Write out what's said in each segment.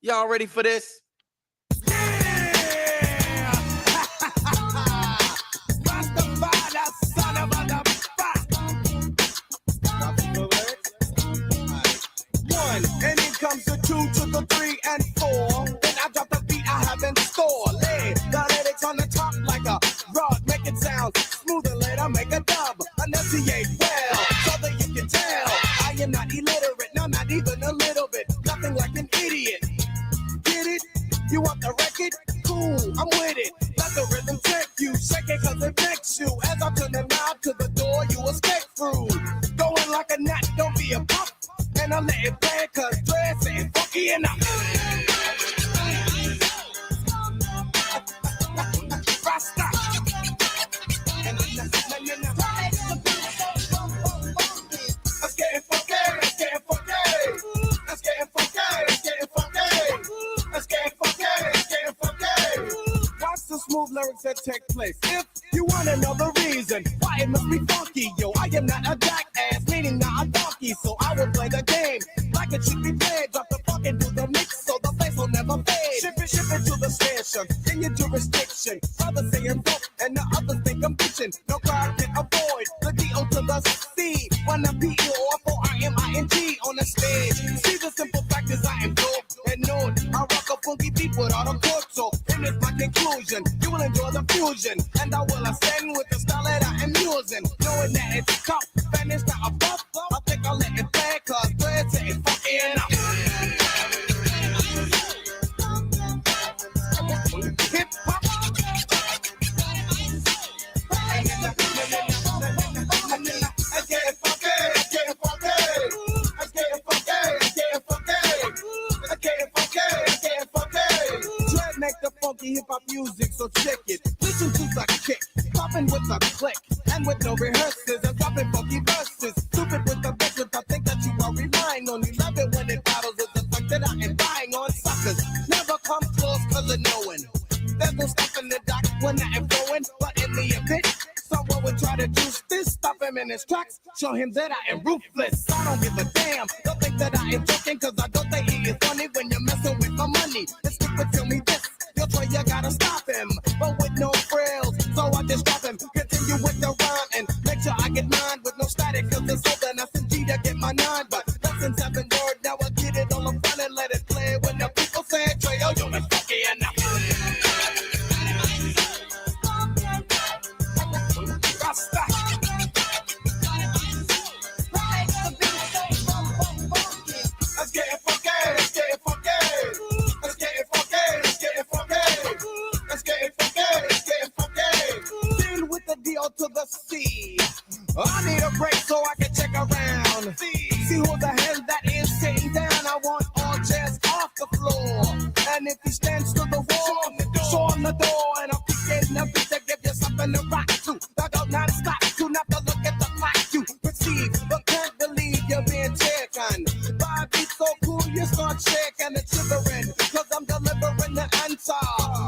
Y'all ready for this? And in comes the 2 to the 3 and 4. Then I drop the beat I have in store. Lay the lyrics on the top like a rod. Make it sound smooth and later make a dub. Enunciate well so that you can tell I am not illiterate, no, not even a little bit. Nothing like an idiot. Get it? You want the record? Cool, I'm with it. Let the rhythm take you. Shake it cause it makes you. As I turn the knob to the door, you escape through. Going like a gnat, don't be a pup. And I let it play cause dress ain't funky enough. Rasta. Let's get it funky, let's get it funky. Let's get it funky, let's get it funky. Let's get it funky, let's get it funky. Watch the smooth lyrics that take place. If you wanna know the reason why it must be funky, yo, I am not a jackass, meaning not a donkey, so I will play the game like it should be played. Drop the funk into the mix so the bass will never fade. Ship it to the station in your jurisdiction. Others saying funk and the others think I'm bitching. No crowd can avoid the D-O to the C. When I'm P-E-O-F-O-R-M-I-N-G on the stage. See the simple fact is I am dope and known. I rock a funky beat without a chord, so and it's my conclusion. You will enjoy the fusion, and I will ascend with the style that I am using. Knowing that it's tough, and it's not a buff. I think I'll let it play, cause words ain't funky enough. Hip hop. Let's get it funky, let's get it funky. Let's get it funky, let's get it funky. Let's get it funky, let's get it funky. Dread make the funky hip hop music, so check it. Listen to the kick, popping with a click, and with no rehearsals, and dropping funky verses. Stupid with the record, I think that you are relying on. You love it when it battles with the fact that I am dying on suckers. Never come close cause of knowing. There's no stopping the doc when I am going, but in the event, someone would try to juice this, stop him in his tracks, show him that I am ruthless. I don't give a damn, don't think that I am joking, cause I don't think he is funny when you're messing with my money. It's stupid, tell me this, you'll try, you gotta stop him, but with no frills, so I just stop him, continue with the rhyme, and make sure I get mine with no static, cause it's so that nothing G to get my 9, but lessons have been word, now I get it all up front and let it play, when the people say, Trey, oh, you're funky enough. To the sea. I need a break so I can check around. See who the hell that is sitting down. I want all chairs off the floor. And if he stands to the wall, show him the door. And I'll be getting a beat to give you something to rock to. Dug out non-stop, to not to look at the clock. You perceive, but can't believe you're being taken. By a beat so cool, you start shaking and shivering. Cause I'm delivering the answer.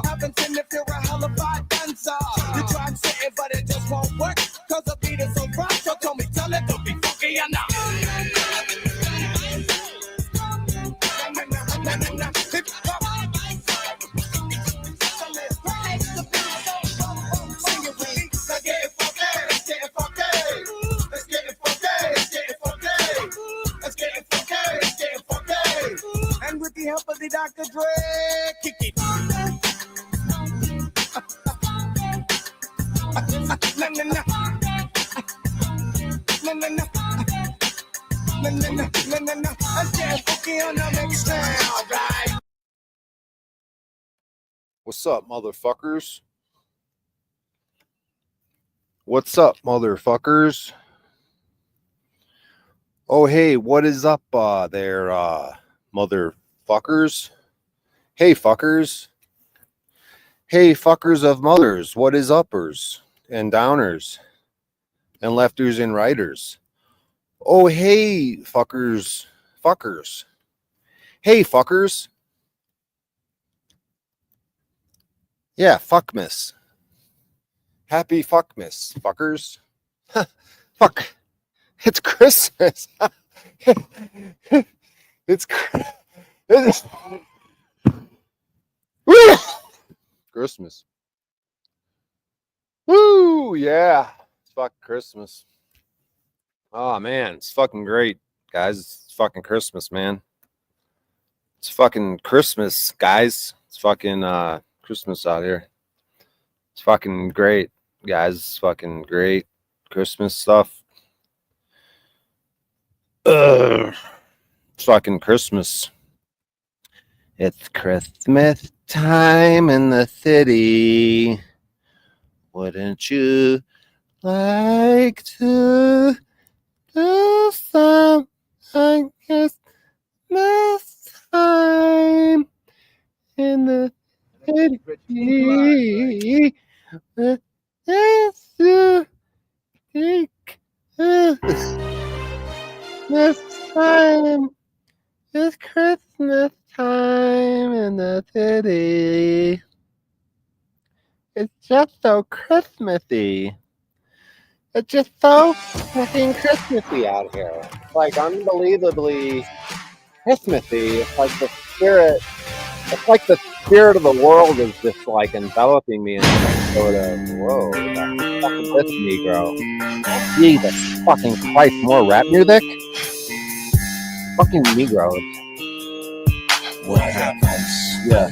Haven't seen if you're a hell of a dancer. You tried saying, but it just won't work. Cause the beat is so rough, so tell me, tell it, don't be funky enough. Hip hop. Sing it with me. Let's get it funky, let's get it funky. Let's get it funky, let's get it funky. Let's get it funky, let's get it funky. And with the help of the Dr. Dre, kick it. Na na na. Na na na. Na na na. Na na na. Let's get funky on the mix now, right? What's up, motherfuckers? What's up, motherfuckers? Oh, hey, what is up there, motherfuckers? Hey, fuckers. Hey, fuckers of mothers, what is uppers and downers and lefters and righters? Oh, hey, fuckers, fuckers. Hey, fuckers. Yeah, fuckmas. Happy fuckmas, fuckers. Fuck. It's Christmas. It's Christmas. Woo, yeah. It's fucking Christmas. Oh man, it's fucking great, guys. It's fucking Christmas, man. It's fucking Christmas, guys. It's fucking Christmas out here. It's fucking great, guys. It's fucking great Christmas stuff. It's fucking Christmas. It's Christmas time in the city. Wouldn't you like to do something Christmas time in the city? Yes, you think this time is Christmas time in the city. It's just so Christmassy. It's just so fucking Christmassy out here. It's like unbelievably Christmassy. It's like the spirit. It's like the spirit of the world is just like enveloping me in some sort of whoa. The fucking this Negro. Jesus fucking Christ! More rap music. Fucking Negroes. What happens? Yeah.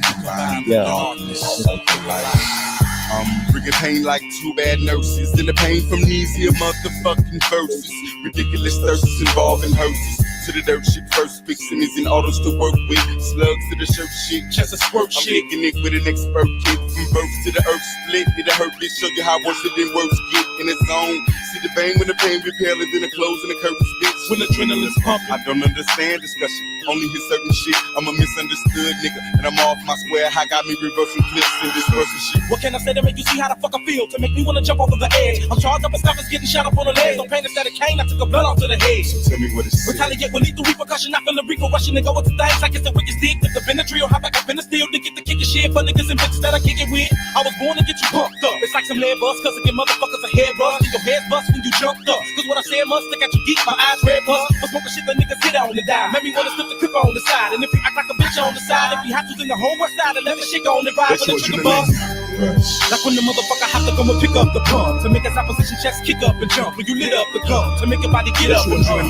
Bringing pain like two bad nurses. And the pain from these here motherfucking verses. Ridiculous thirsts involving hearses. To the dirt shit first fixing is in autos to work with. Slugs to the shirt shit, just a squirt shit. I'm making it with an expert kid. From birth to the earth split. It'll hurt this, show you how worse it than worse get in its zone. See the bang when the pain repellers in the clothes and the curtains bitch. When adrenaline's pumping. I don't understand discussion. Only hear certain shit. I'm a misunderstood nigga. And I'm off my square. I got me reversing clips and dispersing shit. What can I say to make you see how the fuck I feel? To make me wanna jump off of the edge. I'm charged up and stuff is getting shot up on the legs. No pain instead of cane, I took a blood off to the head. So tell me what it's retaliate with lethal repercussion. I feel the reaper rushing to go into things like it's the wicked stick. If the Benadryl or hop back up in the steel to get the kicking shit for niggas and bitches that I kick it with. I was born to get you pumped up. It's like some lead bust, cause I get motherfuckers a head rush. And your head bust when you jumped up. Cause what I said must stick at you deep, my eyes red bust. For smoking shit that niggas sit on and die. Made me wanna slip the cooker on the side. And if you act like a bitch on the side, if you have to, then the whole west side and let the shit go on the ride with the trigger bust. Like when the motherfucker have to come and pick up the pump to make his opposition chest kick up and jump. When you lit up the gun to make your body get up and jump.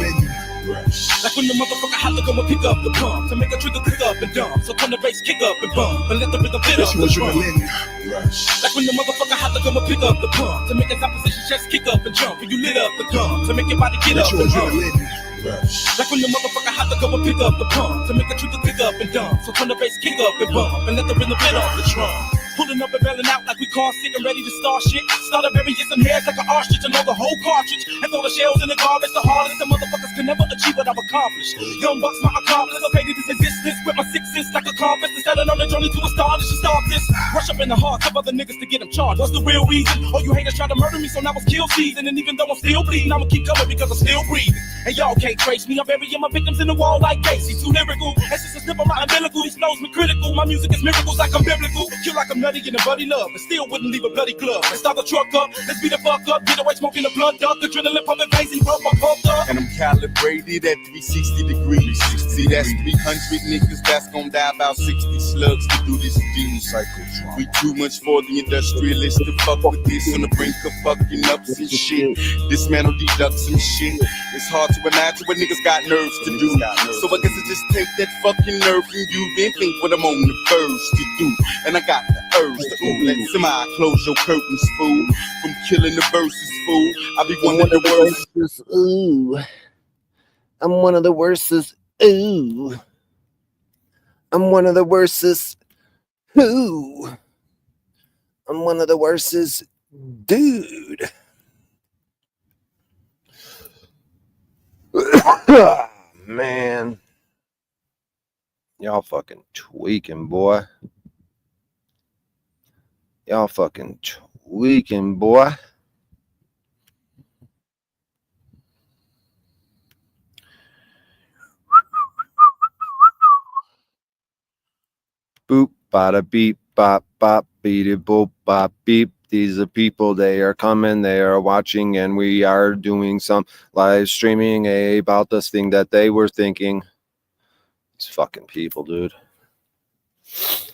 Like when the motherfucker have to go and pick up the pump to make a trigger click up and dump. So turn the bass kick up and bump and let the rhythm fit up the drum. Like when the motherfucker have to go and pick up the pump to make his opposition chest kick up and jump. When you lit up the gun to make your body get up and jump. Like when the motherfucker have to go and pick up the pump to make a trigger click up and dump. So turn the bass kick up and bump and let the rhythm fit up the drum. Pulling up and bailing out like we car sick and ready to start shit. Started burying some hairs like an ostrich and load the whole cartridge. And throw the shells in the garbage. The hardest the motherfuckers can never achieve what I've accomplished. Young bucks my accomplice. I painted this existence with my sixes like a compass. Instead of on the journey to a star, this should start this. Rush up in the hearts of other niggas to get them charged. What's the real reason? All you haters try to murder me, so now it's kill season. And even though I'm still bleeding, I'ma keep coming because I'm still breathing. And y'all can't trace me. I'm burying my victims in the wall like Jace. Too lyrical. And since a snip of my umbilical, he flows me critical. My music is miracles like I'm biblical. Kill like I'm nutty and a buddy love. But still wouldn't leave a bloody glove. Let's start the truck up, let's beat the fuck up. Get away smoking the blunt up. Adrenaline pumping veins and pump up. And I'm calibrated at 360 degrees. See, that's 300 niggas that's gon' die about 60 slugs to do this deal. We too much for the industrialists to fuck with this on the brink of fucking up some shit. Dismantle, deduct some shit. It's hard to imagine what niggas got nerves to do. So I guess I just take that fucking nerve from you, then think what I'm on the verge to do. And I got the urge to let somebody close your curtains, fool. From killing the verses, fool. I be one of the worst. Ooh. I'm one of the worstest. Ooh. I'm one of the worstest. Ooh. I'm one of the worstest. Dude. Man. Y'all fucking tweaking, boy. Y'all fucking tweaking, boy. Boop, bada beep, bop, bop, beat it, boop, bop, beep. These are people, they are coming, they are watching, and we are doing some live streaming about this thing that they were thinking. These fucking people, dude. These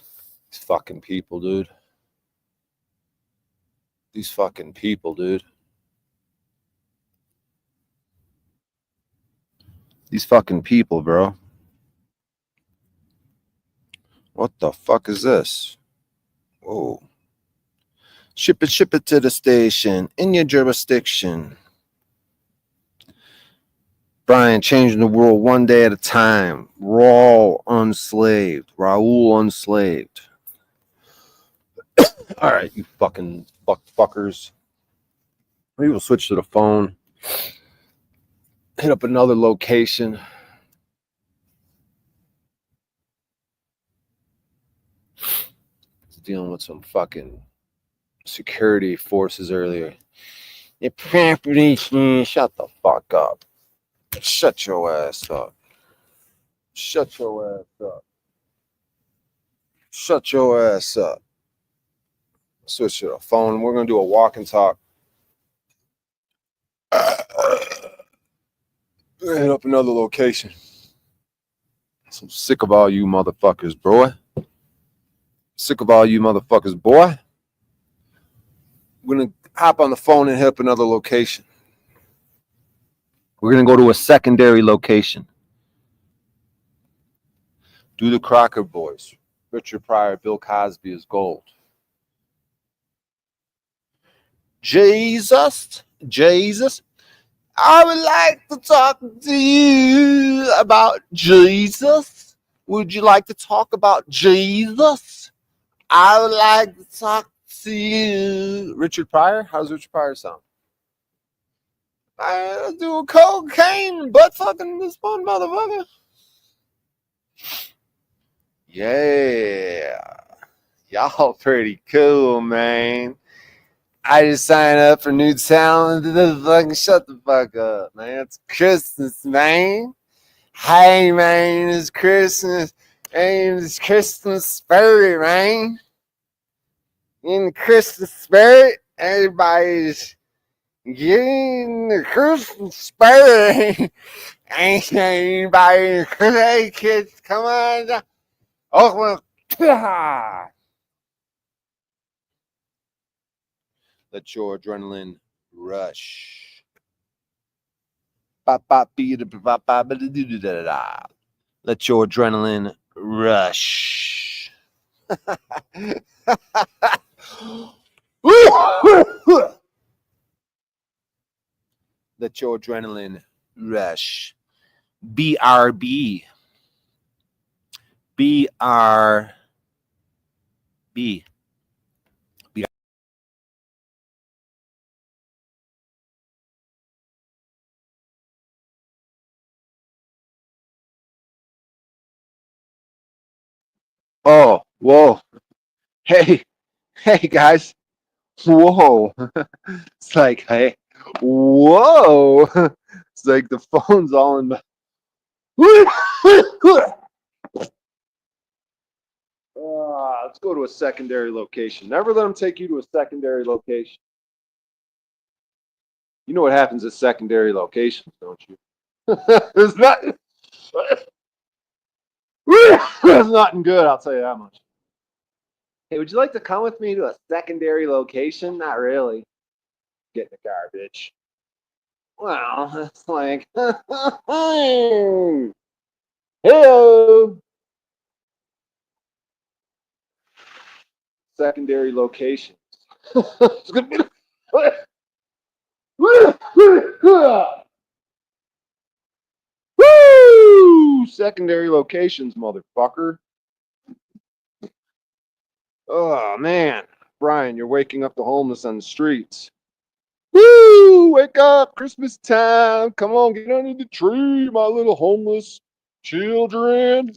fucking people, dude. These fucking people, dude. These fucking people, bro. What the fuck is this? Whoa. Ship it to the station in your jurisdiction. Brian changing the world one day at a time. Raul Unslaved. All right, you fucking fuckers. Maybe we'll switch to the phone. Hit up another location. Dealing with some fucking security forces earlier. Shut the fuck up. Shut your ass up. Shut your ass up. Shut your ass up. Switch to the phone. We're going to do a walk and talk. Hit up another location. I'm sick of all you motherfuckers, boy. Sick of all you motherfuckers, boy. We're going to hop on the phone and hit up another location. We're going to go to a secondary location. Do the Crocker Boys. Richard Pryor, Bill Cosby is gold. Jesus, I would like to talk to you about Jesus. Would you like to talk about Jesus? I would like to talk to you. Richard Pryor? How does Richard Pryor sound? I do cocaine butt fucking this one motherfucker. Yeah. Y'all pretty cool, man. I just signed up for new talent. Fucking shut the fuck up, man. It's Christmas, man. Hey, man, it's Christmas. And it's Christmas spirit, man. In the Christmas spirit, everybody's getting the Christmas spirit. Ain't anybody, hey, kids, come on. Oh, well, let your adrenaline rush. Let your adrenaline rush. Let your adrenaline rush. BRB. BRB. Oh, whoa. Hey guys. Whoa. It's like, hey, whoa. It's like the phone's all in the. Let's go to a secondary location. Never let them take you to a secondary location. You know what happens at secondary locations, don't you? There's nothing. There's nothing good, I'll tell you that much. Hey, would you like to come with me to a secondary location? Not really. Get in the car, bitch. Well, it's like, hello. Secondary locations. It's gonna be. Woo! Secondary locations, motherfucker. Oh man, Brian, you're waking up the homeless on the streets. Woo! Wake up, Christmas time. Come on, get under the tree, my little homeless children.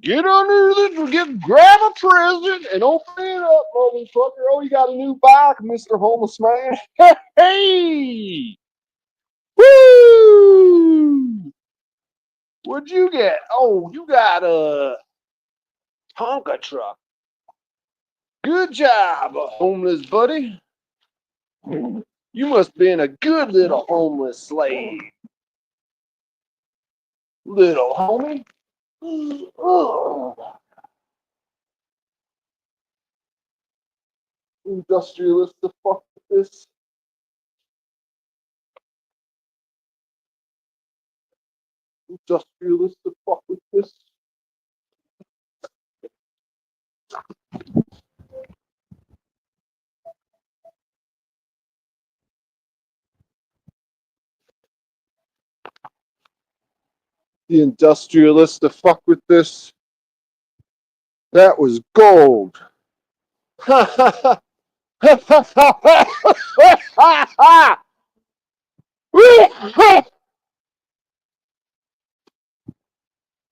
Get grab a present and open it up, motherfucker. Oh, you got a new bike, Mr. Homeless Man. Hey! Woo! What'd you get? Oh, you got a Tonka truck. Good job, homeless buddy. You must have been a good little homeless slave. Little homie. Oh. Industrialists to fuck with this. Industrialists to fuck with this. The industrialists to fuck with this. That was gold. Ha ha ha. Ha ha ha ha ha.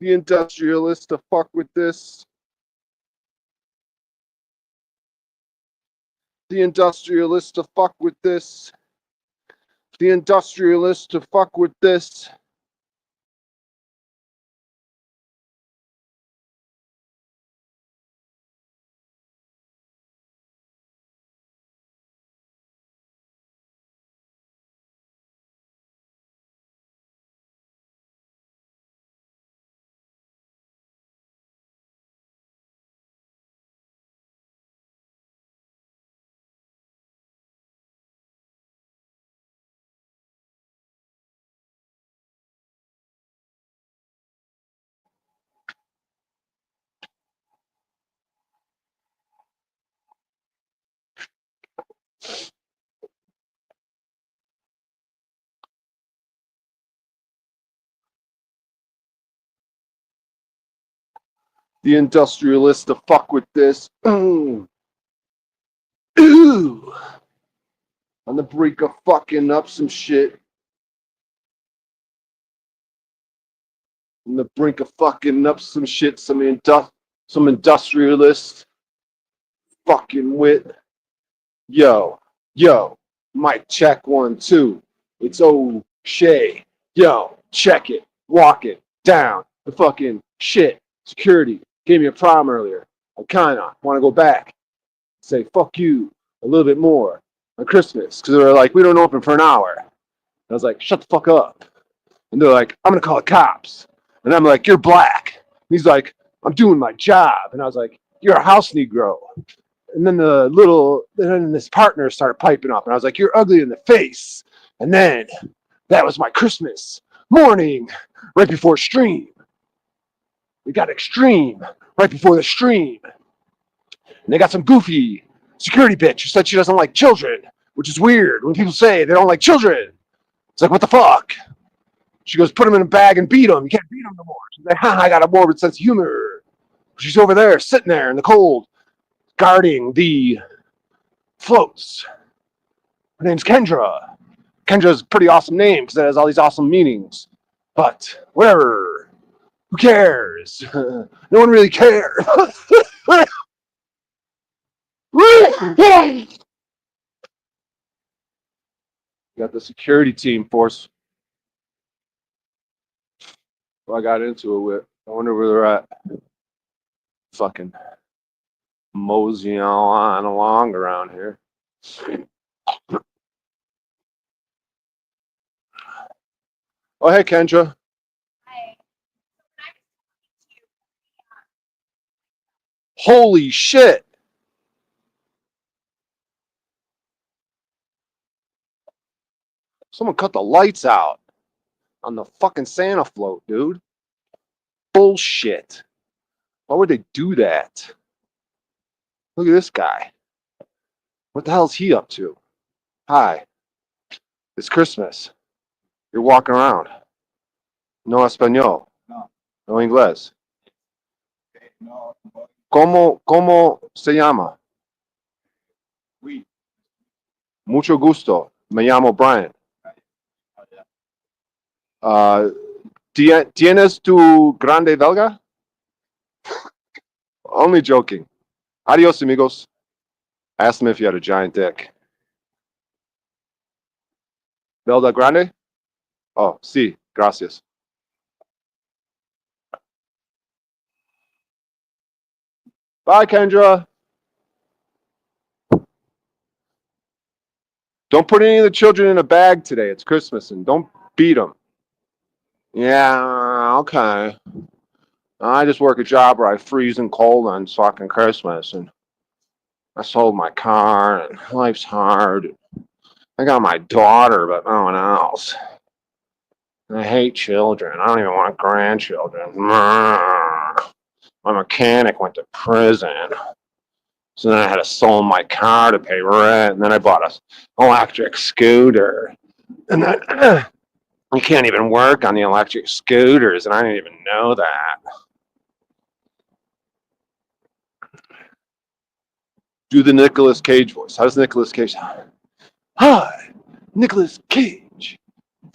The industrialists to fuck with this. The industrialists to fuck with this. The industrialists to fuck with this. The industrialists to fuck with this. Ooh. On the brink of fucking up some shit. On the brink of fucking up some shit. Some industrialists fucking with. Yo, mic check 1, 2. It's O'Shea. Yo, check it. Walk it down. The fucking shit. Security gave me a problem earlier. I kinda want to go back. Say fuck you a little bit more on Christmas. Because they were like, we don't open for an hour. And I was like, shut the fuck up. And they're like, I'm going to call the cops. And I'm like, you're black. And he's like, I'm doing my job. And I was like, you're a house Negro. And then this partner started piping up. And I was like, you're ugly in the face. And then that was my Christmas morning right before stream. We got extreme right before the stream. And they got some goofy security bitch who said she doesn't like children, which is weird when people say they don't like children. It's like, what the fuck? She goes, put them in a bag and beat them. You can't beat them no more. She's like, I got a morbid sense of humor. She's over there, sitting there in the cold, guarding the floats. Her name's Kendra. Kendra's a pretty awesome name because it has all these awesome meanings. But whatever. Who cares? No one really cares. Got the security team force. Well, I got into it with. I wonder where they're at. Fucking moseying on along around here. Oh, hey, Kendra. Hi. Holy shit. Someone cut the lights out on the fucking Santa float, dude. Bullshit. Why would they do that? Look at this guy. What the hell is he up to? Hi. It's Christmas. You're walking around. No español. No. No inglés. No. ¿Cómo se llama? Oui. Mucho gusto. Me llamo Brian. ¿Tienes tu grande belga? Only joking. Adios, amigos. I asked him if he had a giant dick. Belda grande? Oh, sí, gracias. Bye, Kendra. Don't put any of the children in a bag today. It's Christmas, and don't beat them. Yeah, okay. I just work a job where I freeze and cold on fucking Christmas, and I sold my car, and life's hard. I got my daughter, but no one else. And I hate children. I don't even want grandchildren. My mechanic went to prison. So then I had to sell my car to pay rent, and then I bought an electric scooter. And then you can't even work on the electric scooters, and I didn't even know that. Do the Nicolas Cage voice. How does Nicolas Cage sound? Hi, Nicolas Cage.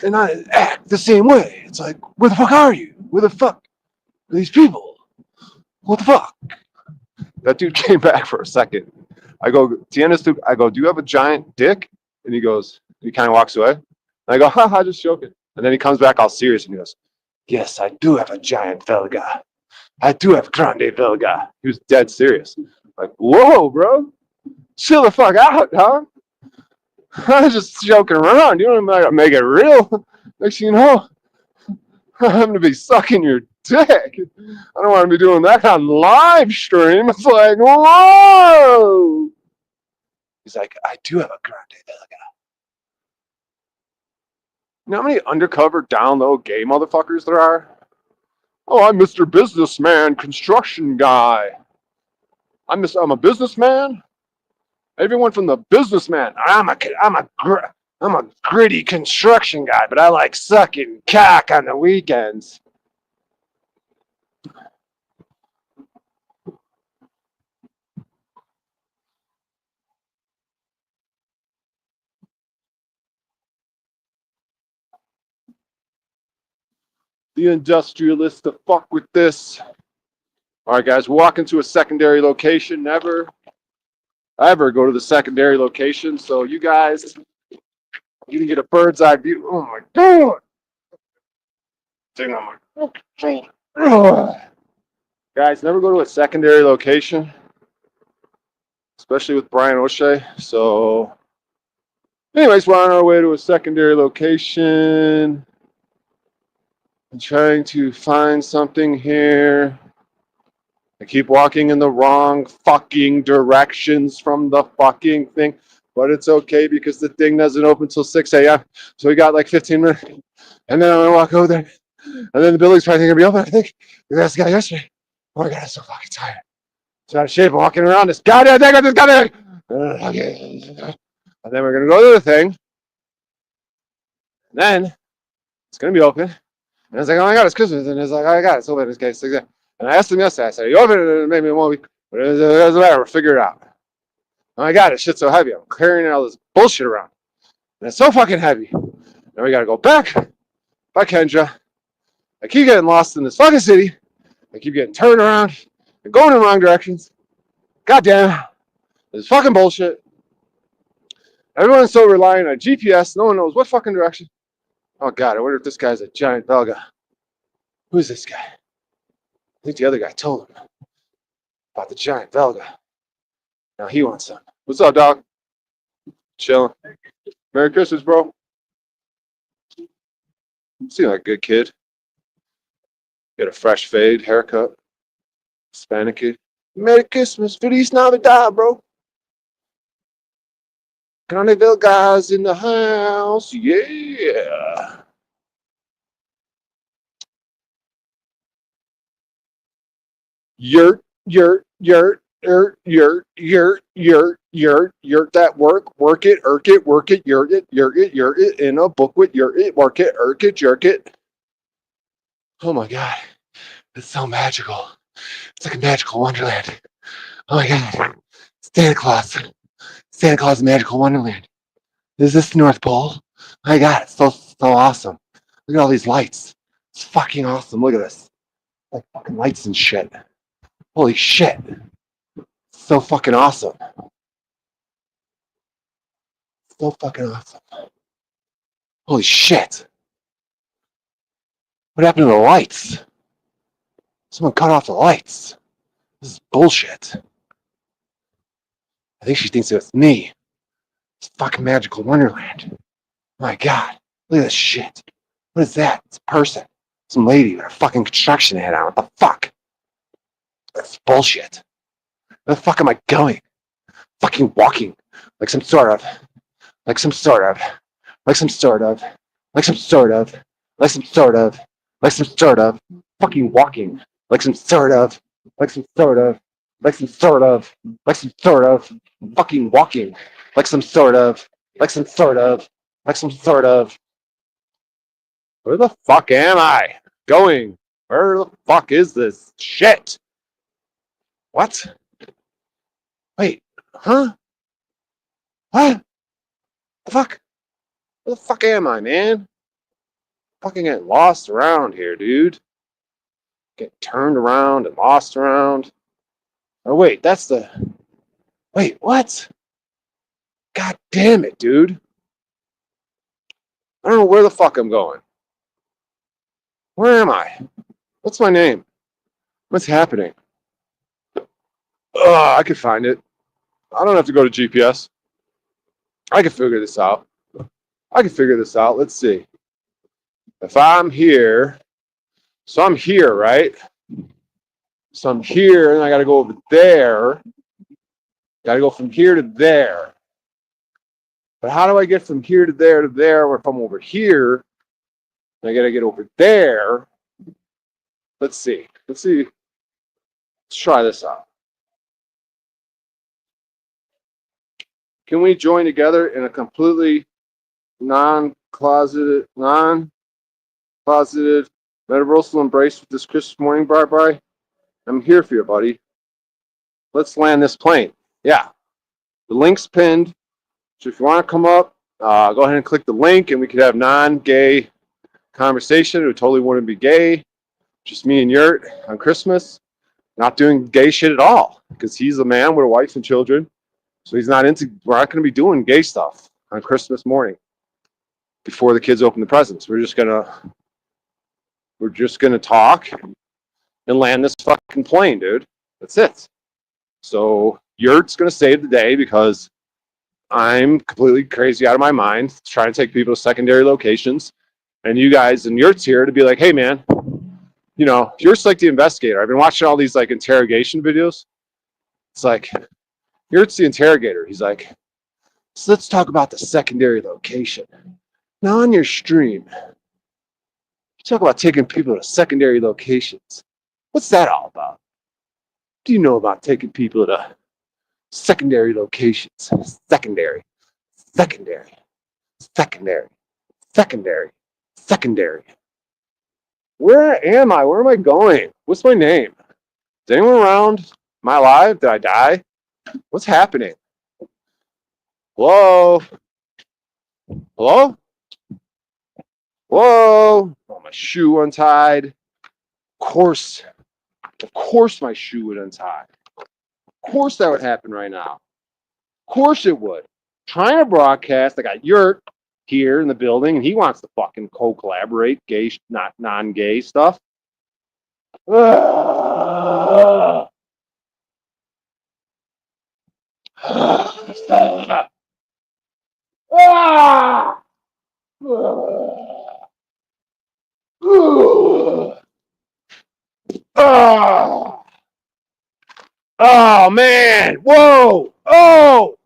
And I act the same way. It's like, where the fuck are you? Where the fuck are these people? What the fuck? That dude came back for a second. I go, Tienes, I go, do you have a giant dick? And he goes, he kind of walks away. And I go, haha, just joking. And then he comes back all serious and he goes, yes, I do have a giant velga. I do have grande velga. He was dead serious. Like, whoa, bro. Chill the fuck out, huh? I was just joking around. You don't even make it real. Next thing you know, I'm going to be sucking your dick. I don't want to be doing that on live stream. It's like, whoa. He's like, I do have a grande velga. You know how many undercover, down low gay motherfuckers there are? Oh, I'm Mr. Businessman, construction guy. I'm a businessman. Everyone from the businessman. I'm a gritty construction guy, but I like sucking cock on the weekends. The industrialists to fuck with this. All right, guys, walk into a secondary location. Never, ever go to the secondary location. So you guys, you can get a bird's eye view. Oh my god! Thing on my shoulder. Guys, never go to a secondary location, especially with Brian O'Shea. So, anyways, we're on our way to a secondary location. I'm trying to find something here. I keep walking in the wrong fucking directions from the fucking thing. But it's okay because the thing doesn't open till 6 a.m. So we got like 15 minutes. And then I'm going to walk over there. And then the building's probably going to be open, I think. That's the guy yesterday. Oh my God, I'm so fucking tired. So out of shape walking around this goddamn thing with this goddamn thing. And then we're going to go to the thing. And then it's going to be open. And I was like, oh my God, it's Christmas. And it's like, oh my God, it's open. It's okay. And I asked him yesterday, I said, you open it? Maybe 1 week. But it doesn't matter. We'll figure it out. Oh my God, this shit's so heavy. I'm carrying all this bullshit around. And it's so fucking heavy. Now we got to go back by Kendra. I keep getting lost in this fucking city. I keep getting turned around and going in the wrong directions. God damn. This is fucking bullshit. Everyone's so reliant on GPS. No one knows what fucking direction. Oh God, I wonder if this guy's a giant Belga. Who's this guy? I think the other guy told him about the giant Belga. Now he wants some. What's up, dog? Chilling. Merry Christmas, bro. You seem like a good kid. Get a fresh fade, haircut. Hispanic kid. Merry Christmas. Feliz Navidad, bro. Carnival guys in the house. Yeah. Yurt. That work it, work it, in a book with work it. Oh my God. It's so magical. It's like a magical wonderland. Oh my God. Santa Claus magical wonderland. Is this the North Pole? Oh my God, it's so awesome. Look at all these lights. It's fucking awesome. Look at this. Like fucking lights and shit. Holy shit. So fucking awesome. So fucking awesome. Holy shit. What happened to the lights? Someone cut off the lights. This is bullshit. I think she thinks it was me. It's fucking magical wonderland. My God. Look at this shit. What is that? It's a person. Some lady with a fucking construction hat on. What the fuck? That's bullshit. Where the fuck am I going? fucking walking like some sort of, like some sort of, like some sort of, like some sort of, like some sort of, like some sort of, fucking walking like some sort of, like some sort of, like some sort of, like some sort of, fucking walking like some sort of, like some sort of, like some sort of. Where the fuck am I going? Where the fuck is this shit? What? Wait, huh? What? The fuck? Where the fuck am I, man? Fucking get lost around here, dude. Get turned around and lost around. Oh, wait, that's the. Wait, what? God damn it, dude. I don't know where the fuck I'm going. Where am I? What's my name? What's happening? I could find it. I don't have to go to GPS. I can figure this out. Let's see. If I'm here, so I'm here, right? So I'm here, and I got to go over there. Got to go from here to there. But how do I get from here to there to there? Or if I'm over here, I got to get over there. Let's see. Let's try this out. Can we join together in a completely non-closeted, metaversal embrace with this Christmas morning, bye-bye? I'm here for you, buddy. Let's land this plane. Yeah. The link's pinned. So if you want to come up, go ahead and click the link, and we could have non-gay conversation. It totally wouldn't be gay. Just me and Yurt on Christmas. Not doing gay shit at all, because he's a man with a wife and children. So we're not going to be doing gay stuff on Christmas morning before the kids open the presents. We're just gonna talk and land this fucking plane, dude. That's it. So Yurt's gonna save the day because I'm completely crazy out of my mind trying to take people to secondary locations. And you guys and Yurt's here to be like, hey man, you know, Yurt's like the investigator. I've been watching all these like interrogation videos. It's like, Yurt's the interrogator. He's like, so let's talk about the secondary location. Now on your stream, you talk about taking people to secondary locations. What's that all about? What do you know about taking people to secondary locations? Secondary. Where am I? Where am I going? What's my name? Is anyone around? Am I alive? Did I die? What's happening? Hello? Hello? Whoa! Oh, my shoe untied. Of course my shoe would untie. Of course that would happen right now. Of course it would. Trying to broadcast. I got Yurt here in the building, and he wants to fucking co-collaborate gay, not non-gay stuff. Oh man! Whoa! Oh!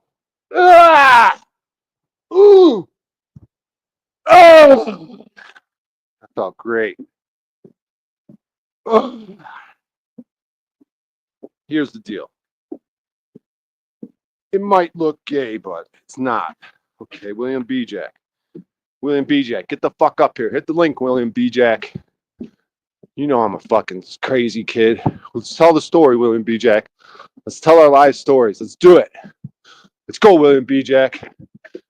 Ooh! Oh! That felt great. Here's the deal. It might look gay, but it's not. Okay, William B. Jack. William B. Jack, get the fuck up here. Hit the link, William B. Jack. You know I'm a fucking crazy kid. Let's tell the story, William B. Jack. Let's tell our life stories. Let's do it. Let's go, William B. Jack.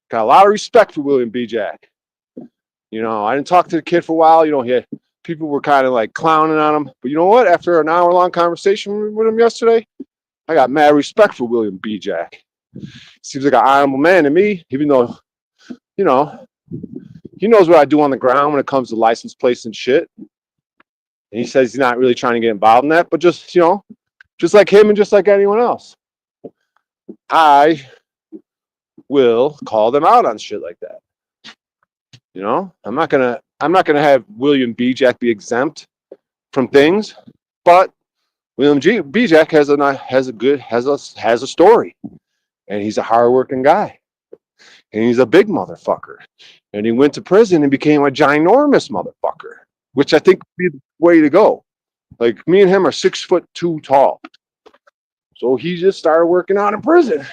Got a lot of respect for William B. Jack. You know, I didn't talk to the kid for a while. You know, people were kind of like clowning on him. But you know what? After an hour-long conversation with him yesterday, I got mad respect for William B. Jack. Seems like an honorable man to me, even though, you know, he knows what I do on the ground when it comes to license plates and shit. And he says he's not really trying to get involved in that, but just, you know, just like him and just like anyone else, I will call them out on shit like that. You know, I'm not gonna have William B. Jack be exempt from things, but William B. Jack has a story, and he's a hardworking guy, and he's a big motherfucker, and he went to prison and became a ginormous motherfucker, which I think would be the way to go. Like me and him are 6'2" tall, so he just started working out in prison,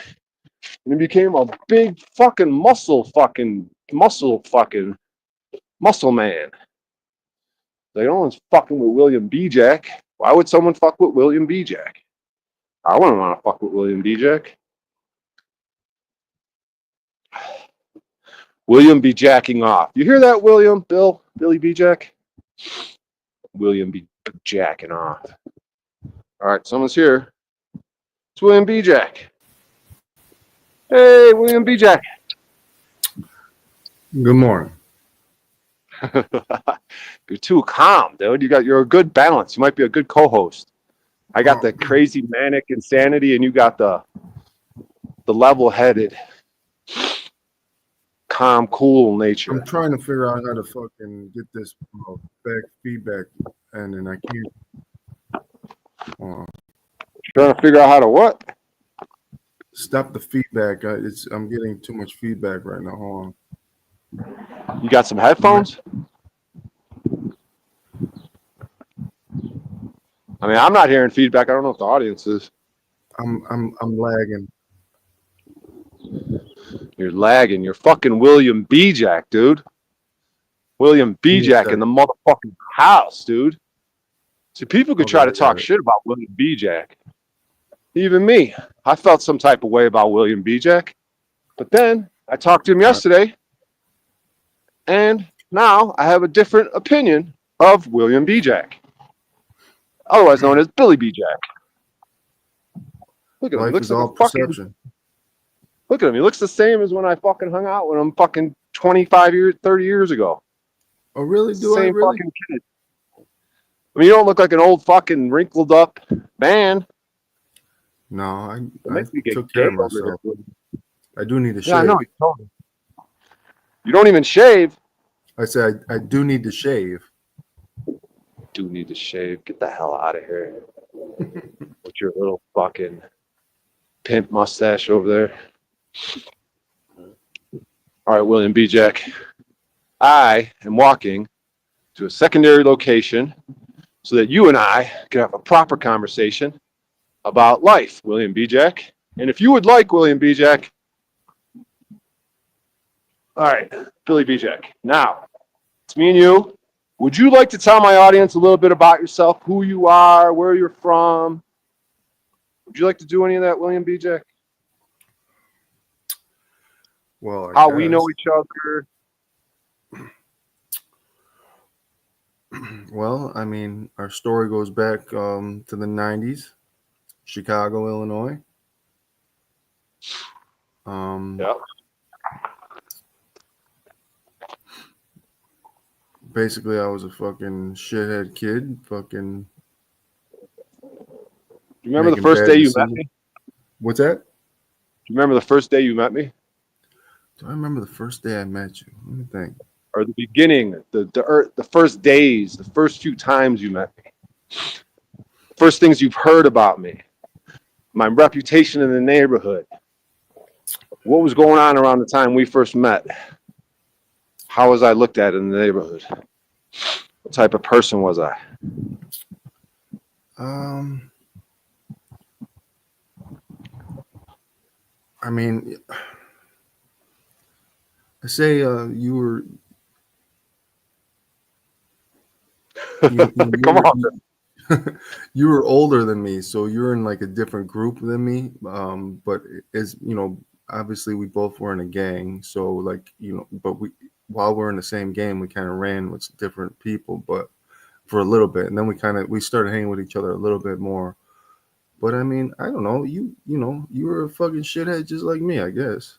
and he became a big fucking muscle man. Like, no one's fucking with William B. Jack. Why would someone fuck with William B. Jack? I wouldn't want to fuck with William B. Jack. William be jacking off. You hear that, William? Billy B. Jack? William be jacking off. All right, someone's here. It's William B. Jack. Hey, William B. Jack. Good morning. You're too calm, dude. You're a good balance. You might be a good co-host. I got the crazy manic insanity, and you got the level-headed, calm, cool nature. I'm trying to figure out how to fucking get this back feedback, and then I can't. Trying to figure out how to what? Stop the feedback. I'm getting too much feedback right now. Hold on. You got some headphones? I mean, I'm not hearing feedback. I don't know if the audience is. I'm lagging. You're lagging. You're fucking William B. Jack, dude. William B. Jack in the motherfucking house, dude. See, people could try to talk shit about William B. Jack. Even me. I felt some type of way about William B. Jack. But then I talked to him yesterday, and now I have a different opinion of William B. Jack, otherwise known as Billy B. Jack. Look at him. He looks like all perception. Look at him. He looks the same as when I fucking hung out with him fucking 25 years, 30 years ago. Oh, really? Same fucking kid. I mean, you don't look like an old fucking wrinkled up man. No, I took care of myself. I do need to shave. Yeah, I know. You don't even shave. I said I do need to shave. Do need to shave. Get the hell out of here with your little fucking pimp mustache over there. All right, William B. Jack. I am walking to a secondary location so that you and I can have a proper conversation about life, William B. Jack. And if you would like, William B. Jack. All right, Billy B. Jack. Now, it's me and you. Would you like to tell my audience a little bit about yourself, who you are, where you're from? Would you like to do any of that, William B. Jack? Well, how we know each other? Well, I mean, our story goes back to the 90s, Chicago, Illinois. Yeah. Basically, I was a fucking shithead kid. Fucking. You remember the first day you met me? What's that? Do you remember the first day you met me? Do I remember the first day I met you? Let me think. Or the beginning, the first days, the first few times you met me. First things you've heard about me. My reputation in the neighborhood. What was going on around the time we first met? How was I looked at in the neighborhood? What type of person was I? I mean, I say you were. Come on. You were older than me, so you're in like a different group than me. But as you know, obviously we both were in a gang, so like but while we're in the same game, we kind of ran with different people, but for a little bit, and then we started hanging with each other a little bit more. But I mean, I don't know, you were a fucking shithead just like me, I guess.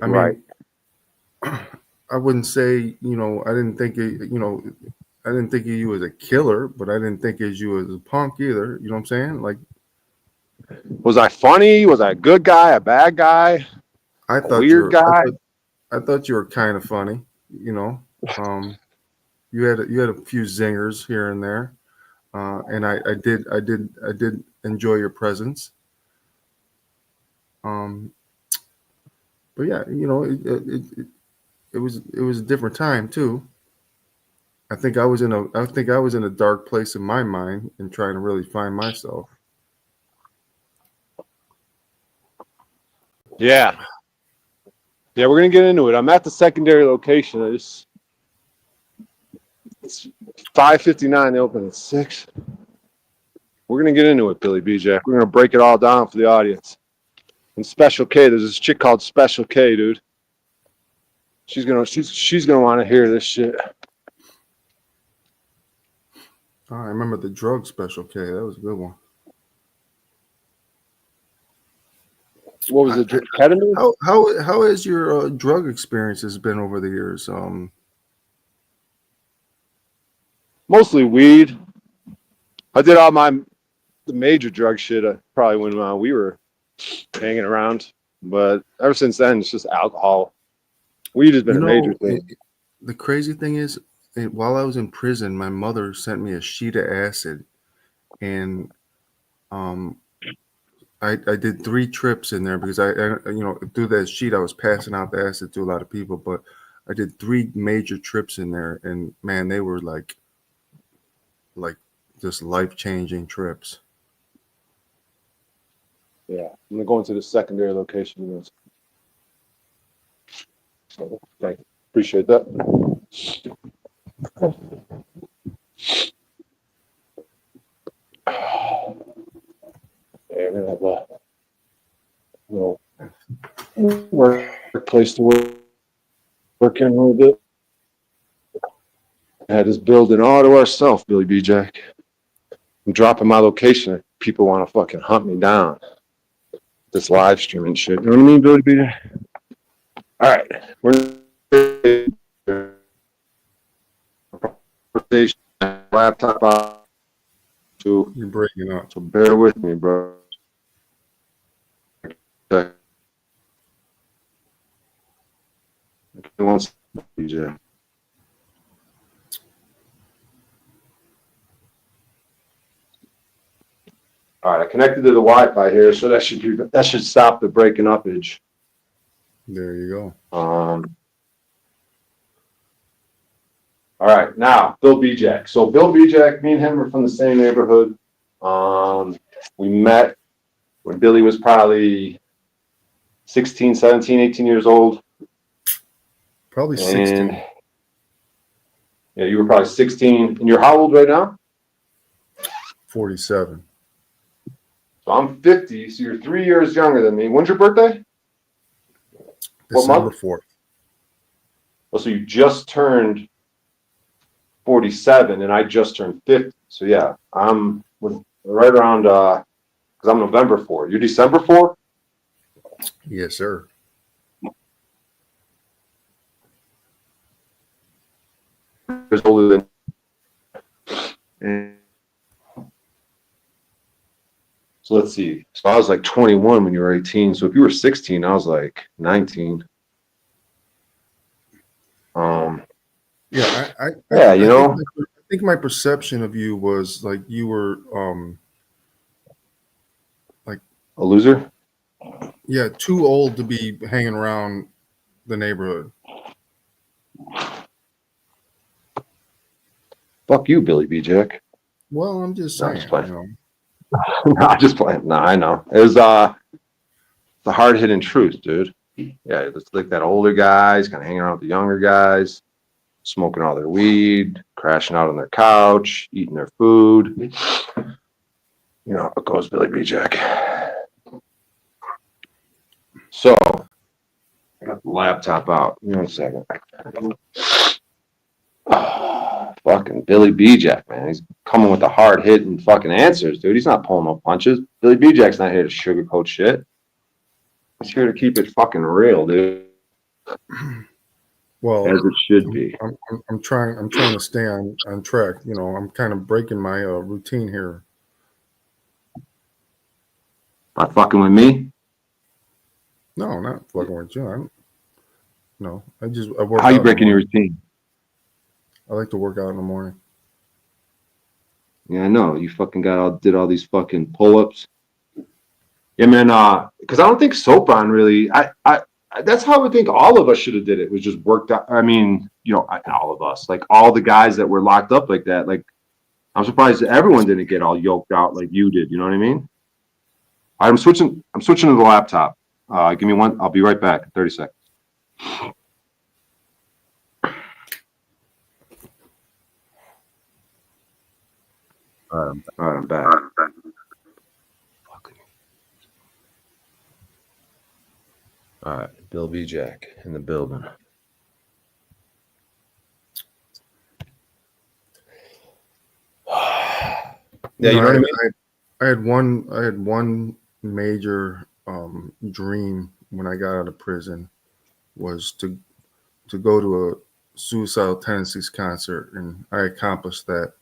I mean, right. I wouldn't say, I didn't think I didn't think of you as a killer, but I didn't think of you as a punk either. You know what I'm saying? Like, was I funny? Was I a good guy? A bad guy? I thought weird guy? I thought you were kind of funny. You had a few zingers here and there. and I did enjoy your presence. But yeah, it was a different time too. I think I was in a dark place in my mind and trying to really find myself. Yeah. Yeah, we're gonna get into it. I'm at the secondary location. It's 5:59. They open at 6. We're gonna get into it, Billy B. Jack. We're gonna break it all down for the audience. And Special K, there's this chick called Special K, dude. She's gonna want to hear this shit. Oh, I remember the drug Special K. That was a good one. What was it? Ketamine? How has your drug experiences been over the years? Mostly weed. I did all the major drug shit. Probably when we were hanging around, but ever since then, it's just alcohol. Weed has been a major thing. The crazy thing is, while I was in prison, my mother sent me a sheet of acid, and I did 3 trips in there because I through that sheet I was passing out the acid to a lot of people, but I did 3 major trips in there, and man, they were like just life-changing trips. Yeah, I'm gonna go into the secondary location. So, thank you. Appreciate that. Yeah, we're gonna have a little workplace to work in a little bit. I had this building all to ourselves, Billy B. Jack. I'm dropping my location. People want to fucking hunt me down. This live streaming shit. You know what I mean, Billy B. Jack? All right, we're laptop out. You're breaking up. So bear with me, bro. Okay. DJ. All right, I connected to the Wi-Fi here, so that should stop the breaking upage. There you go. All right, now Bill B. Jack. So Bill B. Jack, me and him are from the same neighborhood. We met when Billy was probably 16, 17, 18 years old. Probably 16. Yeah, you were probably 16. And you're how old right now? 47. So I'm 50, so you're 3 years younger than me. When's your birthday? What December month? 4th. Oh, so you just turned 47, and I just turned 50. So yeah, I'm right around, because I'm November 4. You're December 4? Yes, sir. Years older than. So let's see. So I was like 21 when you were 18. So if you were 16, I was like 19. Yeah, I think my perception of you was like you were like a loser. Yeah, too old to be hanging around the neighborhood. Fuck you, Billy B. Jack. Well, I'm just saying. No, I'm just playing. No, I know. It was the hard hitting truth, dude. Yeah, it's like that older guys kind of hanging around with the younger guys, smoking all their weed, crashing out on their couch, eating their food. You know how it goes, Billy B. Jack. So, I got the laptop out. Give me 1 second. Fucking Billy B. Jack, man. He's coming with the hard hitting fucking answers, dude. He's not pulling no punches. Billy B. Jack's not here to sugarcoat shit. He's here to keep it fucking real, dude. Well, as it should be. I'm trying to stay on track. I'm kind of breaking my routine here. By fucking with me? No, not fucking with you. I work. How you breaking your routine? I like to work out in the morning. Yeah, I know. You fucking did all these fucking pull-ups. Yeah, man. Because I don't think Soap On really. That's how I would think all of us should have did it. Was just worked out. I mean, all of us, like all the guys that were locked up like that. Like, I'm surprised that everyone didn't get all yoked out like you did. You know what I mean? I'm switching to the laptop. Give me one. I'll be right back in 30 seconds. All right, I'm back. All right, Bill B. Jack in the building. Yeah, you know what I mean? I had one major dream when I got out of prison was to go to a Suicidal Tendencies concert, and I accomplished that.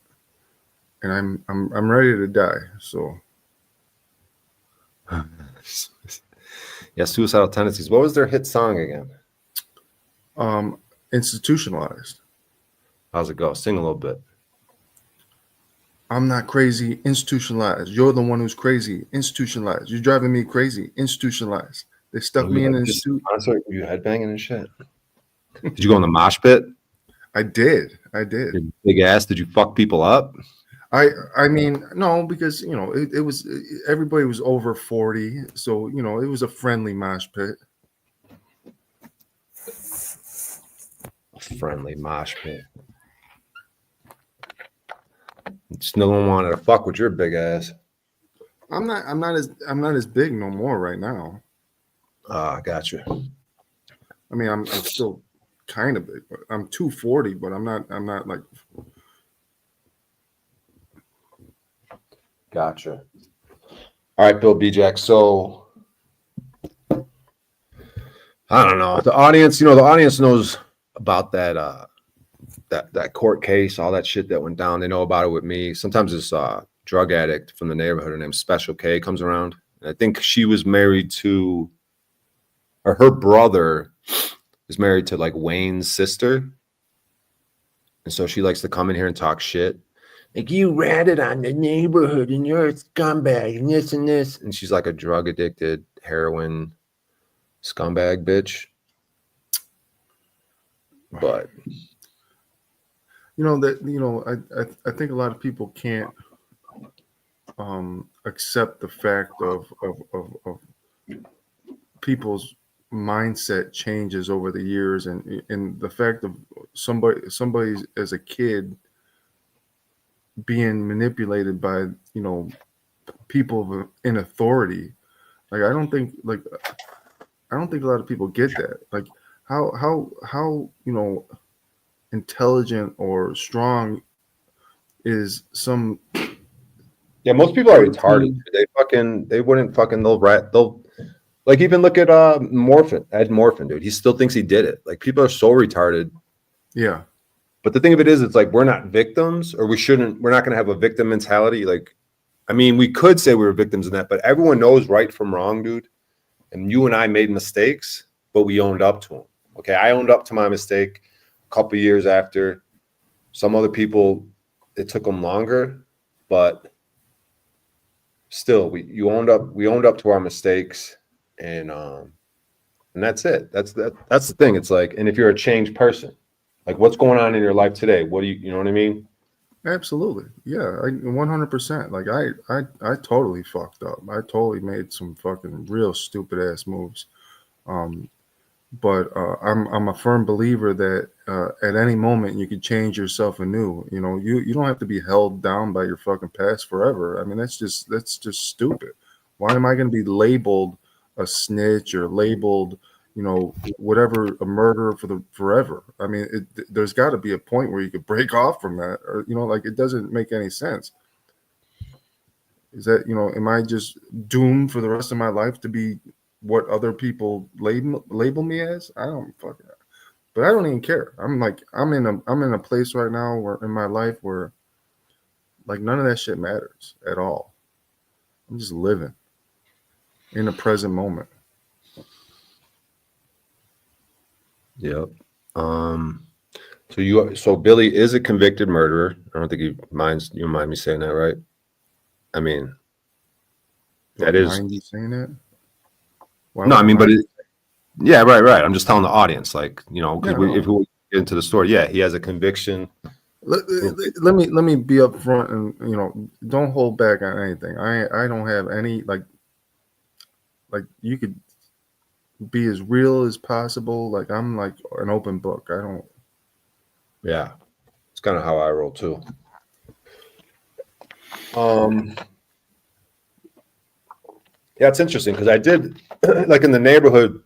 And I'm ready to die. So yeah, Suicidal Tendencies. What was their hit song again? Institutionalized. How's it go? Sing a little bit. I'm not crazy, institutionalized. You're the one who's crazy, institutionalized. You're driving me crazy, institutionalized. They stuck me in an institute. Concert? Were you headbanging and shit? Did you go in the mosh pit? I did. Big ass. Did you fuck people up? I mean, no, because it was everybody was over 40, so it was a friendly mosh pit. Friendly mosh pit. Just no one wanted to fuck with your big ass. I'm not as big no more right now. Gotcha. I mean, I'm still kind of big, but I'm 240, but I'm not like. Gotcha. All right, Bill B. Jack. So I don't know. The audience knows about that that court case, all that shit that went down. They know about it with me. Sometimes this drug addict from the neighborhood named Special K comes around. And I think she was married to, or her brother is married to like Wayne's sister. And so she likes to come in here and talk shit. Like, you ratted on the neighborhood and you're a scumbag and this and this. And she's like a drug addicted heroin scumbag bitch. But I think a lot of people can't accept the fact of people's mindset changes over the years, and the fact of somebody as a kid being manipulated by people in authority. Like I don't think a lot of people get that. Like how intelligent or strong is some. Yeah, most people are retarded. They'll like even look at Morphin, Ed Morphin, dude. He still thinks he did it. Like people are so retarded. Yeah. But the thing of it is, it's like we're not victims, or we're not gonna have a victim mentality. Like, I mean, we could say we were victims in that, but everyone knows right from wrong, dude. And you and I made mistakes, but we owned up to them. Okay, I owned up to my mistake a couple years after. Some other people, it took them longer, but still, we owned up to our mistakes, and that's it. That's the thing. It's like, and if you're a changed person, like what's going on in your life today? What do you know what I mean? Absolutely. Yeah, 100%. Like I totally fucked up. I totally made some fucking real stupid ass moves. But I'm a firm believer that at any moment you can change yourself anew. You don't have to be held down by your fucking past forever. I mean, that's just stupid. Why am I going to be labeled a snitch or labeled, whatever, a murderer forever? I mean, there's got to be a point where you could break off from that, or like it doesn't make any sense. Is that am I just doomed for the rest of my life to be what other people label me as? I don't fucking, but I don't even care. I'm in a place right now where in my life where like none of that shit matters at all. I'm just living in the present moment. Yep. So Billy is a convicted murderer. I don't think you mind me saying that, right? I mean, that is 90 saying that. Why no. I would mean, but 90? yeah, right. I'm just telling the audience, like, because Yeah, no. if we get into the story, yeah, he has a conviction. Let me be upfront and don't hold back on anything. I don't have any like you could be as real as possible. Like I'm like an open book. I don't. Yeah, it's kind of how I roll too. Yeah, it's interesting because I did like in the neighborhood,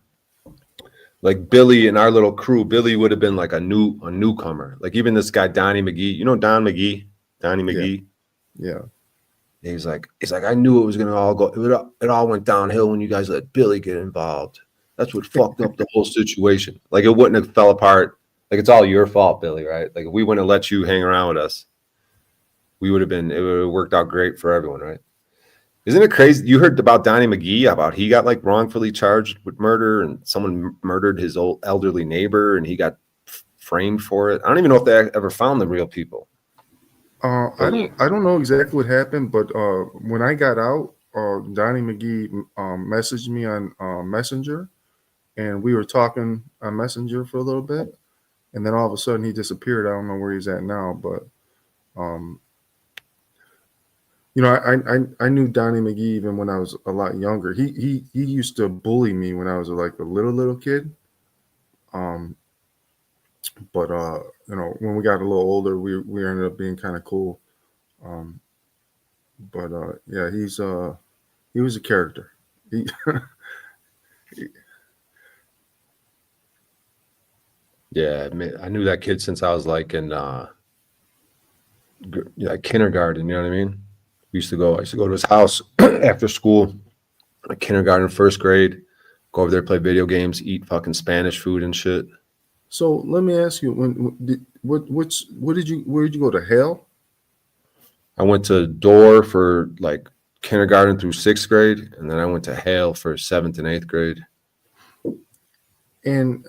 like Billy and our little crew. Billy would have been like a newcomer. Like even this guy Donnie McGee, Donnie McGee. Yeah. He's like, I knew it was gonna all go. It all went downhill when you guys let Billy get involved. That's what fucked up the whole situation. Like it wouldn't have fell apart. Like it's all your fault, Billy, right? Like if we wouldn't have let you hang around with us, it would have worked out great for everyone, right? Isn't it crazy? You heard about Donnie McGee, about he got like wrongfully charged with murder and someone murdered his old elderly neighbor and he got framed for it. I don't even know if they ever found the real people. I don't know exactly what happened, but when I got out, Donnie McGee messaged me on Messenger, and we were talking on Messenger for a little bit, and then all of a sudden he disappeared. I don't know where he's at now, but I knew Donnie McGee even when I was a lot younger. He used to bully me when I was like a little kid. But when we got a little older, we ended up being kind of cool. But yeah, he was a character. Yeah, I knew that kid since I was like in kindergarten. You know what I mean? I used to go to his house after school, like kindergarten, first grade. Go over there, play video games, eat fucking Spanish food and shit. So let me ask you, where did you go to Hale? I went to Door for like kindergarten through sixth grade, and then I went to Hale for 7th and 8th grade. And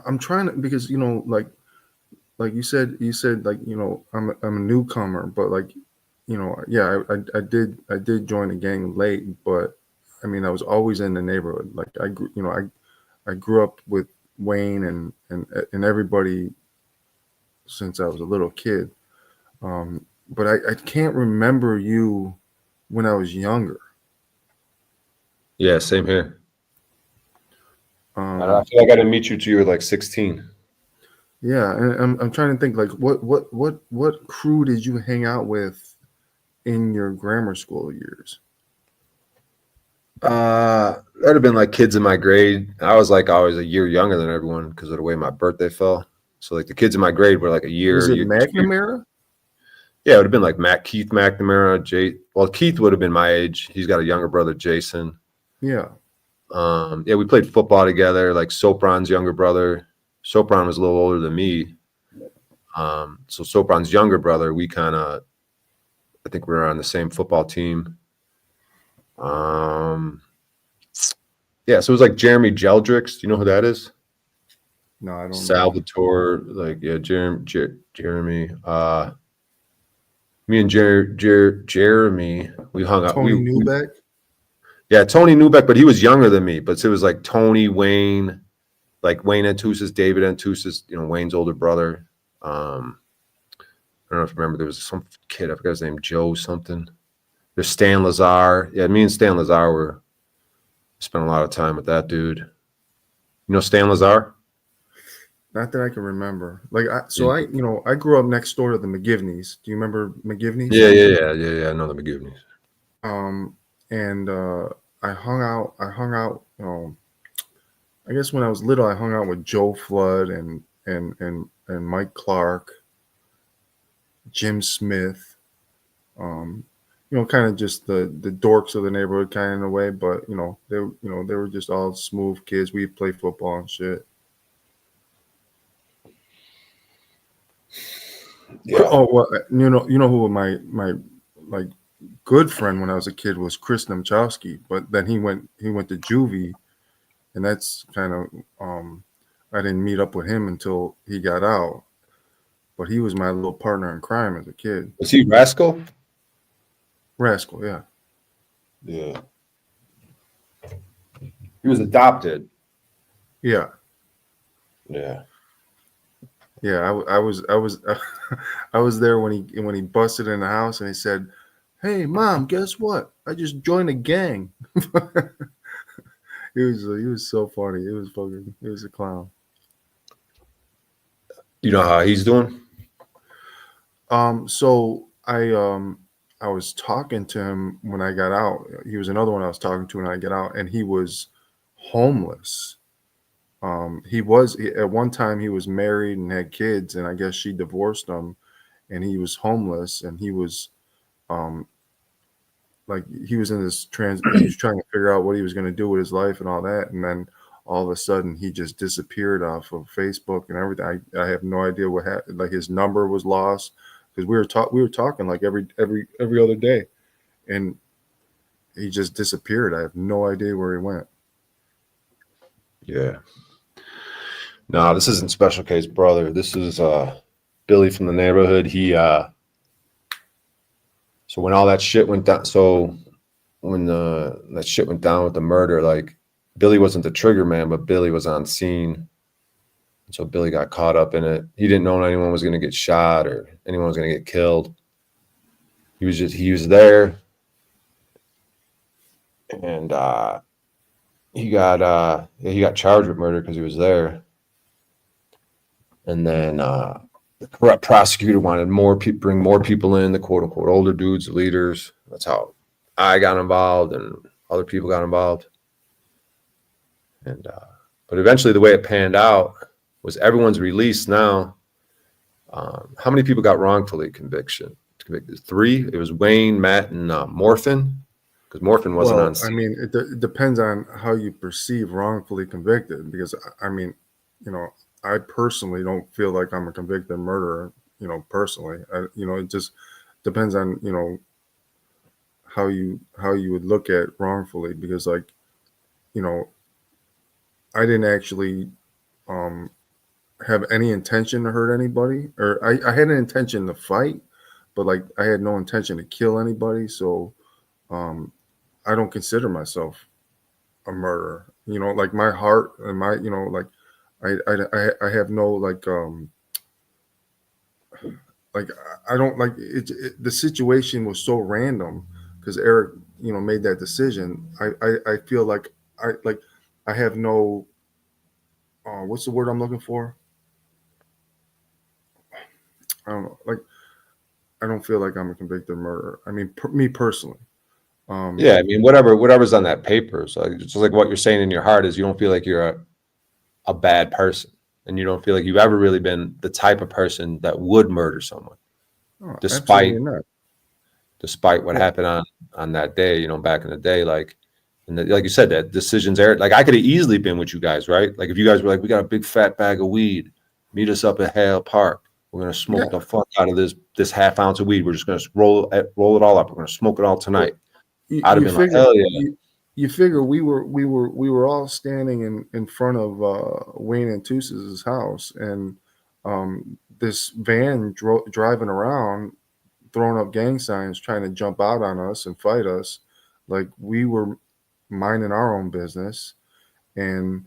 I'm trying to, because like you said like I'm a newcomer, but like yeah, I did join the gang late, but I mean I was always in the neighborhood. Like I grew up with Wayne and everybody since I was a little kid. But I can't remember you when I was younger. Yeah, same here. I feel like I didn't meet you till you were like 16. Yeah, and I'm trying to think like what crew did you hang out with in your grammar school years? That'd have been like kids in my grade. I was like always a year younger than everyone because of the way my birthday fell. So like the kids in my grade were like a year. Was it McNamara? Yeah, it would have been like Keith McNamara, Jace. Well, Keith would have been my age. He's got a younger brother, Jason. Yeah. Yeah, we played football together. Like Sopron's younger brother. Sopron was a little older than me. So Sopron's younger brother, I think we were on the same football team. Yeah, so it was like Jeremy Jeldricks. Do you know who that is? No, I don't Salvatore, like Jeremy. Me and Jeremy, we hung out. Tony Newbeck? Yeah, Tony Newbeck, but he was younger than me. But it was like Tony, Wayne, like Wayne Antusis, David Antusis, Wayne's older brother. I don't know if you remember, there was some kid, I forgot his name, Joe something. There's Stan Lazar. Yeah, me and Stan Lazar spent a lot of time with that dude. You know Stan Lazar? Not that I can remember. I grew up next door to the McGivneys. Do you remember McGivneys? Yeah. I know the McGivneys. And I hung out. I guess when I was little, I hung out with Joe Flood and Mike Clark, Jim Smith. Kind of just the dorks of the neighborhood, kind of in a way. But they were just all smooth kids. We play football and shit. Yeah. Oh well, you know who my like good friend when I was a kid was Chris Nemchowski, but then he went to juvie, and that's kind of I didn't meet up with him until he got out. but he was my little partner in crime as a kid. Was he Rascal? Rascal, yeah. Yeah. He was adopted. Yeah. Yeah. Yeah, I was I was there when he busted in the house and he said, "Hey, Mom, guess what? I just joined a gang." He was so funny. He was a clown. You know how he's doing? So I was talking to him when I got out. He was another one I was talking to when I got out, and he was homeless. At one time he was married and had kids, and I guess she divorced him, and he was homeless, and he was like he was in this he was trying to figure out what he was going to do with his life and all that, and then all of a sudden he just disappeared off of Facebook and everything. I have no idea what happened. Like his number was lost because we were talking like every other day, and he just disappeared. I have no idea where he went. Yeah. No, this isn't Special Case brother. This is Billy from the neighborhood. He so when all that shit went down, so when that shit went down with the murder, like Billy wasn't the trigger man, but Billy was on scene. So Billy got caught up in it. He didn't know anyone was going to get shot or anyone was going to get killed. He was there, and he got charged with murder because he was there. And then the corrupt prosecutor wanted bring more people in, the quote unquote older dudes, the leaders. That's how I got involved and other people got involved. And but eventually the way it panned out was everyone's released now. How many people got wrongfully convicted? 3. It was Wayne, Matt, and Morphin, because Morphin wasn't on scene. I mean, it depends on how you perceive wrongfully convicted, because I mean, you know, I personally don't feel like I'm a convicted murderer, you know, personally. It just depends on, you know, how you would look at wrongfully, because, like, you know, I didn't actually have any intention to hurt anybody, or I had an intention to fight, but like I had no intention to kill anybody. So I don't consider myself a murderer. You know, like my heart and my, you know, like I have no like I don't like it. The situation was so random because Eric, you know, made that decision. I feel like I have no what's the word I'm looking for? I don't know. Like, I don't feel like I'm a convicted murderer. I mean, me personally. Yeah, I mean, whatever's on that paper. So it's just like what you're saying in your heart is you don't feel like you're a bad person, and you don't feel like you've ever really been the type of person that would murder someone, despite what happened on that day. You know, back in the day, like you said, that decisions are like I could have easily been with you guys, right? Like if you guys were like, we got a big fat bag of weed, meet us up at Hale Park. We're gonna smoke the fuck out of this half ounce of weed. We're just gonna roll it all up. We're gonna smoke it all tonight. I'd have been like, hell yeah. You figure we were all standing in front of Wayne and Tusa's house, and this van driving around, throwing up gang signs, trying to jump out on us and fight us, like we were minding our own business. And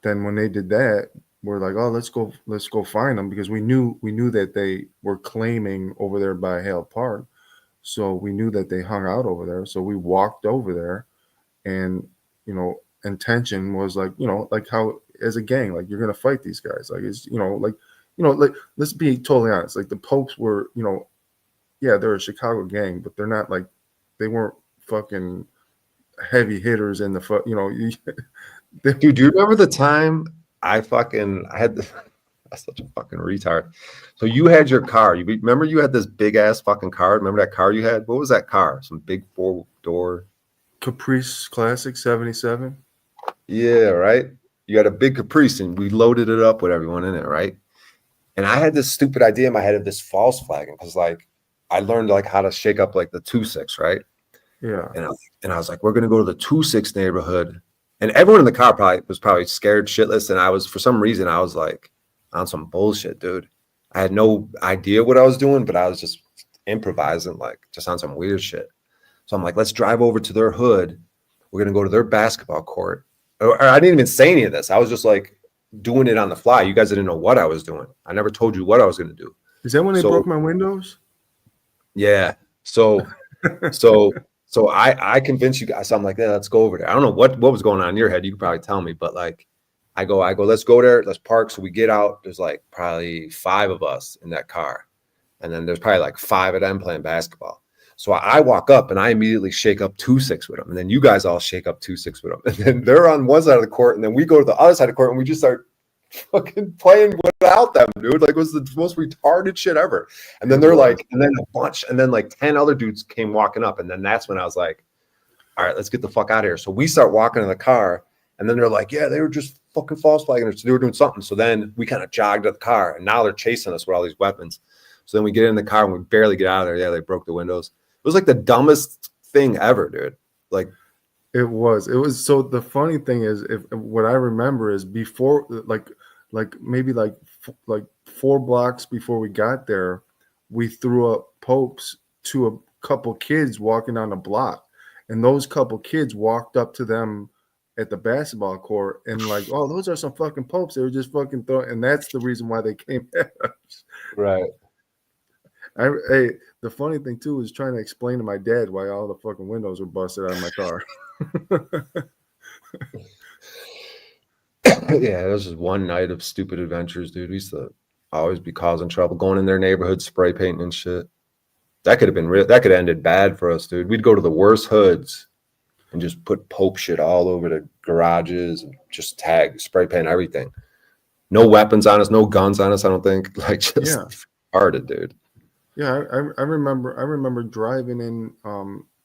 then when they did that, we're like, oh, let's go find them, because we knew that they were claiming over there by Hale Park. So we knew that they hung out over there. So we walked over there, and, you know, intention was like, you know, like how as a gang, like you're going to fight these guys. Like, it's, you know, like let's be totally honest. Like the Popes were, you know, yeah, they're a Chicago gang, but they're not like, they weren't fucking heavy hitters in the, you know, dude, do you remember the time I had this? That's such a fucking retard. So you had your car. You remember you had this big ass fucking car? Remember that car you had? What was that car? Some big 4-door Caprice Classic 77. Yeah, right. You had a big Caprice, and we loaded it up with everyone in it, right? And I had this stupid idea in my head of this false flagging, because like I learned like how to shake up like the 2-6, right? Yeah. And I was like, we're gonna go to the 2-6 neighborhood, and everyone in the car was probably scared shitless, and I was, for some reason, I was like on some bullshit, dude. I had no idea what I was doing, but I was just improvising, like just on some weird shit. So I'm like, let's drive over to their hood. We're gonna go to their basketball court. Or I didn't even say any of this. I was just like doing it on the fly. You guys didn't know what I was doing. I never told you what I was gonna do. Is that when they broke my windows? Yeah. So I convinced you guys. So I'm like, yeah, let's go over there. I don't know what was going on in your head. You could probably tell me, but like, I go, let's go there. Let's park. So we get out. There's like probably 5 of us in that car. And then there's probably like 5 of them playing basketball. So I walk up and I immediately shake up 2-6 with them. And then you guys all shake up 2-6 with them. And then they're on one side of the court. And then we go to the other side of the court and we just start fucking playing without them, dude. Like, it was the most retarded shit ever. And then they're like, and then a bunch, and then like 10 other dudes came walking up. And then that's when I was like, all right, let's get the fuck out of here. So we start walking in the car. And then they're like, yeah, they were just fucking false flagging us. So they were doing something. So then we kind of jogged to the car. And now they're chasing us with all these weapons. So then we get in the car and we barely get out of there. Yeah, they broke the windows. It was like the dumbest thing ever, dude. Like, it was. So the funny thing is, what I remember is before, like maybe like 4 blocks before we got there, we threw up popes to a couple kids walking on the block, and those couple kids walked up to them at the basketball court and like, oh, those are some fucking popes. They were just fucking throwing, and that's the reason why they came at us. right. Hey, the funny thing too is trying to explain to my dad why all the fucking windows were busted out of my car. Yeah, it was just one night of stupid adventures, dude. We used to always be causing trouble, going in their neighborhood, spray painting and shit. That could have been real. That could have ended bad for us, dude. We'd go to the worst hoods and just put Pope shit all over the garages and just tag, spray paint everything. No weapons on us, no guns on us, I don't think. Like, just retarded, dude. Yeah, I remember driving in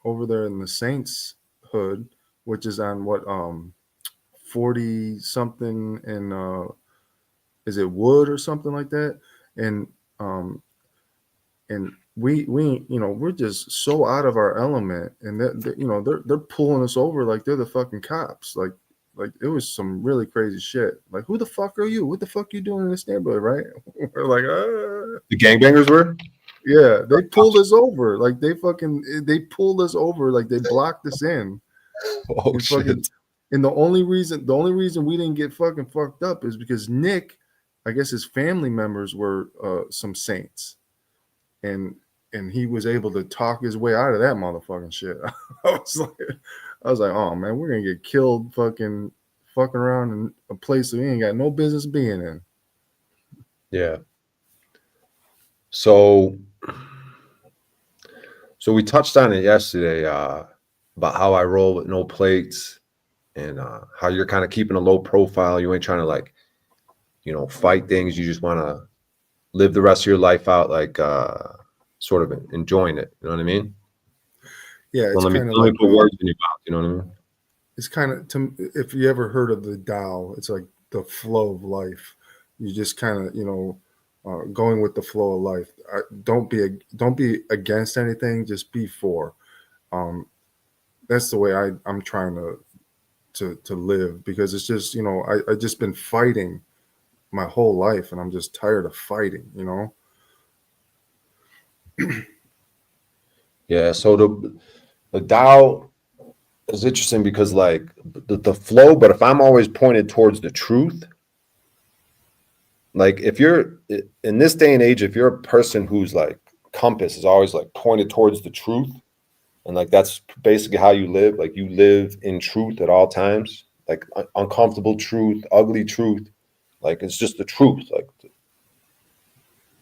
over there in the Saints hood, which is on what 40 something and is it Wood or something like that? And we you know, we're just so out of our element, and they're pulling us over like they're the fucking cops. Like it was some really crazy shit. Like, who the fuck are you? What the fuck you doing in this neighborhood, right? We're like, The gangbangers were? yeah, they pulled us over. Like they pulled us over. Like they blocked us in. Oh, shit. And the only reason we didn't get fucking fucked up is because Nick, I guess his family members were some saints, and he was able to talk his way out of that motherfucking shit. I was like, oh man, we're gonna get killed fucking around in a place that we ain't got no business being in. Yeah. So we touched on it yesterday about how I roll with no plates and how you're kind of keeping a low profile. You ain't trying to, like, fight things. You just want to live the rest of your life out, like sort of enjoying it. You know what I mean? Yeah. Well, let me put words in your mouth. You know what I mean? It's kind of, if you ever heard of the Tao, it's like the flow of life. You just kind of, going with the flow of life. Don't be against anything. Just be for. That's the way I'm trying to live, because it's just, I just been fighting my whole life, and I'm just tired of fighting. Yeah. So the Tao is interesting because, like, the flow. But if I'm always pointed towards the truth. Like, if you're in this day and age, if you're a person whose like compass is always like pointed towards the truth, and like that's basically how you live, like you live in truth at all times, like uncomfortable truth, ugly truth, like it's just the truth. Like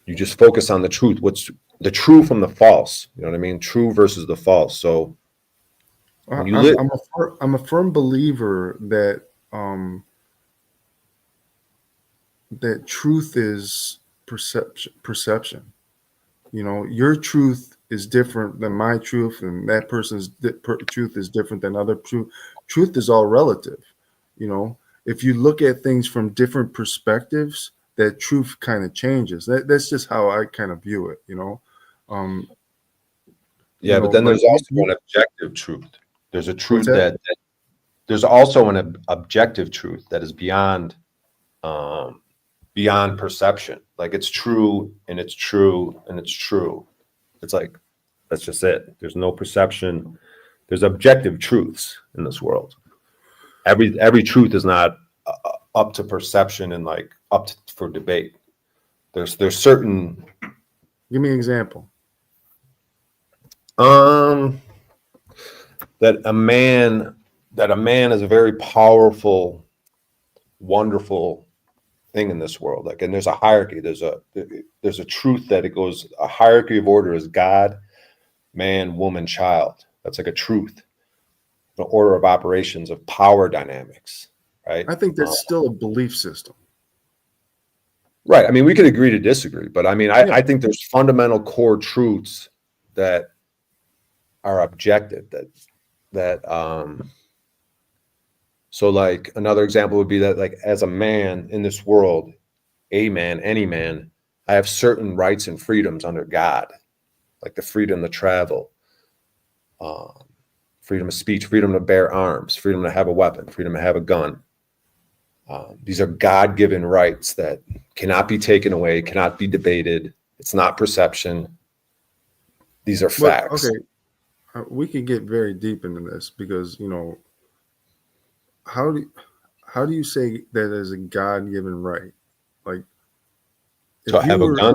you just focus on the truth. What's the true from the false? You know what I mean? True versus the false. So when you I'm a firm believer that that truth is perception. Your truth is different than my truth, and that person's truth is different than other truth. Truth is all relative. If you look at things from different perspectives, that truth kind of changes. That's just how I kind of view it. Yeah, but then there's also an objective truth. There's a truth that there's also an objective truth that is beyond beyond perception. Like it's true and it's true and it's true. It's like, that's just it. There's no perception. There's objective truths in this world. Every truth is not up to perception and like for debate. There's certain. Give me an example. That a man is a very powerful, wonderful thing in this world. Like, and there's a hierarchy. There's a truth that it goes. A hierarchy of order is God, man, woman, child. That's like a truth. The order of operations of power dynamics, right? I think that's still a belief system. Right. I mean, we could agree to disagree, but I mean, I think there's fundamental core truths that are objective. So like another example would be that, like, as a man in this world, a man, any man, I have certain rights and freedoms under God, like the freedom to travel, freedom of speech, freedom to bear arms, freedom to have a weapon, freedom to have a gun. These are God-given rights that cannot be taken away, cannot be debated. It's not perception. These are facts. Okay, we could get very deep into this because, you know, how do you say that as a God-given right? Like, So I have a gun.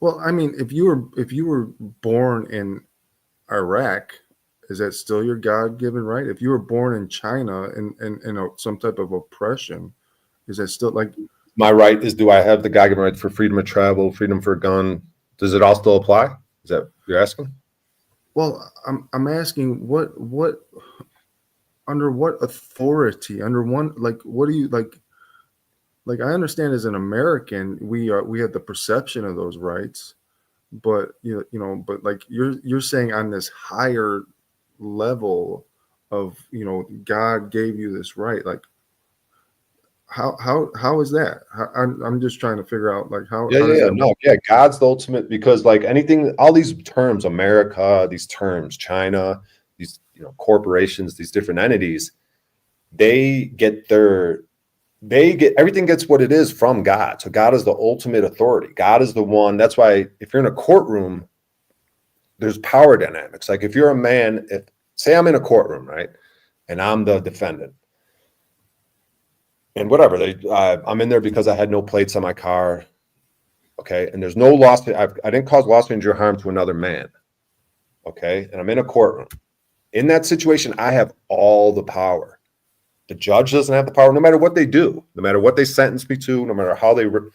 Well, I mean, if you were born in Iraq, is that still your God-given right? If you were born in China and some type of oppression, is that still like my right? Is, do I have the God-given right for freedom of travel, freedom for a gun? Does it all still apply? Is that what you're asking? Well, I'm asking what under what authority, under one, like, what do you like I understand as an American we have the perception of those rights, but you know, but like you're saying on this higher level of, you know, God gave you this right, like how is that? I'm just trying to figure out, like, how does that work? God's the ultimate, because like anything, all these terms, America, these terms, China, these, you know, corporations, these different entities, everything gets what it is from God. So God is the ultimate authority. God is the one. That's why if you're in a courtroom, there's power dynamics. Like if you're a man, say I'm in a courtroom, right, and I'm the defendant, and whatever, I'm in there because I had no plates on my car, okay, and there's no loss. I didn't cause loss, injury, or harm to another man, okay, and I'm in a courtroom. In that situation, I have all the power. The judge doesn't have the power, no matter what they do, no matter what they sentence me to, no matter how no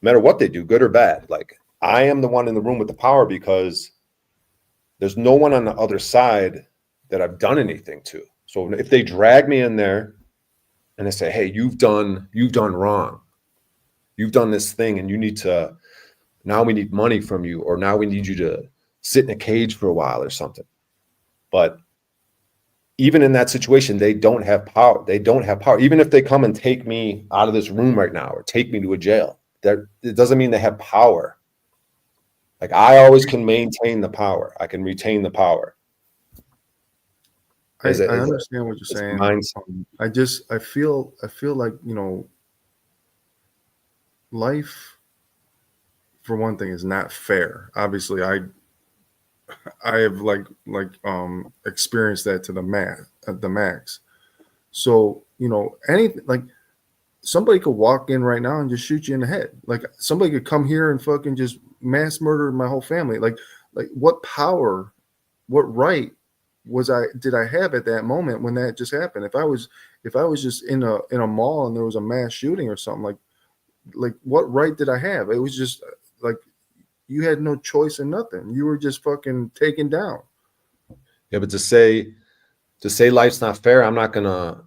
matter what they do, good or bad. Like, I am the one in the room with the power because there's no one on the other side that I've done anything to. So if they drag me in there and they say, hey, you've done wrong, you've done this thing, and now we need money from you, or now we need you to sit in a cage for a while or something. But even in that situation, they don't have power. They don't have power. Even if they come and take me out of this room right now or take me to a jail, it doesn't mean they have power. Like, I always can maintain the power. I can retain the power. I understand what you're saying. I feel like, you know, life, for one thing, is not fair. Obviously, I have experienced that to the max. So, you know, anything, like, somebody could walk in right now and just shoot you in the head. Like, somebody could come here and fucking just mass murder my whole family. Like what power, what right did I have at that moment when that just happened? If I was just in a mall and there was a mass shooting or something, like what right did I have? It was just like, you had no choice in nothing. You were just fucking taken down. Yeah, but to say life's not fair, I'm not gonna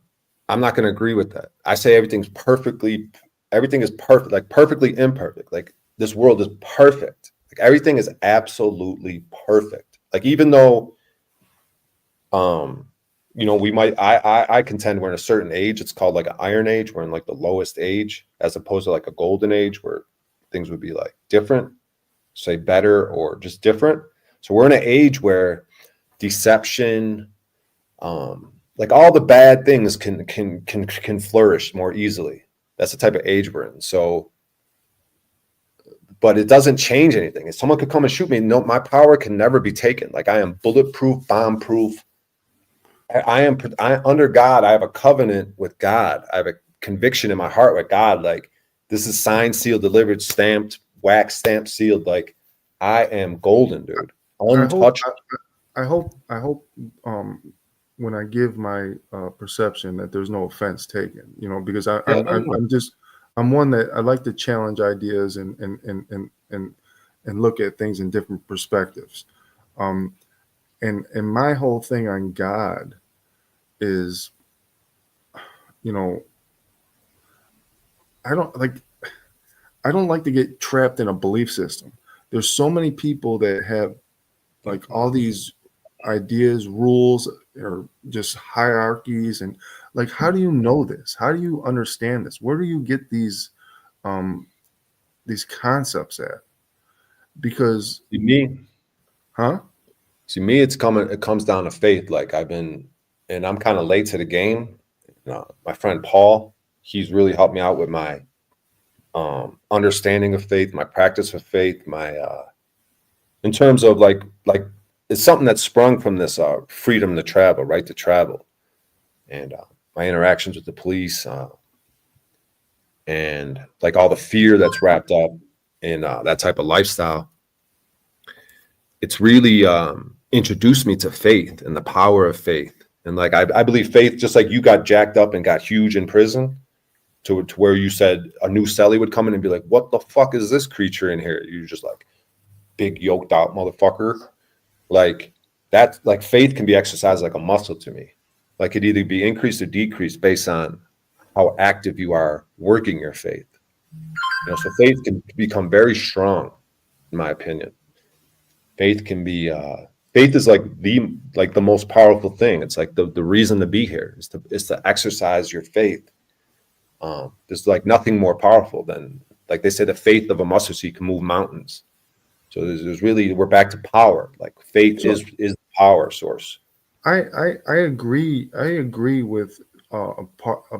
agree with that. I say everything is perfect, like perfectly imperfect. Like, this world is perfect. Like, everything is absolutely perfect. Like, even though, you know, I contend we're in a certain age. It's called like an iron age. We're in like the lowest age, as opposed to like a golden age where things would be like different, say better, or just different. So we're in an age where deception, like all the bad things can flourish more easily. That's the type of age we're in. So, but it doesn't change anything. If someone could come and shoot me, no, my power can never be taken. Like I am bulletproof, bomb proof. I under God. I have a covenant with God. I have a conviction in my heart with God. Like this is signed, sealed, delivered, stamped, wax stamped, sealed. Like I am golden, dude. Untouched. I hope when I give my perception that there's no offense taken, you know, because I'm one that I like to challenge ideas and look at things in different perspectives. And my whole thing on God is, you know, I don't like to get trapped in a belief system. There's so many people that have like all these ideas, rules, or just hierarchies, and like, how do you know this? How do you understand this? Where do you get these concepts at? Because me, it comes down to faith. Like and I'm kind of late to the game. My friend Paul, he's really helped me out with my understanding of faith, my practice of faith, my in terms of like it's something that sprung from this freedom to travel, right to travel, and my interactions with the police, and like all the fear that's wrapped up in that type of lifestyle. It's really introduced me to faith and the power of faith. And like I believe faith, just like you got jacked up and got huge in prison, to where you said a new cellie would come in and be like, "What the fuck is this creature in here?" You're just like, big yoked out motherfucker. Like that, like faith can be exercised like a muscle to me. Like it either be increased or decreased based on how active you are working your faith. So faith can become very strong, in my opinion. Faith can be faith is like the most powerful thing. It's like the reason to be here is to exercise your faith. There's like nothing more powerful than, like they say, the faith of a mustard seed can move mountains. So there's really, we're back to power. Like faith is the power source. I agree. I agree with a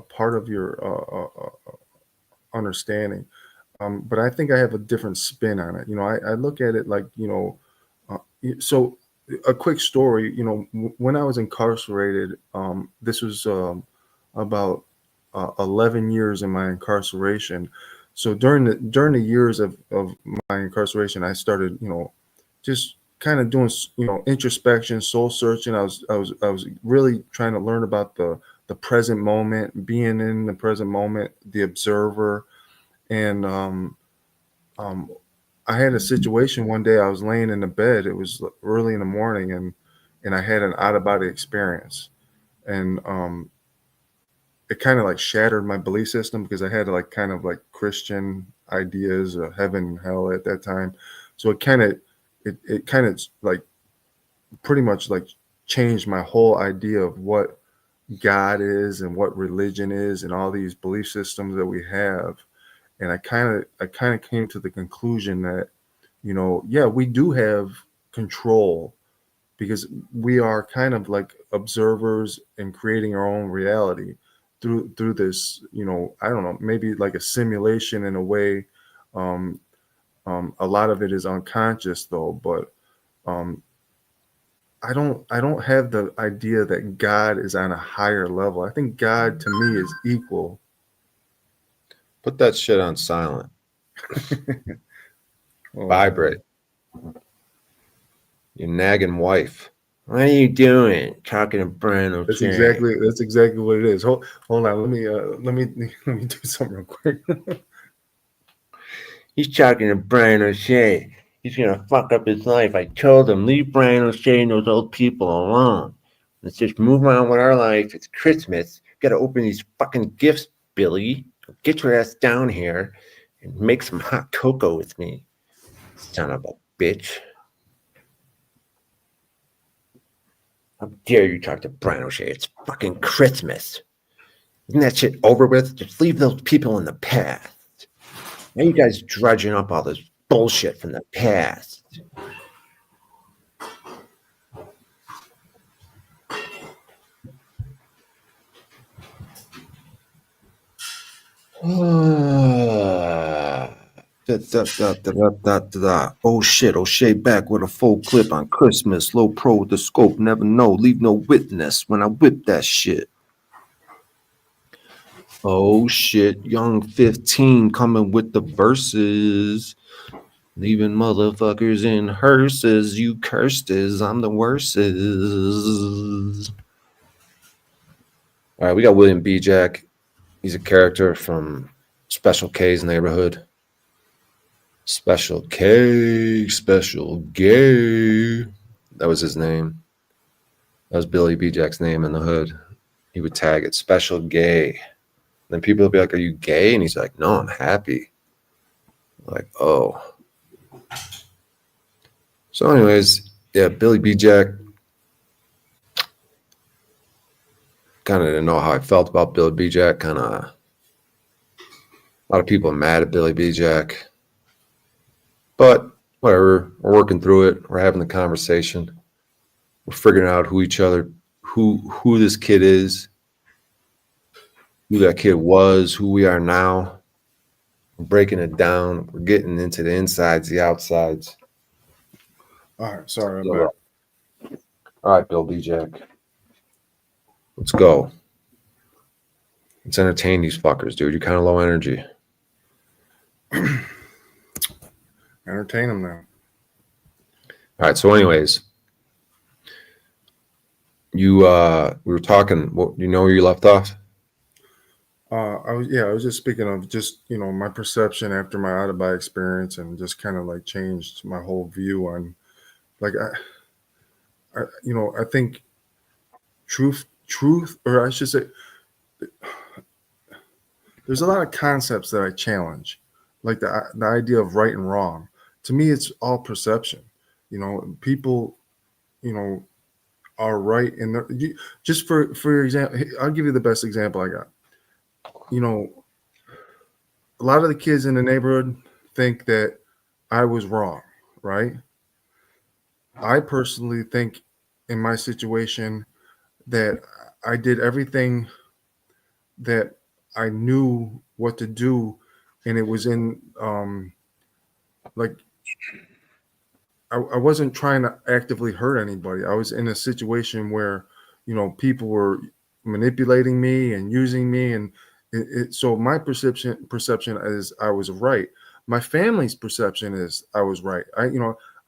part of your understanding, but I think I have a different spin on it. I look at it like, so a quick story. When I was incarcerated, this was about 11 years in my incarceration. So during the years of my incarceration, I started, just kind of doing, introspection, soul searching. I was really trying to learn about the present moment, being in the present moment, the observer. And I had a situation one day. I was laying in the bed. It was early in the morning, and I had an out of body experience, and it kind of like shattered my belief system, because I had like kind of like Christian ideas of heaven and hell at that time. So it kind of like pretty much like changed my whole idea of what God is and what religion is and all these belief systems that we have. And I kind of came to the conclusion that, yeah, we do have control, because we are kind of like observers and creating our own reality through this, I don't know, maybe like a simulation in a way. A lot of it is unconscious though, but I don't have the idea that God is on a higher level. I think God to me is equal. Put that shit on silent. Vibrate. Your nagging wife. What are you doing? Talking to Brian. That's exactly what it is. Hold on. Let me do something real quick. He's talking to Brian O'Shea. He's gonna fuck up his life. I told him, leave Brian O'Shea and those old people alone. Let's just move on with our life. It's Christmas. Gotta open these fucking gifts, Billy. Get your ass down here and make some hot cocoa with me. Son of a bitch. How dare you talk to Brian O'Shea? It's fucking Christmas. Isn't that shit over with? Just leave those people in the past. Now you guys drudging up all this bullshit from the past. Oh shit, O'Shea back with a full clip on Christmas. Low pro with the scope, never know, leave no witness when I whip that shit. Oh shit, young 15 coming with the verses. Leaving motherfuckers in hearses. You cursed is, I'm the worstest. All right, we got William B. Jack. He's a character from Special K's neighborhood. Special K, Special Gay. That was his name. That was Billy B. Jack's name in the hood. He would tag it, Special Gay. Then people would be like, are you gay? And he's like, no, I'm happy. Like, oh. So anyways, yeah, Billy B. Jack. Kind of didn't know how I felt about Billy B. Jack. A lot of people are mad at Billy B. Jack. But whatever, we're working through it. We're having the conversation. We're figuring out who this kid is, who that kid was, who we are now. We're breaking it down. We're getting into the insides, the outsides. All right, sorry, I'm back. All right, Bill B. Jack. Let's go. Let's entertain these fuckers, dude. You're kind of low energy. Entertain them now. All right. So, anyways, we were talking. What, you know where you left off? I was just speaking of just, my perception after my out of body experience, and just kind of like changed my whole view on, like, I think truth, or I should say, there's a lot of concepts that I challenge, like the idea of right and wrong. To me, it's all perception. People, are right in just for example, I'll give you the best example I got. A lot of the kids in the neighborhood think that I was wrong, right? I personally think in my situation that I did everything that I knew what to do, and it was in I wasn't trying to actively hurt anybody. I was in a situation where, people were manipulating me and using me, and so my perception is I was right. My family's perception is I was right. I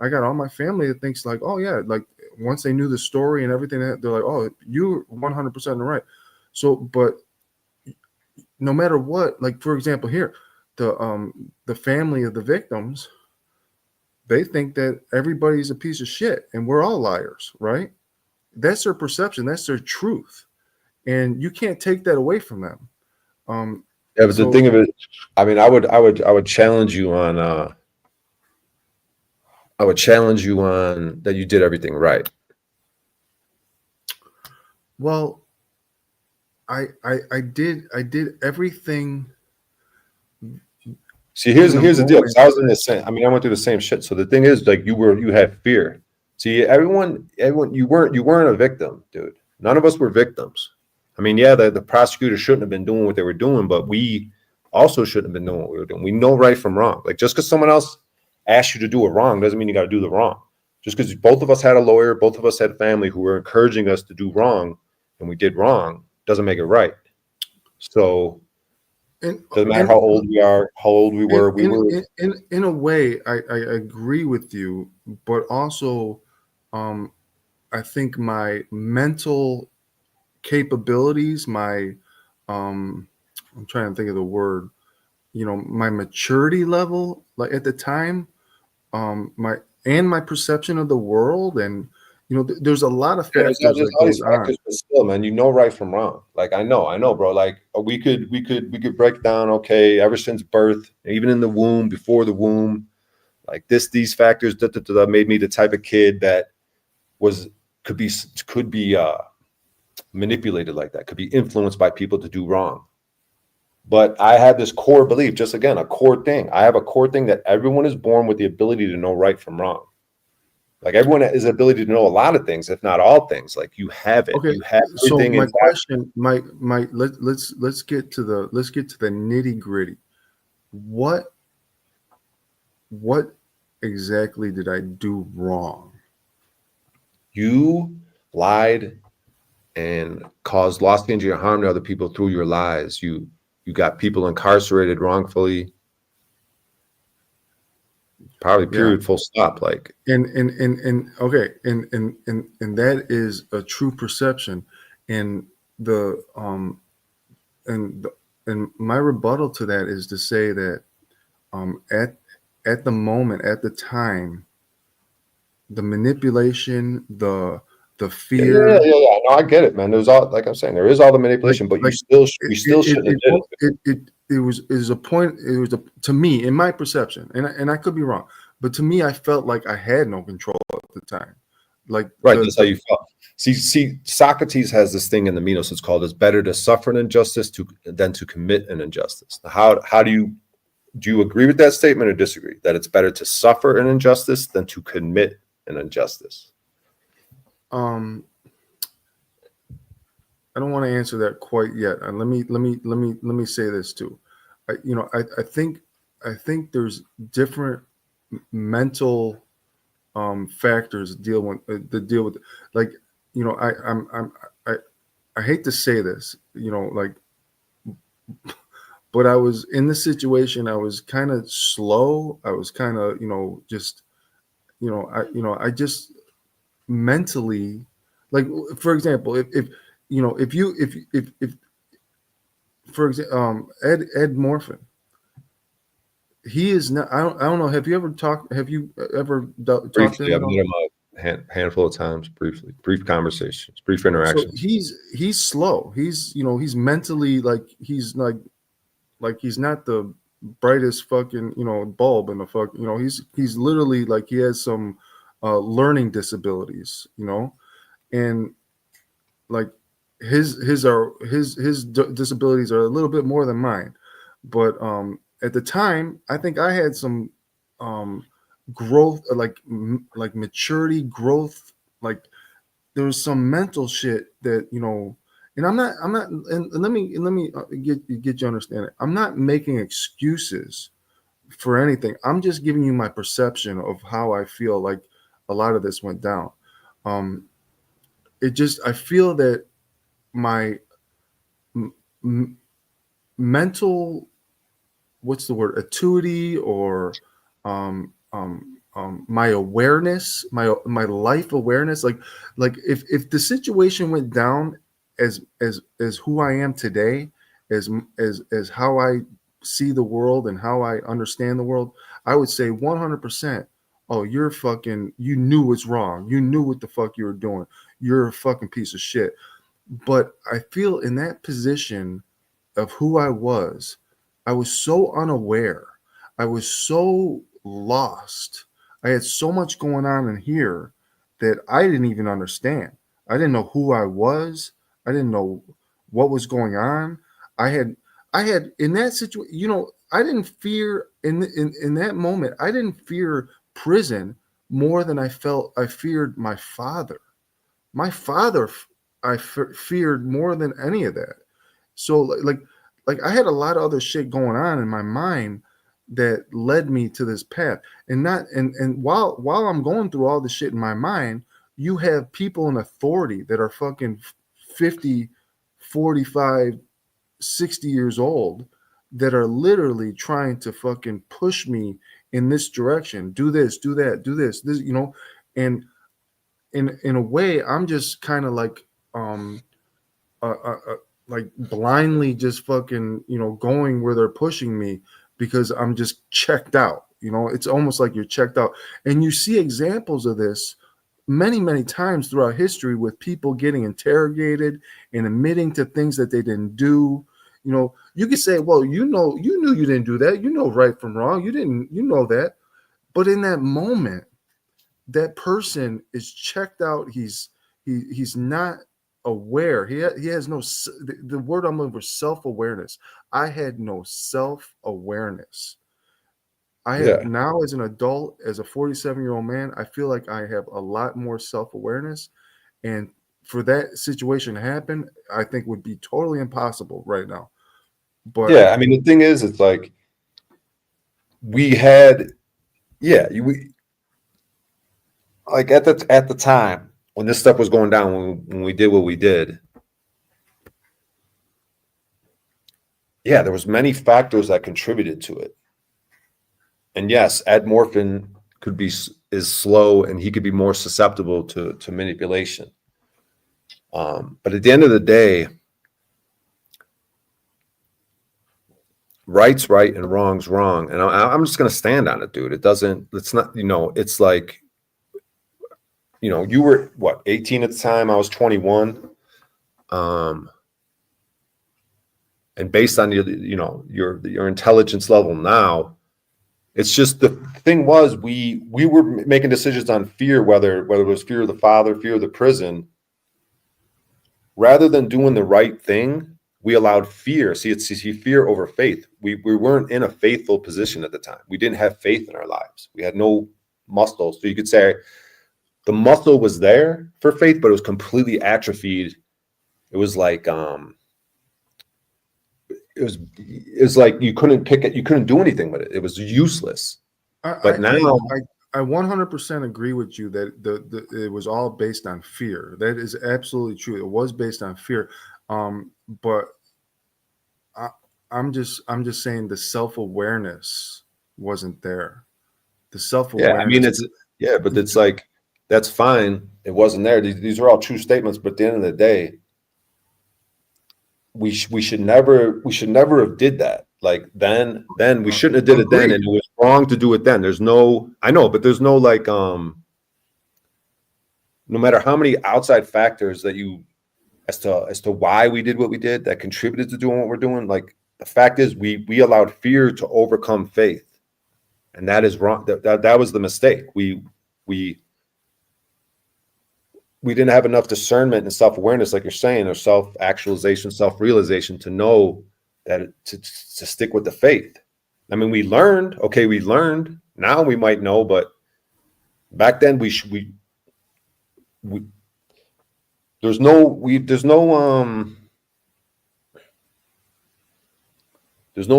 got all my family that thinks like, oh yeah, like once they knew the story and everything, they're like, oh, you're 100% right. So, but no matter what, like for example, here, the family of the victims, they think that everybody's a piece of shit and we're all liars, right? That's their perception. That's their truth. And you can't take that away from them. Yeah, but the thing of it, I mean, I would challenge you on, that you did everything right. Well, I did everything. See, here's the deal. I was in the same. I mean, I went through the same shit. So the thing is, like, you had fear. See, everyone, you weren't a victim, dude. None of us were victims. I mean, yeah, the prosecutor shouldn't have been doing what they were doing, but we also shouldn't have been doing what we were doing. We know right from wrong. Like, just because someone else asked you to do it wrong doesn't mean you got to do the wrong. Just because both of us had a lawyer, both of us had family who were encouraging us to do wrong, and we did wrong, doesn't make it right. So. Doesn't matter how old we are, how old we were. In a way, I agree with you, but also, I think my mental capabilities, I'm trying to think of the word, my maturity level, like at the time, my perception of the world, and there's a lot of factors that goes on. But still, man, you know right from wrong. Like I know, bro. Like we could break down. Okay, ever since birth, even in the womb, before the womb, like these factors that made me the type of kid that could be manipulated like that, could be influenced by people to do wrong. But I had this core belief, just again, a core thing. I have a core thing that everyone is born with the ability to know right from wrong. Like everyone has the ability to know a lot of things, if not all things. Like you have it. Okay. You have So everything my in question, let's get to the nitty gritty. What exactly did I do wrong? You lied and caused loss, injury, or harm to other people through your lies. You got people incarcerated wrongfully. Probably period, full stop. Like And okay, and that is a true perception. And the and the, and my rebuttal to that is to say that at the moment, at the time, the manipulation, the fear, yeah. No, I get it, man. There's all, like I'm saying, there is all the manipulation, but we still shouldn't have did it. It was a point. It was to me, in my perception, and I could be wrong, but to me, I felt like I had no control at the time. Like Right, that's how you felt. See, Socrates has this thing in the Minos. It's called "It's better to suffer an injustice than to commit an injustice." How do you agree with that statement or disagree? That it's better to suffer an injustice than to commit an injustice? I don't want to answer that quite yet. And let me say this too. I think there's different mental factors that deal with like, I hate to say this, like, but I was in the situation. I was kind of slow. I was kind of, just, I just mentally, like, for example, if for example, Ed Morphin, he is not. I don't know. Have you ever talked to him? Briefly, I've met him a handful of times, brief conversations, brief interactions. So he's slow. He's mentally he's not the brightest fucking bulb in the fuck. He's literally like he has some learning disabilities. And like his disabilities are a little bit more than mine, but at the time I think I had some growth, like maturity growth. Like there was some mental shit that and I'm not and let me get you understand it. I'm not making excuses for anything. I'm just giving you my perception of how I feel like a lot of this went down. I feel that my mental, what's the word, acuity, or my awareness, my life awareness, like if the situation went down as who I am today, as how I see the world and how I understand the world, I would say 100%. Oh, you're fucking, you knew what's wrong. You knew what the fuck you were doing. You're a fucking piece of shit. But I feel in that position of who I was so unaware. I was so lost. I had so much going on in here that I didn't even understand. I didn't know who I was. I didn't know what was going on. I had in that situation, I didn't fear in that moment. I didn't fear prison more than I feared my father. My father, I feared more than any of that. So like I had a lot of other shit going on in my mind that led me to this path. And while I'm going through all the shit in my mind, you have people in authority that are fucking 50, 45, 60 years old that are literally trying to fucking push me in this direction. Do this, do that, do this, and in a way, I'm just kind of like like blindly just fucking going where they're pushing me because I'm just checked out. It's almost like you're checked out, and you see examples of this many times throughout history with people getting interrogated and admitting to things that they didn't do. You could say, well, you knew you didn't do that. Right from wrong. You didn't, that. But in that moment, that person is checked out. He's not aware. He has no, the word I'm looking for, self-awareness. I had no self-awareness. I have now as an adult, as a 47-year-old man, I feel like I have a lot more self-awareness, and for that situation to happen, I think would be totally impossible right now. But yeah, I mean, the thing is, it's like we had, we like at the time when this stuff was going down, when we did what we did, yeah, there was many factors that contributed to it. And yes, admorphin is slow, and he could be more susceptible to manipulation. But at the end of the day, right's right and wrong's wrong, and I'm just gonna stand on it, dude. It's not, it's like, you were what, 18 at the time, I was 21, and based on your intelligence level now, it's just, the thing was, we were making decisions on fear, whether it was fear of the father, fear of the prison, rather than doing the right thing. We allowed fear. See, it's fear over faith. We weren't in a faithful position at the time. We didn't have faith in our lives. We had no muscle. So you could say the muscle was there for faith, but it was completely atrophied. It was like it was like you couldn't pick it. You couldn't do anything with it. It was useless. But now I 100% agree with you that it was all based on fear. That is absolutely true. It was based on fear. But I'm just saying the self-awareness wasn't there. The self-awareness. Yeah, I mean, but it's like, that's fine. It wasn't there. These are all true statements. But at the end of the day, we should never have did that. Like then we shouldn't have did it then, and it was wrong to do it then. There's no, I know, but there's no like no matter how many outside factors that you as to why we did what we did that contributed to doing what we're doing, like the fact is we allowed fear to overcome faith, and that is wrong. That was the mistake. We didn't have enough discernment and self-awareness, like you're saying, or self-actualization, self-realization to know that to stick with the faith. I mean, we learned. Now we might know, but back then there's no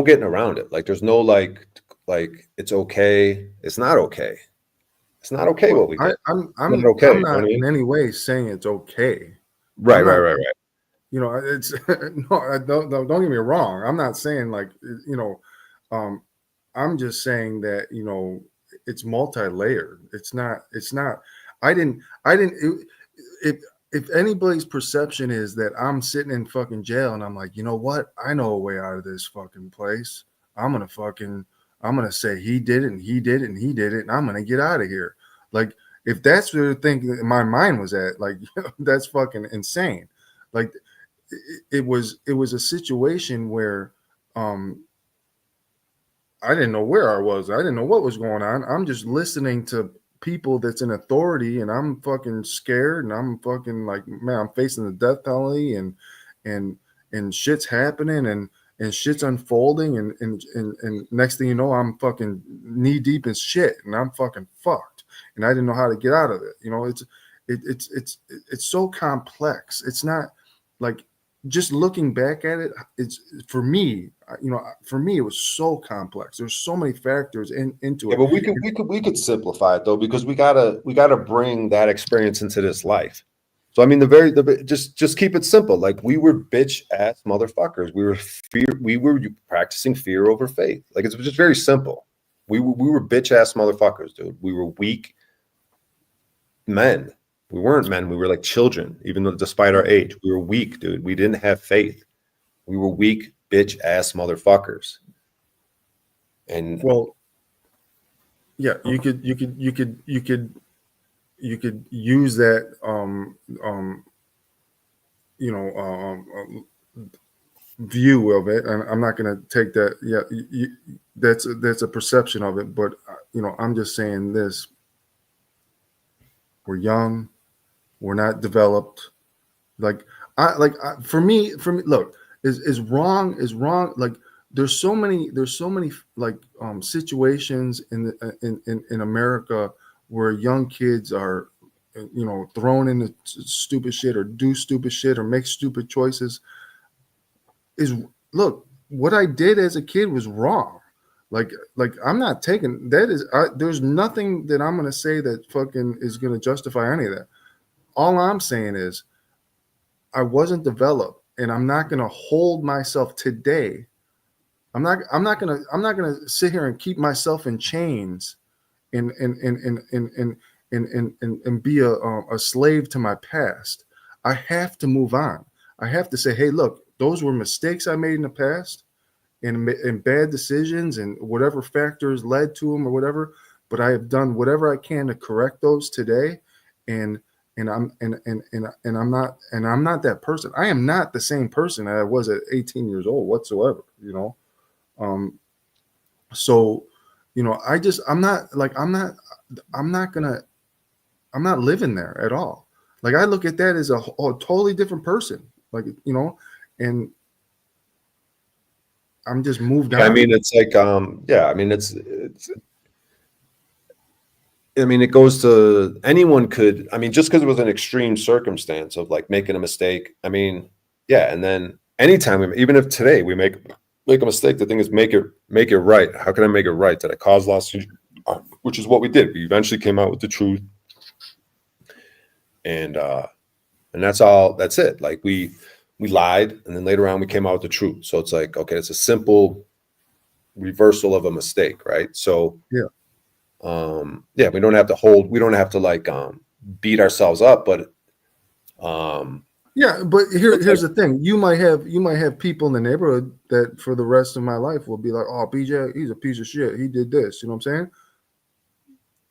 getting around it. Like there's no like it's okay. It's not okay. It's not okay what we did. I'm not in any way saying it's okay. Right. It's no, don't get me wrong. I'm not saying like, I'm just saying that, it's multi-layered. It's not, if anybody's perception is that I'm sitting in fucking jail and I'm like, you know what? I know a way out of this fucking place. I'm going to say he did it and he did it and he did it, and I'm going to get out of here. Like, if that's where the thing my mind was at, like, that's fucking insane. Like, it was a situation where I didn't know where I was. I didn't know what was going on. I'm just listening to people that's in authority, and I'm fucking scared, and I'm fucking like, man, I'm facing the death penalty, and shit's happening, and shit's unfolding, and next thing you know, I'm fucking knee deep in shit, and I'm fucking fucked, and I didn't know how to get out of it. It's so complex. It's not like, just looking back at it, it's for me, it was so complex. There's so many factors into it. But we could simplify it though, because we gotta bring that experience into this life. So I mean, just keep it simple. Like, we were bitch ass motherfuckers. We were practicing fear over faith. Like, it's just very simple. We were bitch ass motherfuckers, dude. We were weak men. We weren't men. We were like children, even though despite our age, we were weak, dude. We didn't have faith. We were weak, bitch ass motherfuckers. And well, yeah, you could use that view of it, and I'm not going to take that. Yeah, that's a perception of it, but I'm just saying this: we're young. We're not developed. For me, look, is wrong. Like, there's so many like situations in America where young kids are, you know, thrown into stupid shit or do stupid shit or make stupid choices. Is look, what I did as a kid was wrong. Like I'm not taking that is there's nothing that I'm gonna say that fucking is gonna justify any of that. All I'm saying is I wasn't developed, and I'm not gonna hold myself today. I'm not gonna sit here and keep myself in chains and be a slave to my past. I have to move on. I have to say, hey, look, those were mistakes I made in the past and bad decisions and whatever factors led to them or whatever. But I have done whatever I can to correct those today, and I'm not that person. I am not the same person that I was at 18 years old whatsoever. You know, so you know, I'm not living there at all. Like I look at that as a totally different person. Like, you know, and I'm just moved on. I mean, it's like, yeah, I mean, I mean, it goes to anyone could, I mean, just because it was an extreme circumstance of like making a mistake. I mean, yeah. And then anytime, even if today we make a mistake, the thing is make it right. How can I make it right? Did I cause loss? Which is what we did. We eventually came out with the truth. And that's all, that's it. Like we lied, and then later on we came out with the truth. So it's like, okay, it's a simple reversal of a mistake, right? So yeah. Yeah, we don't have to like beat ourselves up, but yeah, but here's the thing. You might have people in the neighborhood that for the rest of my life will be like, oh, BJ, he's a piece of shit. He did this. You know what I'm saying?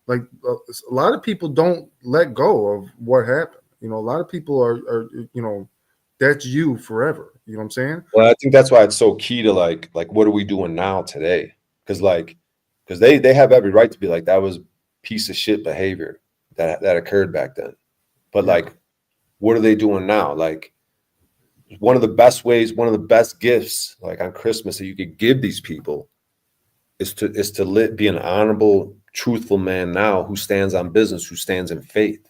Like a lot of people don't let go of what happened. You know, a lot of people are you know, that's you forever. You know what I'm saying? well, I think that's why it's so key to like what are we doing now today? Because they have every right to be like, that was piece of shit behavior that occurred back then. But Yeah. like, what are they doing now? Like, one of the best gifts, like on Christmas, that you could give these people is to be an honorable, truthful man now who stands on business, who stands in faith.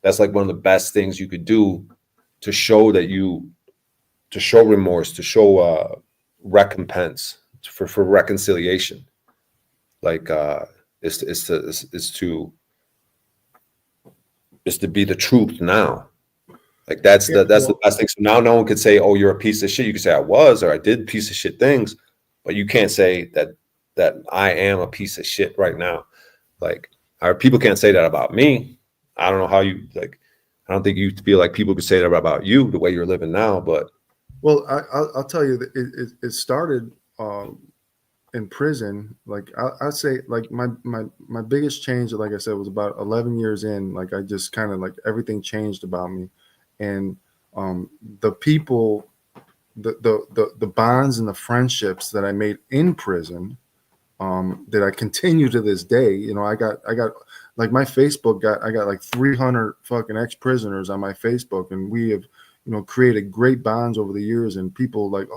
That's like one of the best things you could do to show to show remorse, to show recompense, for reconciliation. Like is to be the truth now. Like that's the best thing. So now no one could say, "Oh, you're a piece of shit." You could say, "I was," or "I did piece of shit things," but you can't say that I am a piece of shit right now. Like, people can't say that about me. I don't know how you like. I don't think you feel like people could say that about you the way you're living now. But well, I'll tell you that it started in prison. Like I'd say, like my biggest change, like I said, was about 11 years in. Like I just kind of like everything changed about me, and the people, the bonds and the friendships that I made in prison, that I continue to this day. You know, I got like my Facebook I got like 300 fucking ex-prisoners on my Facebook, and we have, you know, created great bonds over the years, and people like,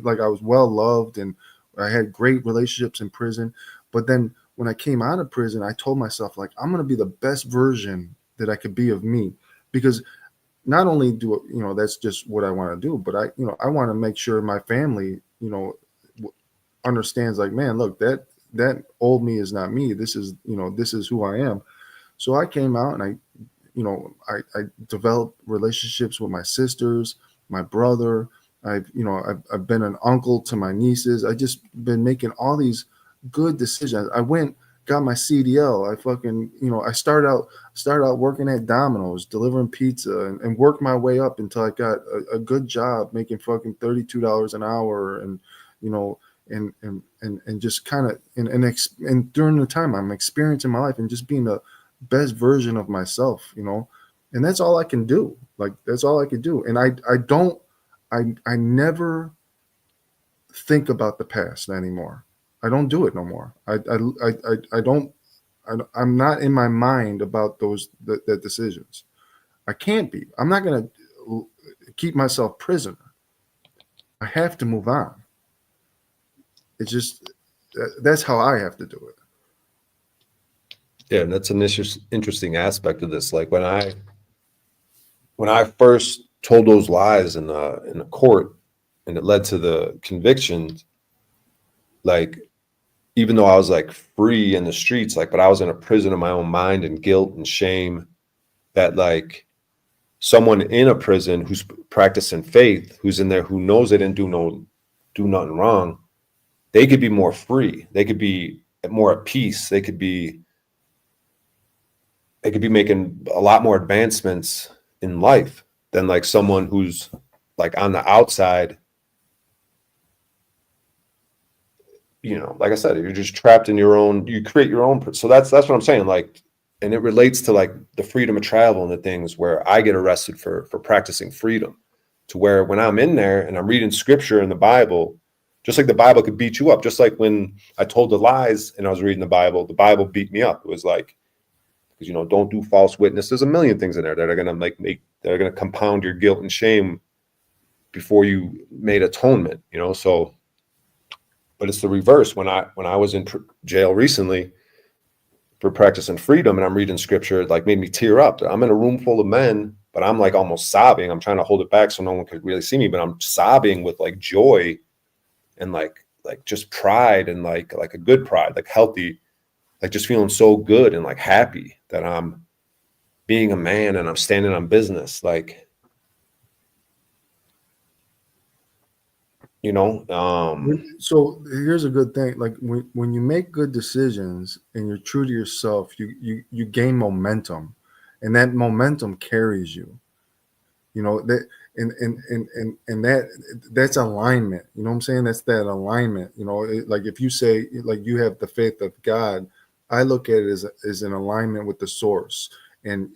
like I was well loved and I had great relationships in prison. But then when I came out of prison, I told myself, like, I'm going to be the best version that I could be of me, because not only do, you know, that's just what I want to do, but I want to make sure my family, you know, understands, like, man, look, that old me is not me. This is, you know, this is who I am. So I came out and I developed relationships with my sisters, my brother. I've been an uncle to my nieces. I just been making all these good decisions. I got my CDL. I fucking, you know, I started out working at Domino's, delivering pizza, and worked my way up until I got a good job making fucking $32 an hour, and, you know, and just kind of and during the time I'm experiencing my life and just being the best version of myself, you know, and that's all I can do. Like, that's all I could do. And I never think about the past anymore. I don't do it no more. I'm not in my mind about the decisions. I can't be. I'm not going to keep myself prisoner. I have to move on. it's just that's how I have to do it. Yeah, and that's an interesting aspect of this. Like when I first told those lies in a court, and it led to the convictions, like even though I was like free in the streets, like, but I was in a prison of my own mind and guilt and shame, that like someone in a prison who's practicing faith, who's in there, who knows they didn't do nothing wrong, they could be more free. They could be more at peace. They could be making a lot more advancements in life than like someone who's like on the outside. You know, like I said, you're just trapped in your own, you create your own. So that's what I'm saying. Like, and it relates to like the freedom of travel and the things where I get arrested for practicing freedom, to where when I'm in there and I'm reading scripture in the Bible, just like the Bible could beat you up. Just like when I told the lies and I was reading the Bible beat me up. It was like, because, you know, don't do false witness. There's a million things in there that are going to that are going to compound your guilt and shame before you made atonement, you know? So, but it's the reverse. When I was in jail recently for practicing freedom and I'm reading scripture, it like made me tear up. I'm in a room full of men, but I'm like almost sobbing. I'm trying to hold it back so no one could really see me, but I'm sobbing with like joy and like just pride, and like a good pride, like healthy, like just feeling so good and like happy that I'm being a man and I'm standing on business. Like, you know, So here's a good thing. Like when you make good decisions and you're true to yourself, you gain momentum, and that momentum carries you. You know, that and that's alignment. You know what I'm saying? That's that alignment. You know, like if you say like you have the faith of God, I look at it as an alignment with the source. And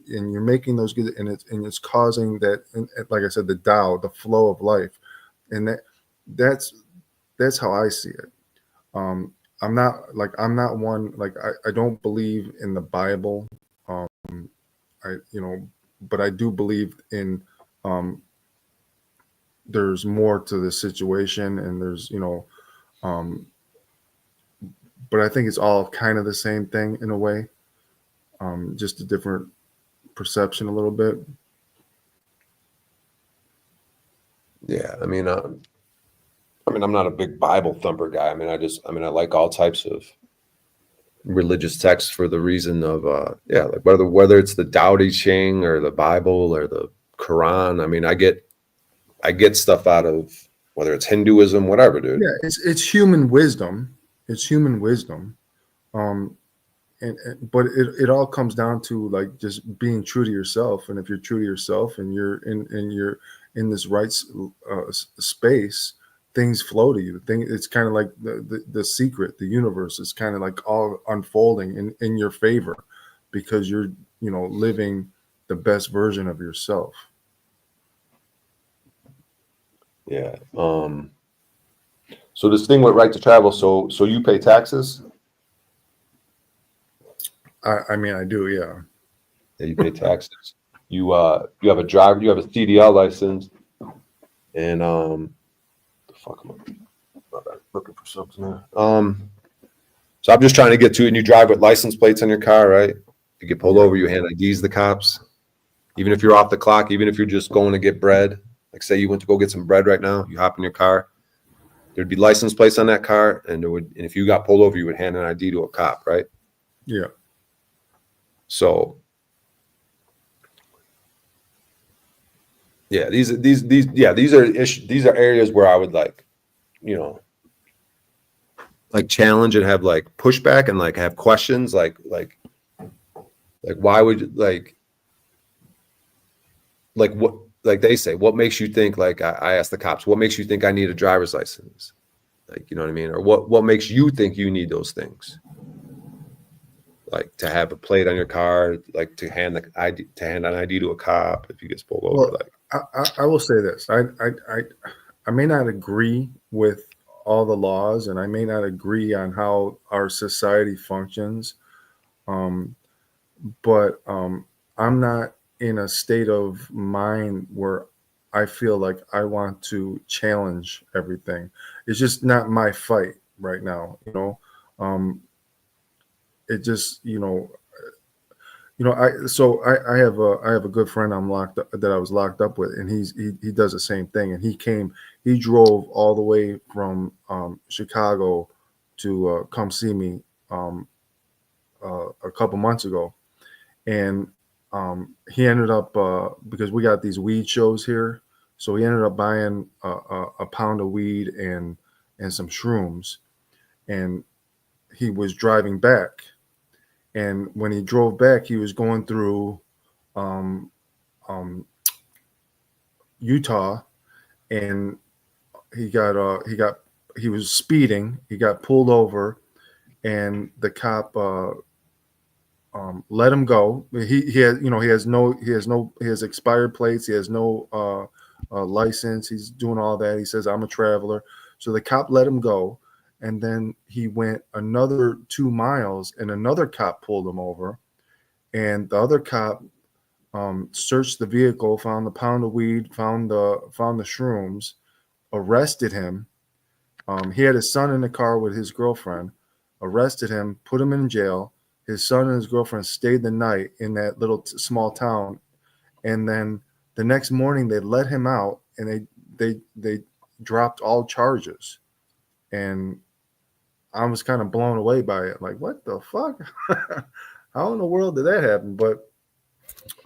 you're making those good, and it's causing that, and like I said, the Tao, the flow of life, and that's how I see it. I'm not one, like I don't believe in the Bible. But I do believe in there's more to the situation, and there's but I think it's all kind of the same thing in a way, just a different perception a little bit. yeah, I mean, I'm not a big Bible thumper guy. I like all types of religious texts for the reason of, like whether it's the Tao Te Ching or the Bible or the Quran. I mean, I get stuff out of whether it's Hinduism, whatever, dude. Yeah, it's human wisdom. It's human wisdom. But it all comes down to like just being true to yourself. And if you're true to yourself and you're in this right space, things flow to you. It's kind of like the secret, the universe is kind of like all unfolding in your favor, because you're living the best version of yourself. Yeah. So this thing with right to travel. So you pay taxes? I mean, I do, yeah. Yeah, you pay taxes. You have a driver. You have a CDL license, and the fuck am I looking for something there? So I'm just trying to get to it. And you drive with license plates on your car, right? You get pulled over, you hand IDs to the cops. Even if you're off the clock, even if you're just going to get bread, like say you went to go get some bread right now, you hop in your car. There'd be license plates on that car, and if you got pulled over, you would hand an ID to a cop, right? Yeah. So yeah, these are areas where I would like challenge and have like pushback and like have questions like why would you like what, like they say, what makes you think, like I asked the cops, what makes you think I need a driver's license? Like, you know what I mean? Or what makes you think you need those things? Like to have a plate on your car, like to hand an ID to a cop if you get pulled over. Well, like I will say this. I may not agree with all the laws, and I may not agree on how our society functions. But I'm not in a state of mind where I feel like I want to challenge everything. It's just not my fight right now, you know. It just, I have a good friend that I was locked up with, and he does the same thing. And he drove all the way from Chicago to come see me a couple months ago, and he ended up because we got these weed shows here, so he ended up buying a pound of weed and some shrooms, and he was driving back. And when he drove back, he was going through um, Utah, and he was speeding. He got pulled over, and the cop let him go. He has expired plates. He has no license. He's doing all that. He says, I'm a traveler. So the cop let him go. And then he went another 2 miles, and another cop pulled him over. And the other cop searched the vehicle, found the pound of weed, found the shrooms, arrested him. He had his son in the car with his girlfriend, arrested him, put him in jail. His son and his girlfriend stayed the night in that little small town. And then the next morning they let him out, and they dropped all charges. And I was kind of blown away by it. Like, what the fuck? How in the world did that happen? But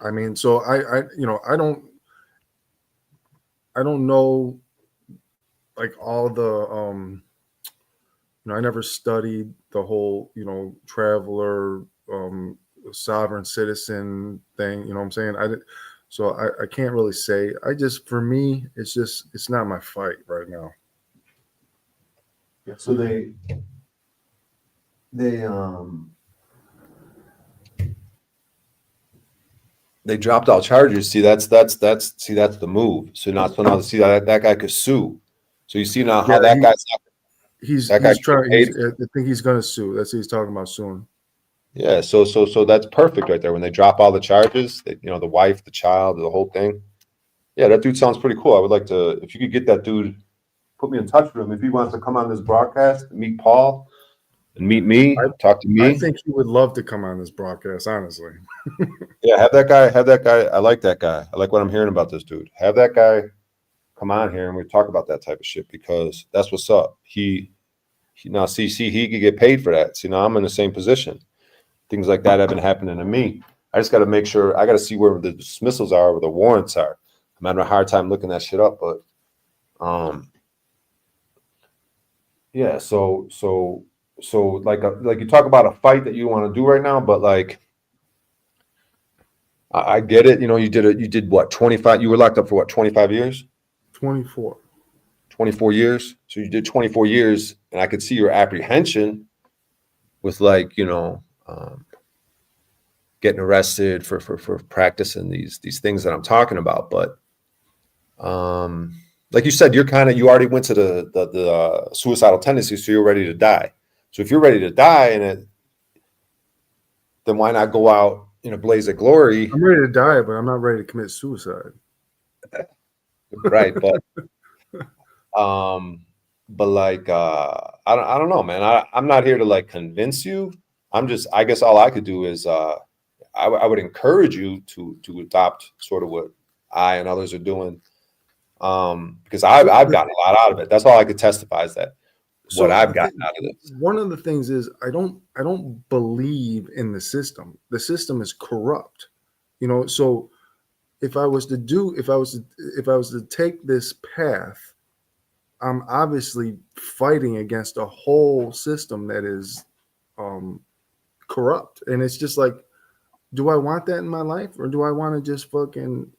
I mean, so I don't know, like, all the I never studied the whole traveler sovereign citizen thing. You know what I'm saying? I can't really say. For me, it's not my fight right now. Yeah, so they dropped all charges. See, that's the move. So now see that guy could sue. So you see now how that guy's he's that guy trying. I think he's going to sue. That's what he's talking about soon. Yeah. So that's perfect right there. When they drop all the charges, the wife, the child, the whole thing. Yeah, that dude sounds pretty cool. I would like to, if you could get that dude, put me in touch with him. If he wants to come on this broadcast, meet Paul and meet me, talk to me. I think he would love to come on this broadcast, honestly. Yeah, have that guy. I like that guy. I like what I'm hearing about this dude. Have that guy come on here and we talk about that type of shit, because that's what's up. He now see he could get paid for that. See, now I'm in the same position. Things like that have been happening to me. I just got to make sure. I got to see where the dismissals are, where the warrants are. I'm having a hard time looking that shit up, but yeah. So like you talk about a fight that you want to do right now, but like I get it. You did what, 25? You were locked up for what, 25 years? 24. 24 years. So you did 24 years, and I could see your apprehension with getting arrested for practicing these things that I'm talking about. But like you said, you already went to the suicidal tendency, so you're ready to die. So if you're ready to die then why not go out in a blaze of glory? I'm ready to die, but I'm not ready to commit suicide. Right, but like I don't know, man. I'm not here to like convince you. I guess all I could do is I would encourage you to adopt sort of what I and others are doing, because I've gotten a lot out of it. That's all I could testify, is that what I've gotten out of it. One of the things is I don't believe in the system. The system is corrupt, So if I was to take this path, I'm obviously fighting against a whole system that is corrupt, and it's just like, do I want that in my life, or do I want to just fucking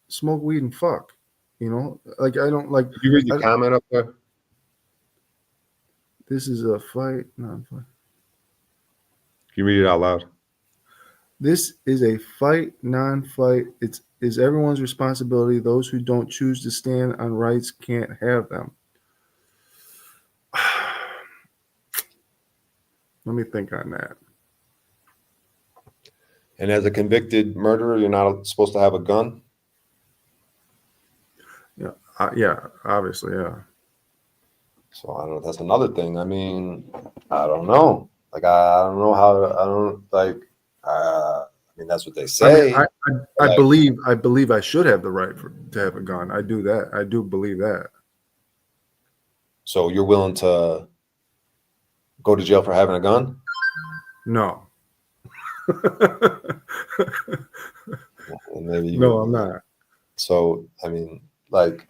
smoke weed and fuck? Like, I don't like. Did you read the comment up there? This is a fight, non-fight. Can you read it out loud? This is a fight, non-fight. It is everyone's responsibility. Those who don't choose to stand on rights can't have them. Let me think on that. And as a convicted murderer, you're not supposed to have a gun? Yeah, obviously, yeah. So I don't know. That's another thing. I mean, I don't know. Like I don't know how. I don't like. I mean, that's what they say. I mean, I believe I should have the right to have a gun. I do that. I do believe that. So you're willing to go to jail for having a gun? No. Well, maybe No, I'm not. So I mean, like,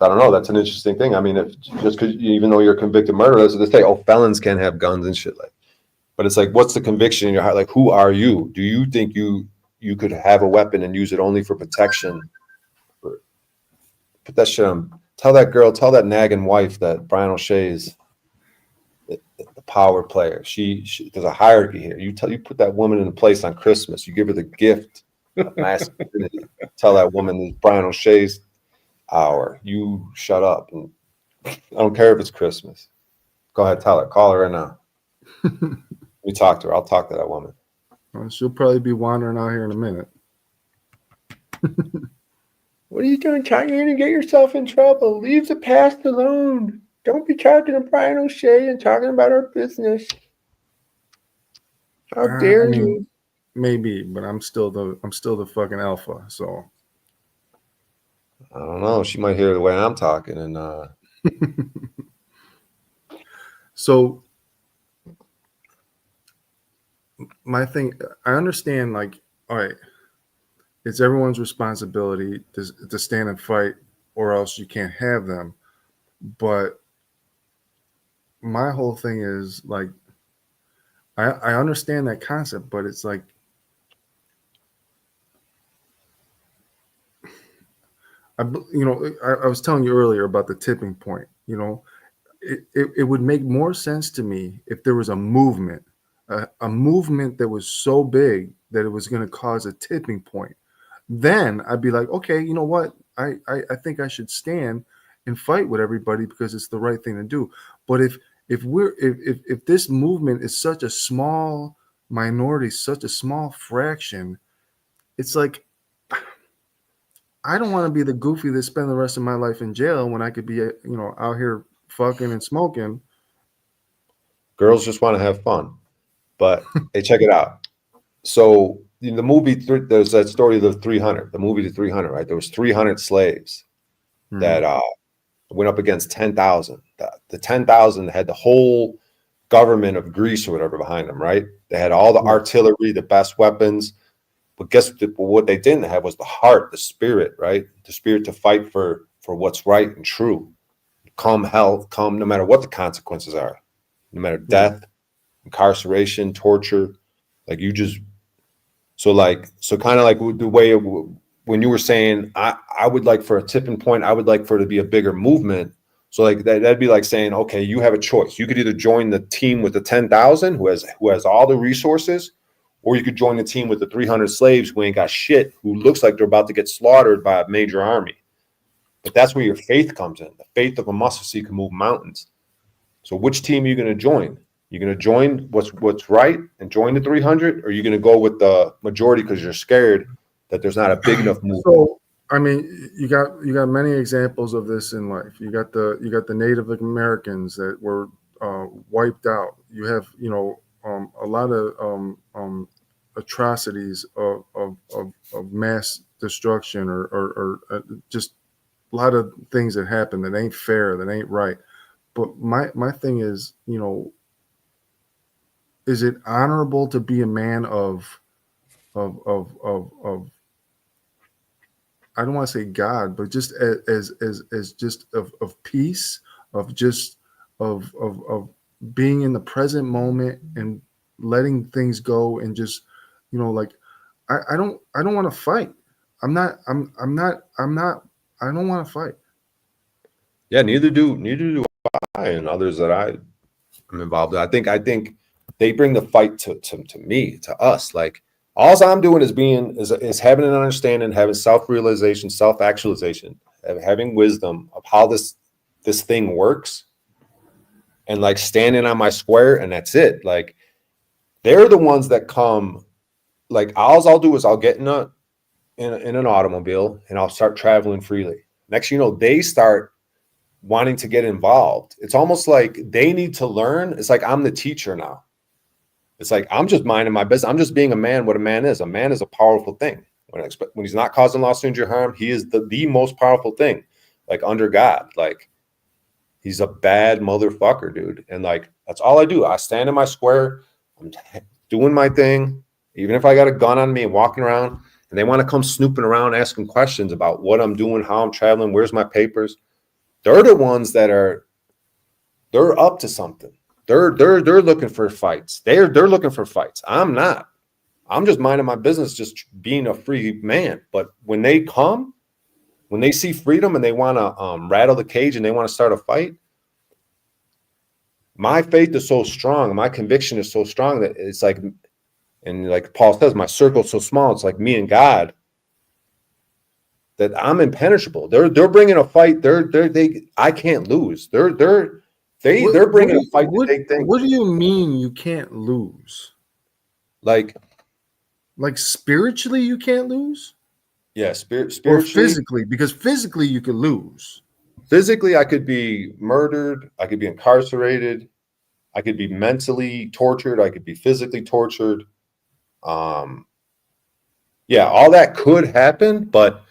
I don't know. That's an interesting thing. I mean, if just because even though you're a convicted murderer, they say, oh, felons can't have guns and shit. Like, but it's like, what's the conviction in your heart? Like, who are you? Do you think you could have a weapon and use it only for protection? Put that shit on. Tell that nagging wife that Brian O'Shea's the power player. She there's a hierarchy here. You put that woman in a place on Christmas. You give her the gift of masculinity. Tell that woman this Brian O'Shea's hour. You shut up. And I don't care if it's Christmas. Go ahead, tell her. Call her right now. We talk to her. I'll talk to that woman. Well, she'll probably be wandering out here in a minute. What are you doing? You're going to get yourself in trouble. Leave the past alone. Don't be talking to Brian O'Shea and talking about our business. How dare you? Maybe, but I'm still the fucking alpha. So I don't know. She might hear the way I'm talking, and so my thing. I understand. Like, all right, it's everyone's responsibility to stand and fight, or else you can't have them. But my whole thing is like, I understand that concept, but it's like, I was telling you earlier about the tipping point. You know, it would make more sense to me if there was a movement that was so big that it was going to cause a tipping point. Then I'd be like, okay, you know what? I think I should stand and fight with everybody because it's the right thing to do. But if this movement is such a small minority, such a small fraction, it's like, I don't want to be the goofy that spend the rest of my life in jail when I could be, out here fucking and smoking. girls just want to have fun. But hey, check it out. So in the movie, there's that story of the 300, the movie, The 300, right? There was 300 slaves that went up against 10,000. The 10,000 had the whole government of Greece or whatever behind them, right? They had all the artillery, the best weapons. But guess what they didn't have was the heart, the spirit, right? The spirit to fight for what's right and true. Come hell, come no matter what the consequences are, no matter death, incarceration, torture. Like you just, so kind of like the way when you were saying, I would like for a tipping point, I would like for it to be a bigger movement. So like that'd be like saying, okay, you have a choice. You could either join the team with the 10,000 who has all the resources, or you could join the team with the 300 slaves who ain't got shit, who looks like they're about to get slaughtered by a major army. But that's where your faith comes in. The faith of a mustard seed can move mountains. So which team are you going to join? You're going to join what's right and join the 300, or are you going to go with the majority because you're scared that there's not a big enough movement? So, I mean, you got many examples of this in life. You got the Native Americans that were wiped out. You have a lot of atrocities of mass destruction or just a lot of things that happen that ain't fair, that ain't right. But my thing is, is it honorable to be a man of I don't want to say God, but just as just of peace, of just of being in the present moment and letting things go and just like I don't want to fight. I don't want to fight. Yeah, neither do I and others that I'm involved in. I think they bring the fight to me, to us. Like all I'm doing is having an understanding, having self-realization, self-actualization, having wisdom of how this thing works, and like standing on my square, and that's it. Like they're the ones that come. Like all I'll do is I'll get in an automobile and I'll start traveling freely. Next, you know, they start wanting to get involved. It's almost like they need to learn. It's like I'm the teacher now. It's like I'm just minding my business. I'm just being a man. What a man is. A man is a powerful thing. When he's not causing loss, injury, harm, he is the most powerful thing. Like under God, like he's a bad motherfucker, dude. And like that's all I do. I stand in my square. I'm doing my thing. Even if I got a gun on me and walking around, and they want to come snooping around asking questions about what I'm doing, how I'm traveling, where's my papers. They're the ones that they're up to something. They're looking for fights. They're looking for fights. I'm not. I'm just minding my business, just being a free man. But when they come, when they see freedom and they want to rattle the cage and they want to start a fight, my faith is so strong, my conviction is so strong that it's like, and like Paul says, my circle's so small. It's like me and God. That I'm impenetrable. They're bringing a fight. I can't lose. They're bringing a fight that they think. What do you mean you can't lose? Like spiritually you can't lose? Yeah, spiritually or physically, because physically you could lose. Physically, I could be murdered. I could be incarcerated. I could be mentally tortured. I could be physically tortured. Yeah, all that could happen, but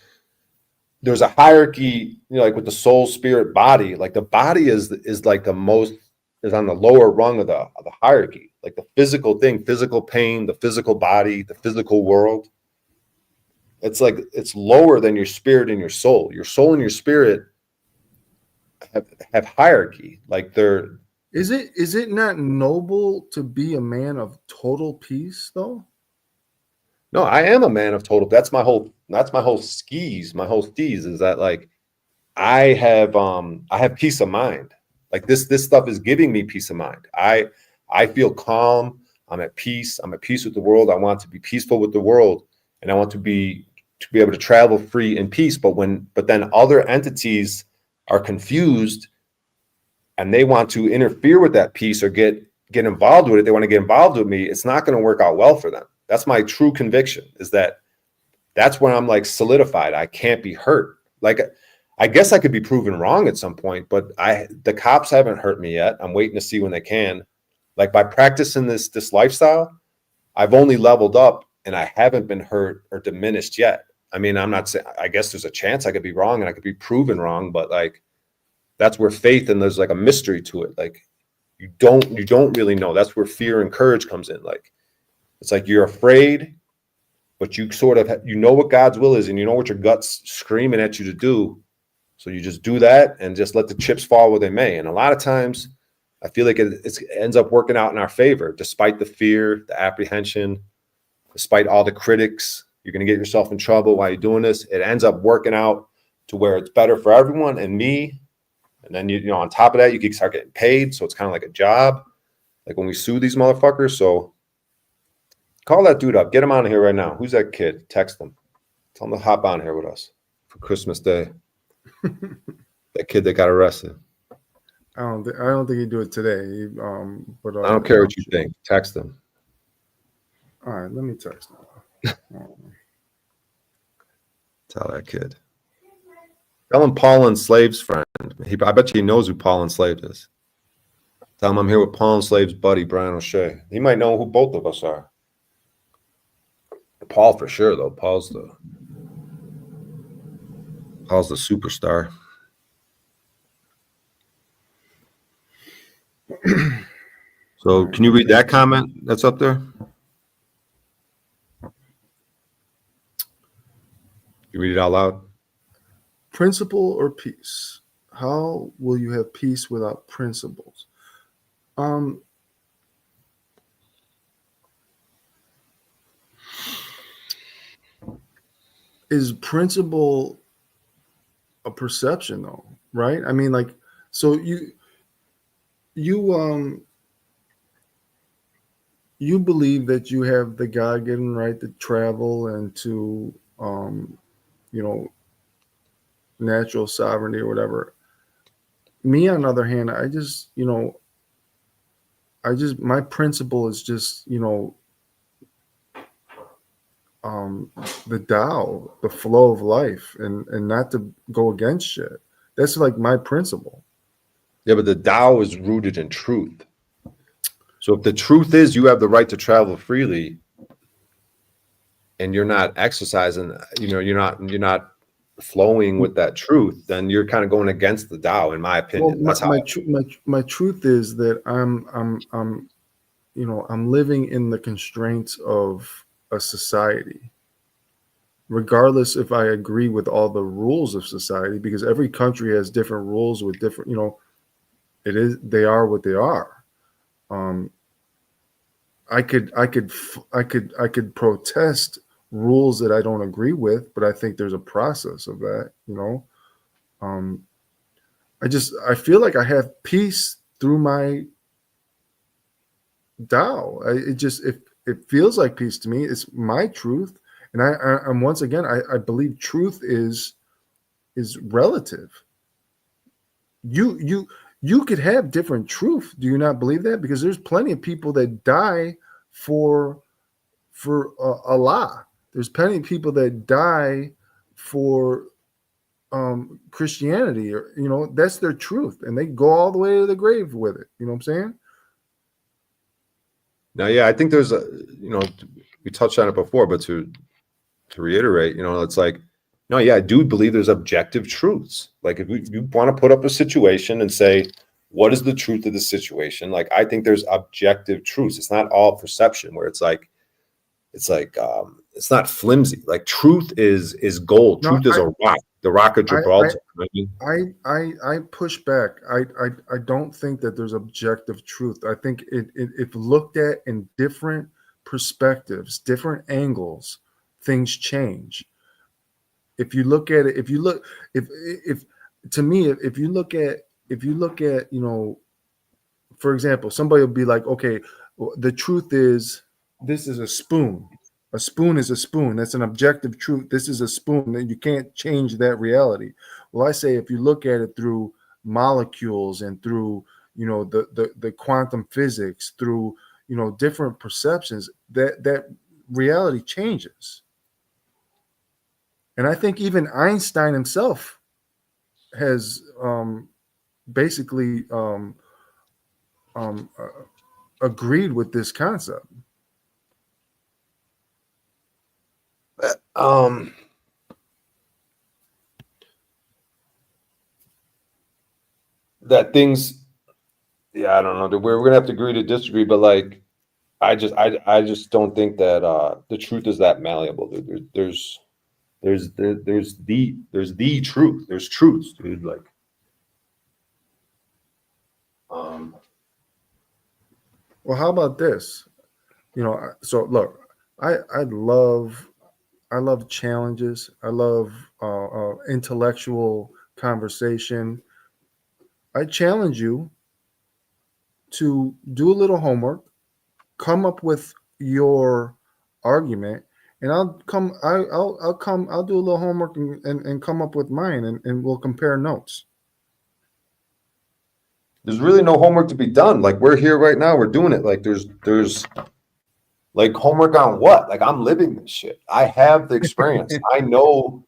there's a hierarchy, you know, like with the soul, spirit, body. Like the body is like the most, is on the lower rung of the hierarchy. Like the physical thing, physical pain, the physical body, the physical world. It's like it's lower than your spirit and your soul. Your soul and your spirit have hierarchy. Like they're. Is it not noble to be a man of total peace though? No, I am a man of total. That's my whole skis. My whole steez is that like I have peace of mind. Like this stuff is giving me peace of mind. I feel calm. I'm at peace. I'm at peace with the world. I want to be peaceful with the world, and I want to be able to travel free in peace. But then other entities are confused, and they want to interfere with that peace or get involved with it. They want to get involved with me. It's not going to work out well for them. That's my true conviction, is that's when I'm like solidified. I can't be hurt. Like, I guess I could be proven wrong at some point, but the cops haven't hurt me yet. I'm waiting to see when they can. Like by practicing this lifestyle, I've only leveled up and I haven't been hurt or diminished yet. I mean, I'm not saying, I guess there's a chance I could be wrong and I could be proven wrong, but like, that's where faith and there's like a mystery to it. Like you don't really know. That's where fear and courage comes in. Like, it's like you're afraid, but you sort of, you know what God's will is and you know what your gut's screaming at you to do. So you just do that and just let the chips fall where they may. And a lot of times I feel like it ends up working out in our favor, despite the fear, the apprehension, despite all the critics. You're going to get yourself in trouble while you're doing this. It ends up working out to where it's better for everyone and me. And then, you know, on top of that, you can start getting paid. So it's kind of like a job, like when we sue these motherfuckers. So call that dude up. Get him on here right now. Who's that kid? Text him. Tell him to hop on here with us for Christmas Day. That kid that got arrested. I don't think he'd do it today. But I don't care what you think. Text him. All right, let me text him. Tell that kid. Tell him Paul Unslaved's friend. I bet you he knows who Paul Enslaved is. Tell him I'm here with Paul Enslaved's buddy, Brian O'Shea. He might know who both of us are. Paul for sure, though. Paul's the superstar. So can you read that comment that's up there? You read it out loud? Principle or peace? How will you have peace without principles? Is principle a perception though, right? I mean, like, so you believe that you have the God-given right to travel and to natural sovereignty or whatever. Me, on the other hand, my principle is just, the Tao, the flow of life, and not to go against shit. That's like my principle. Yeah, but the Tao is rooted in truth. So if the truth is you have the right to travel freely, and you're not exercising, you're not flowing with that truth, then you're kind of going against the Tao, in my opinion. Well, That's how. my truth is that I'm living in the constraints of a society, regardless if I agree with all the rules of society, because every country has different rules with different, they are what they are. I could protest rules that I don't agree with, but I think there's a process of that, I feel like I have peace through my Tao. It feels like peace to me. It's my truth, and I'm once again I believe truth is relative. You could have different truth. Do you not believe that? Because there's plenty of people that die for Allah. There's plenty of people that die for Christianity, or that's their truth, and they go all the way to the grave with it. You know what I'm saying? Now, yeah, I think there's we touched on it before, but to reiterate, it's like, no, yeah, I do believe there's objective truths. Like if you want to put up a situation and say, what is the truth of the situation? Like, I think there's objective truths. It's not all perception where it's not flimsy. Like truth is gold. Truth is a rock, the rock of Gibraltar. I push back. I don't think that there's objective truth. I think if looked at in different perspectives, different angles, things change. If you look at it, if you look at, for example, somebody will be like, okay, well, the truth is this is a spoon. A spoon is a spoon. That's an objective truth. This is a spoon, and you can't change that reality. Well, I say if you look at it through molecules and through, the quantum physics, through, different perceptions, that reality changes. And I think even Einstein himself has basically agreed with this concept. That things, yeah, I don't know. We're gonna have to agree to disagree, but like, I just don't think that the truth is that malleable, dude. There's the truth. There's truths, dude. Like, well, how about this? So look, I love challenges. I love intellectual conversation. I challenge you to do a little homework, come up with your argument, and I'll do a little homework and come up with mine, and we'll compare notes. there's really no homework to be done. Like, we're here right now. We're doing it. Like, there's like homework on what? Like, I'm living this shit. I have the experience. I know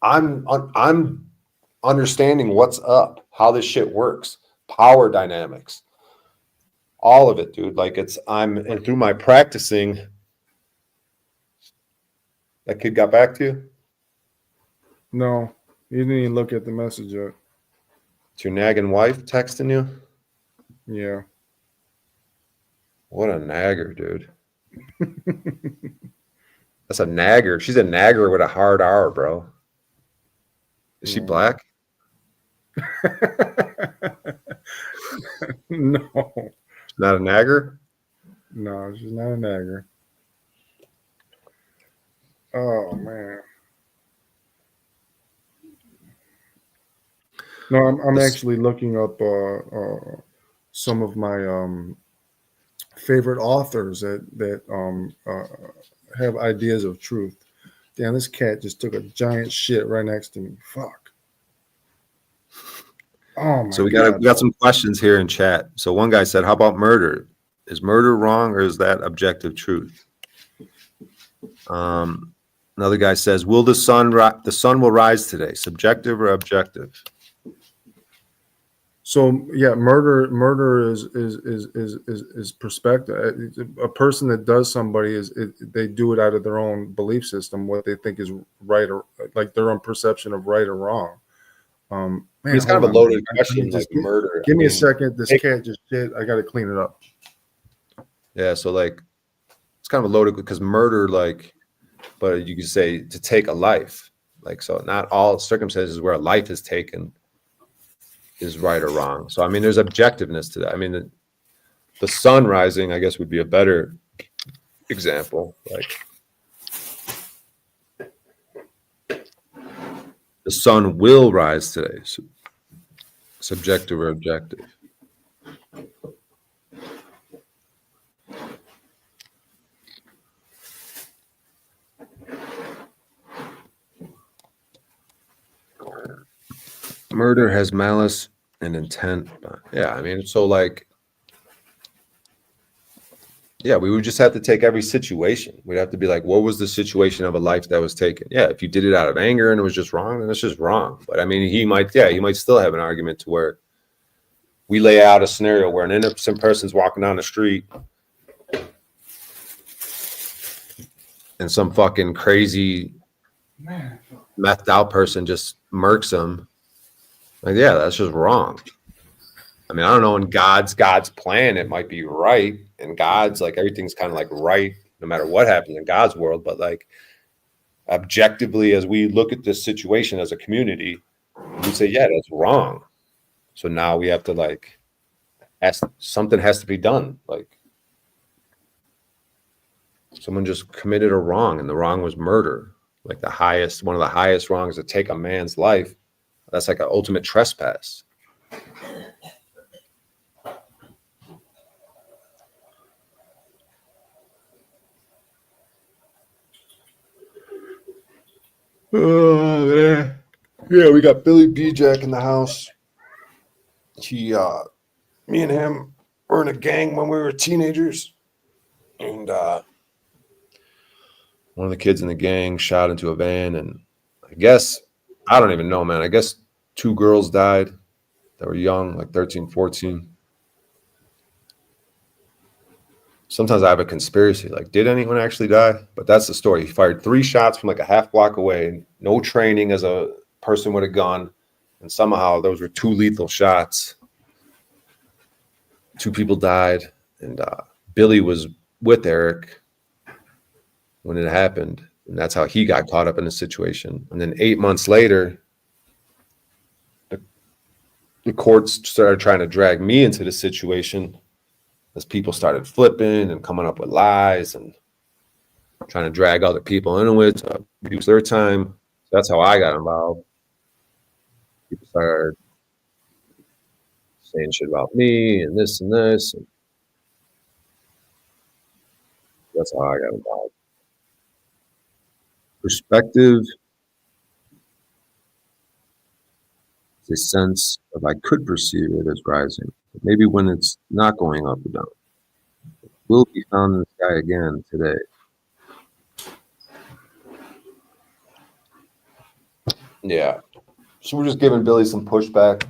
I'm understanding what's up, how this shit works, power dynamics, all of it, dude. Like, and through my practicing. That kid got back to you? No, you didn't even look at the message yet. It's your nagging wife texting you? Yeah. What a nagger, dude. That's a nagger. She's a nagger with a hard R, bro. Is she black? No. She's not a nagger? No, she's not a nagger. Oh, man. No, I'm actually looking up some of my favorite authors that have ideas of truth. Damn, this cat just took a giant shit right next to me. Fuck. Oh my So we God. got some questions here in chat. So one guy said, "How about murder? Is murder wrong, or is that objective truth? Another guy says, will the sun will rise today? Subjective or objective? So yeah, murder is perspective. A person that does somebody they do it out of their own belief system, what they think is right, or like their own perception of right or wrong. Man, it's kind of a loaded question, like murder. Give me a second. This cat just shit. I got to clean it up. Yeah, so like it's kind of a loaded because murder, like, but you could say to take a life, like, so not all circumstances where a life is taken is right or wrong. So I mean, there's objectiveness to that. I mean, the sun rising, I guess, would be a better example. Like, the sun will rise today. So, subjective or objective? Murder has malice and intent. Yeah, I mean, so like, yeah, we would just have to take every situation. We'd have to be like, what was the situation of a life that was taken? Yeah, if you did it out of anger and it was just wrong, then it's just wrong. But I mean, he might still have an argument to where we lay out a scenario where an innocent person's walking down the street and some fucking crazy methed out person just murks him. Like, yeah, that's just wrong. I mean, I don't know, in God's plan, it might be right. And God's like, everything's kind of like right, no matter what happens in God's world. But like, objectively, as we look at this situation as a community, we say, yeah, that's wrong. So now we have to like, something has to be done. Like, someone just committed a wrong, and the wrong was murder. Like one of the highest wrongs to take a man's life. That's like an ultimate trespass. Yeah, we got Billy B. Jack in the house. Me and him were in a gang when we were teenagers, and one of the kids in the gang shot into a van, and I don't even know, man. I guess 2 girls died that were young, like 13, 14. Sometimes I have a conspiracy, like, did anyone actually die? But that's the story. He fired 3 shots from like a half block away, no training as a person with a gun, and somehow those were 2 lethal shots. 2 people died, and Billy was with Eric when it happened, and that's how he got caught up in the situation. And then 8 months later, the courts started trying to drag me into the situation as people started flipping and coming up with lies and trying to drag other people into it to reduce their time. So that's how I got involved. People started saying shit about me and this and this. And that's how I got involved. Perspective is a sense of I could perceive it as rising, but maybe when it's not going up or down. It will be found in the sky again today. Yeah. So we're just giving Billy some pushback.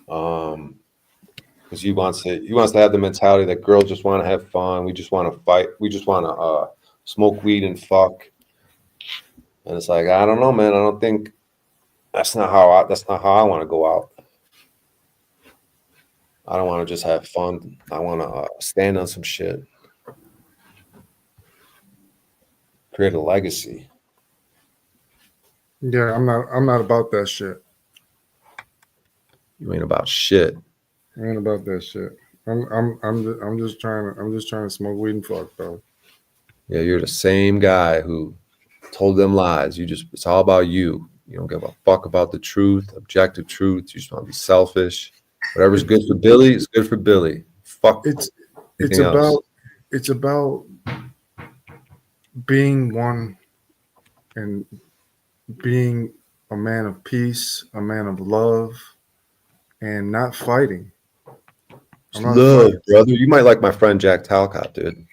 Because he wants to have the mentality that girls just want to have fun. We just want to fight. We just want to smoke weed and fuck. And it's like, I don't know, man. I don't think that's not how I want to go out. I don't want to just have fun. I want to stand on some shit, create a legacy. Yeah, I'm not about that shit. You ain't about shit. I ain't about that shit. I'm just trying to smoke weed and fuck, bro. Yeah, you're the same guy who told them lies. It's all about you. You don't give a fuck about the truth, objective truth. You just want to be selfish. Whatever's good for Billy is good for Billy. Fuck. It's about being one and being a man of peace, a man of love, and not fighting. I'm not Love, brother. You might like my friend Jack Talcott, dude.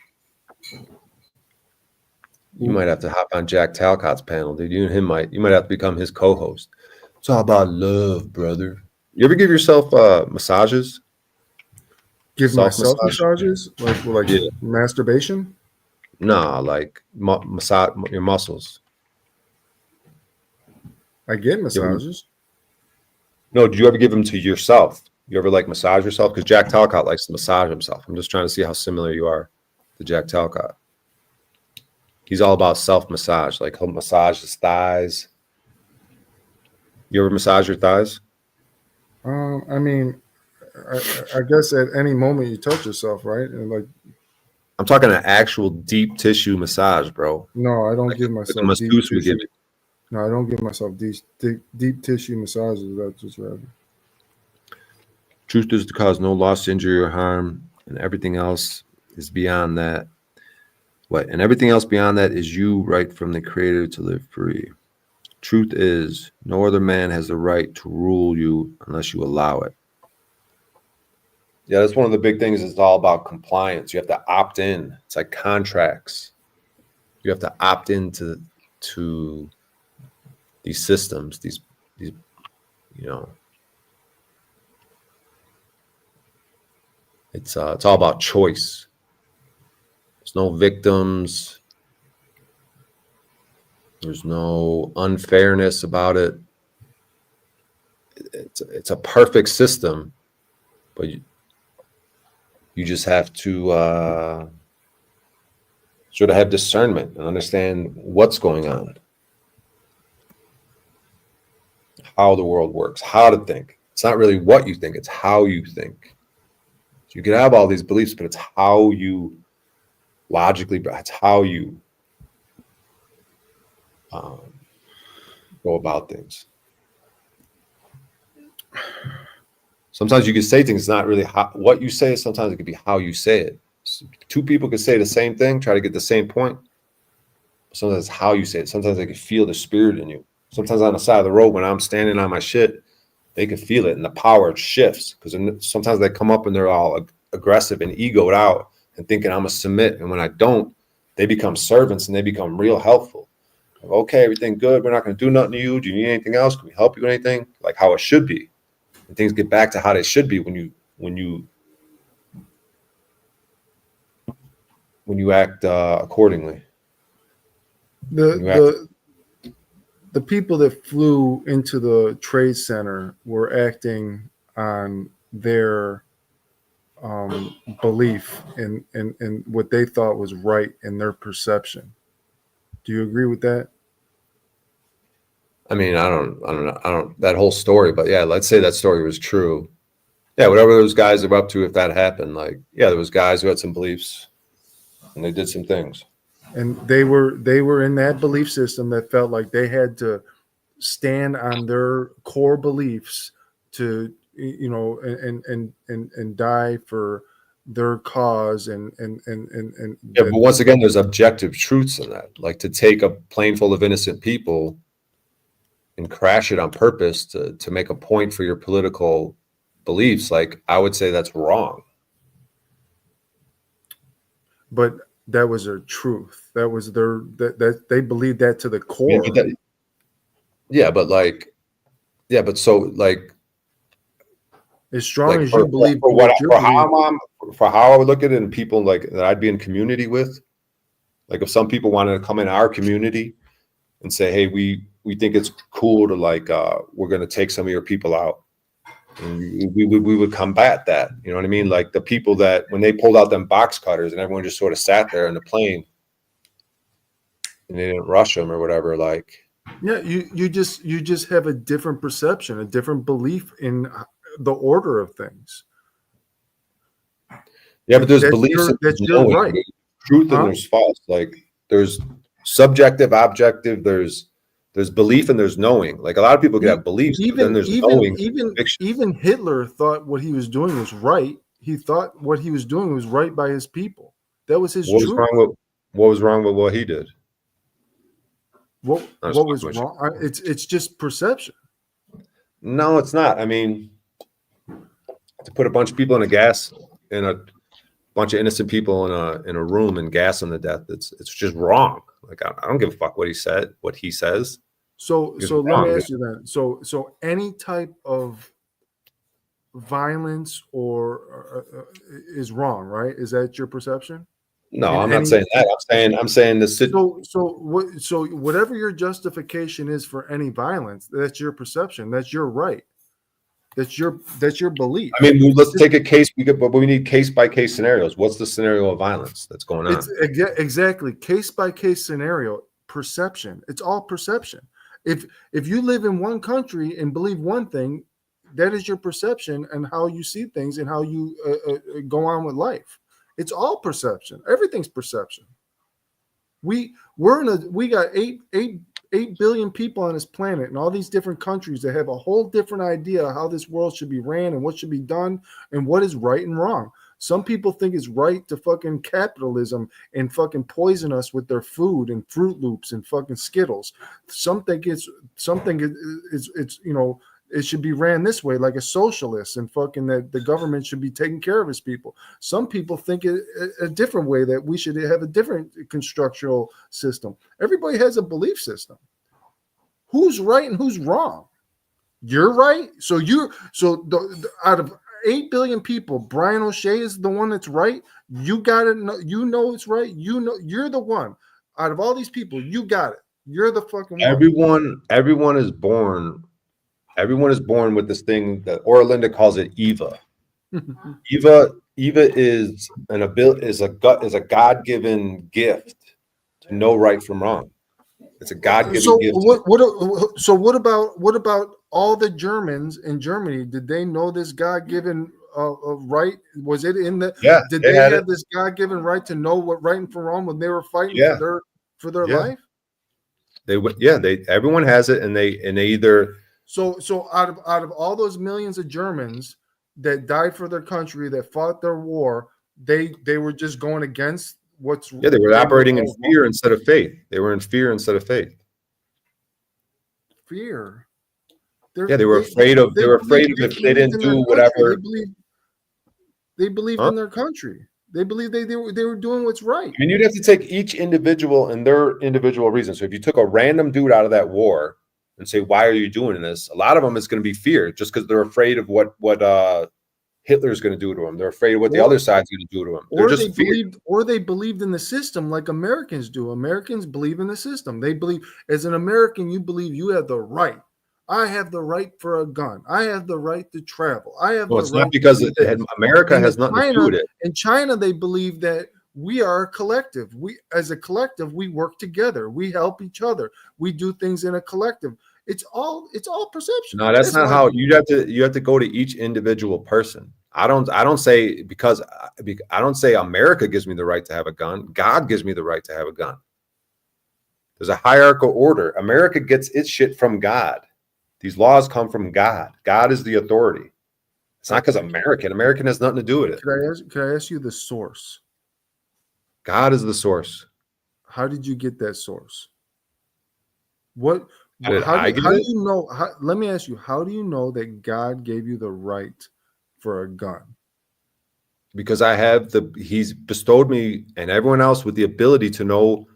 You might have to hop on Jack Talcott's panel, dude. You and him you might have to become his co-host. It's all about love, brother. You ever give yourself massages? Give myself Self-massage? massages, like Yeah. masturbation. Nah, like massage your muscles. I get massages. No, did you ever give them to yourself? You ever like massage yourself? Because Jack Talcott likes to massage himself. I'm just trying to see how similar you are to Jack Talcott. He's all about self-massage. Like he'll massage his thighs. You ever massage your thighs? I mean, I guess at any moment you touch yourself, right? And like, I'm talking an actual deep tissue massage, bro. no, I don't Like give a myself deep masseuse would tissue. give it. No, I don't give myself deep tissue massages. That's just right. Truth is to cause no loss, injury, or harm, and everything else is beyond that. What? And everything else beyond that is you, right from the Creator, to live free. Truth is, no other man has the right to rule you unless you allow it. Yeah, that's one of the big things. It's all about compliance. You have to opt in. It's like contracts. You have to opt into these systems, these, you know. It's all about choice. There's no victims. There's no unfairness about it. It's a perfect system, but you just have to sort of have discernment and understand what's going on, how the world works, how to think. It's not really what you think, it's how you think. So you can have all these beliefs, but it's how you logically, it's how you go about things. Sometimes you can say things, not really what you say. Sometimes it could be how you say it. Two people could say the same thing, try to get the same point. Sometimes it's how you say it. Sometimes they can feel the spirit in you. Sometimes on the side of the road when I'm standing on my shit, they can feel it and the power shifts. Because sometimes they come up and they're all aggressive and egoed out and thinking I'm a submit. And when I don't, they become servants and they become real helpful. Like, okay, everything good. We're not going to do nothing to you. Do you need anything else? Can we help you with anything? Like how it should be. And things get back to how they should be when you act accordingly. The people that flew into the Trade Center were acting on their belief in what they thought was right in their perception. Do you agree with that? I mean, I don't know that whole story, but yeah, let's say that story was true. Yeah, whatever those guys are up to, if that happened, like, yeah, there was guys who had some beliefs and they did some things. And they were in that belief system that felt like they had to stand on their core beliefs to, you know, and die for their cause and yeah, but once again, there's objective truths in that. Like to take a plane full of innocent people and crash it on purpose to make a point for your political beliefs, like I would say that's wrong. But that was their truth. That was their that they believed that to the core. So as strong like as you believe for how I would look at it, and people like that I'd be in community with, like if some people wanted to come in our community and say, hey, we think it's cool to like we're going to take some of your people out, and we would combat that. You know what I mean? Like the people that when they pulled out them box cutters and everyone just sort of sat there in the plane and they didn't rush them or whatever, like. Yeah, you just have a different perception, a different belief in the order of things. Yeah, but there's beliefs that's your right. There's truth and there's false. Like there's subjective, objective. There's belief and there's knowing. Like a lot of people can have beliefs, but then there's knowing. Even Hitler thought what he was doing was right. He thought what he was doing was right by his people. That was his truth. What was wrong with what he did? What was wrong? It's just perception. No, it's not. I mean, to put a bunch of people in a bunch of innocent people in a room and gas them to death. It's just wrong. Like I don't give a fuck what he says. So It's let wrong, me dude. ask you then. So any type of violence or is wrong, right? Is that your perception? No, In I'm not any- saying that. I'm saying the So whatever your justification is for any violence, that's your perception. That's your right. That's your belief. I mean, let's take a case. But we need case by case scenarios. What's the scenario of violence that's going on? It's exactly case by case scenario, perception. It's all perception. If you live in one country and believe one thing, that is your perception and how you see things and how you go on with life. It's all perception. Everything's perception. We got 8 billion people on this planet and all these different countries that have a whole different idea how this world should be ran and what should be done and what is right and wrong. Some people think it's right to fucking capitalism and fucking poison us with their food and Fruit Loops and fucking Skittles. Some think it's it should be ran this way, like a socialist, and fucking that the government should be taking care of its people. Some people think a different way, that we should have a different constructional system. Everybody has a belief system. Who's right and who's wrong? You're right. So out of 8 billion people, Brian O'Shea is the one that's right. You got it. You know it's right. You know you're the one. Out of all these people, you got it. You're the fucking one. Everyone is born. Everyone is born with this thing that Oera Linda calls it Eva. Eva is a God-given gift to know right from wrong. It's a God-given gift. What about all the Germans in Germany? Did they know this God-given right? Was it in the? Yeah. Did they have this God-given right to know what right and from wrong when they were fighting for their life? Everyone has it, and they either. So out of all those millions of Germans that died for their country, that fought their war, they were just going against what's. Yeah, they were operating in fear instead of faith. They were in fear instead of faith. Fear. They were afraid of. They were afraid of if they didn't do whatever. They believed in their country. They believed they were doing what's right. I mean, you'd have to take each individual and their individual reasons. So if you took a random dude out of that war and say, why are you doing this? A lot of them is going to be fear, just because they're afraid of what Hitler's going to do to them. They're afraid of what the other side's going to do to them. Or they believed in the system like Americans do. Americans believe in the system. They believe, as an American, you believe you have the right. I have the right for a gun. I have the right to travel. I have. It's not because America has nothing to do with it. In China, they believe that we are a collective. As a collective, we work together. We help each other. We do things in a collective. It's all perception. No, that's not how you have to go to each individual person. I don't say America gives me the right to have a gun. God gives me the right to have a gun. There's a hierarchical order. America gets its shit from God. These laws come from God. God is the authority. It's not because American has nothing to do with it. Can I ask you the source? God is the source. How did you get that source? What? How do you know? Let me ask you. How do you know that God gave you the right for a gun? Because He's bestowed me and everyone else with the ability to know,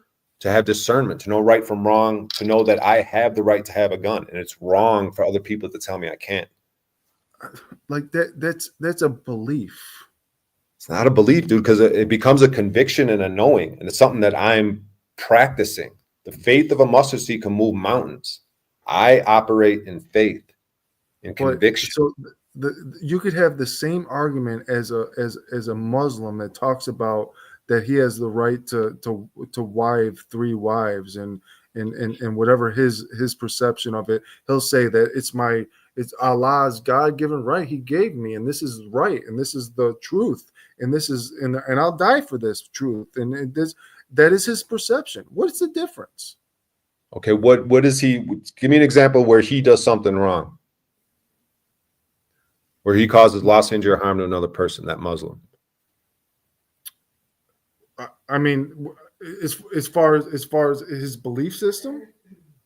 to have discernment, to know right from wrong, to know that I have the right to have a gun, and it's wrong for other people to tell me I can't. Like that's a belief. It's not a belief, dude, because it becomes a conviction and a knowing, and it's something that I'm practicing. The faith of a mustard seed can move mountains. I operate in faith, in conviction. So you could have the same argument as a Muslim that talks about that he has the right to wife 3 wives and whatever his perception of it. He'll say that it's Allah's God-given right. He gave me, and this is right, and this is the truth, and this is and I'll die for this truth, and that is his perception. What's the difference? Okay, what is he? Give me an example where he does something wrong, where he causes loss, injury, or harm to another person. That Muslim. I mean, as far as his belief system.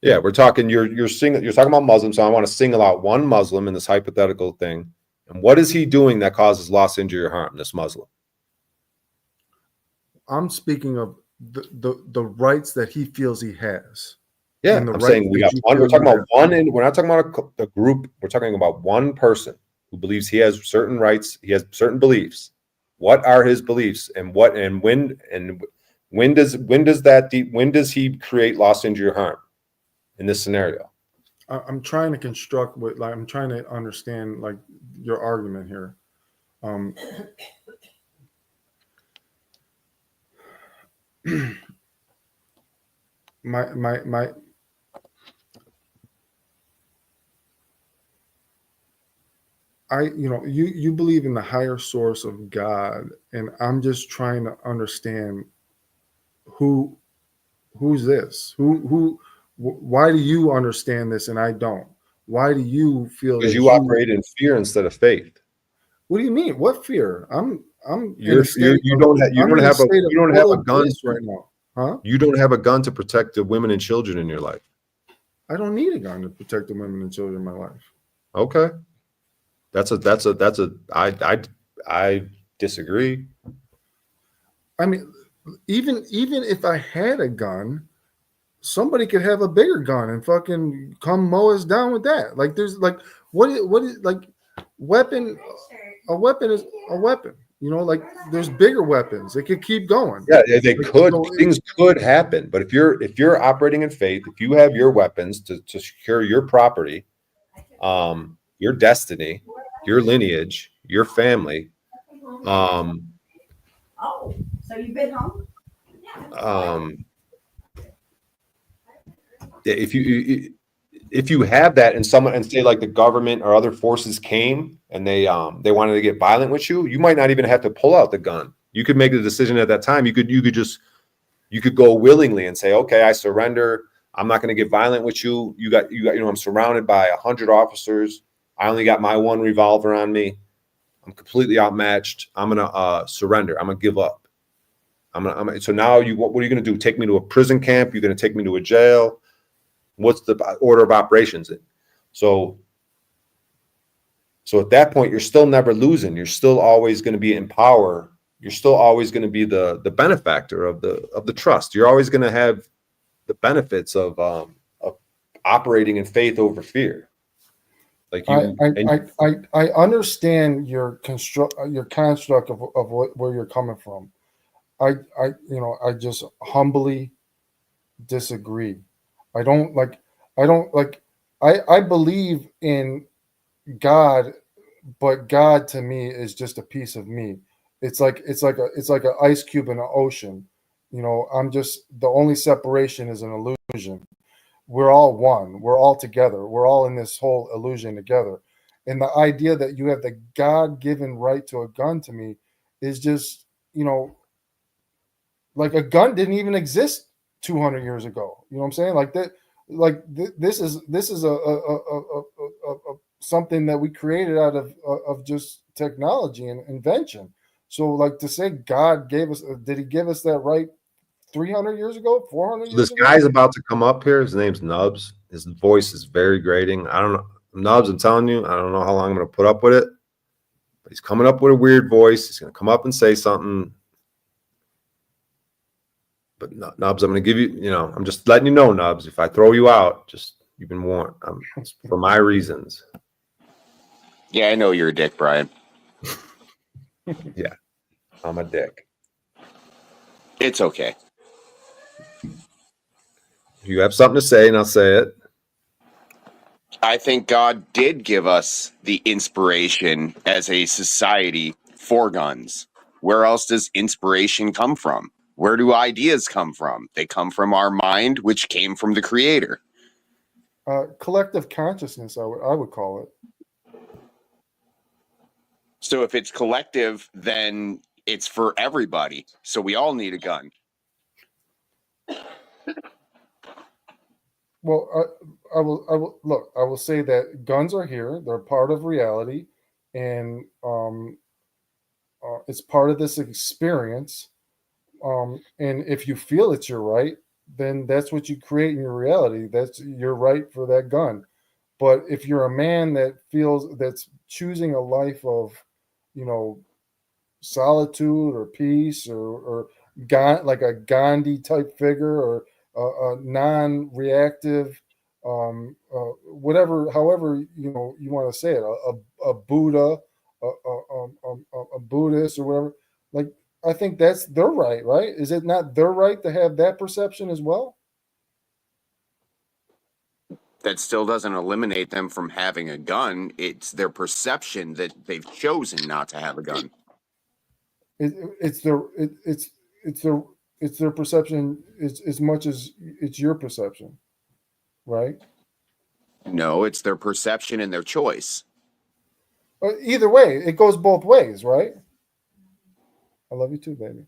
Yeah, we're talking. You're talking about Muslims, so I want to single out one Muslim in this hypothetical thing And what is he doing that causes loss, injury, or harm? This Muslim. I'm speaking of the rights that he feels he has. Yeah, And the I'm rights saying we that got you one. We're feel talking you about one, and we're not talking about a group. We're talking about one person who believes he has certain rights. He has certain beliefs. What are his beliefs, and what and when does he create loss, injury, or harm in this scenario? I'm trying to construct what, like, I'm trying to understand, like, your argument here. My you believe in the higher source of God, and I'm just trying to understand who's this? Why do you understand this and I don't? Why do you feel Because that you operate in fear instead of faith. What do you mean? What fear? I'm in You a state don't have a gun right now. Huh? You don't have a gun to protect the women and children in your life. I don't need a gun to protect the women and children in my life. Okay. I disagree. I mean, even if I had a gun, somebody could have a bigger gun and fucking come mow us down with that. Like, there's like what is like weapon? A weapon is a weapon. You know, like, there's bigger weapons. They could keep going. Yeah, they Like, could. so Things could happen, but if you're operating in faith, if you have your weapons to secure your property, your destiny, your lineage, your family, Oh, so you've been home? if you have that and someone and say like the government or other forces came and they wanted to get violent with you, you might not even have to pull out the gun. You could make the decision at that time. You could go willingly and say, okay, I surrender. I'm not going to get violent with you. You got, I'm surrounded by 100 officers. I only got my one revolver on me. I'm completely outmatched. I'm going to surrender. I'm going to give up. So now what are you going to do? Take me to a prison camp? You're going to take me to a jail? What's the order of operations? So at that point, you're still never losing. You're still always going to be in power. You're still always going to be the benefactor of the trust. You're always going to have the benefits of operating in faith over fear. Like I understand your construct of where you're coming from. I just humbly disagree. I believe in God, but God to me is just a piece of me. It's like an ice cube in an ocean. I'm just, the only separation is an illusion. We're all one. We're all together. We're all in this whole illusion together. And the idea that you have the God-given right to a gun to me is just, like, a gun didn't even exist 200 years ago. You know what I'm saying? Like that. Like this is a something that we created out of just technology and invention. So, like, to say God gave us, did he give us that right 300 years ago, 400 years this ago? guy's about to come up here. His name's Nubs. His voice is very grating. I don't know. Nubs, I'm telling you, I don't know how long I'm going to put up with it. But he's coming up with a weird voice. He's going to come up and say something. But Nubs, I'm going to give you, I'm just letting you know, Nubs, if I throw you out, just, you've been warned. For my reasons. Yeah, I know you're a dick, Brian. Yeah, I'm a dick. It's okay. You have something to say, and I'll say it. I think God did give us the inspiration as a society for guns. Where else does inspiration come from? Where do ideas come from? They come from our mind, which came from the creator. Collective consciousness, I would call it. So if it's collective, then it's for everybody. So we all need a gun. Well, I will say that guns are here. They're part of reality, and it's part of this experience. And if you feel it's your right, then that's what you create in your reality. That's your right for that gun. But if you're a man that's choosing a life of, solitude or peace or like a Gandhi type figure or a non-reactive, whatever, however you want to say it, a Buddha, a Buddhist or whatever. Like, I think that's their right, right? Is it not their right to have that perception as well? That still doesn't eliminate them from having a gun. It's their perception that they've chosen not to have a gun. It's their perception as much as it's your perception, right? No, it's their perception and their choice. Either way, it goes both ways, right? I love you too, baby.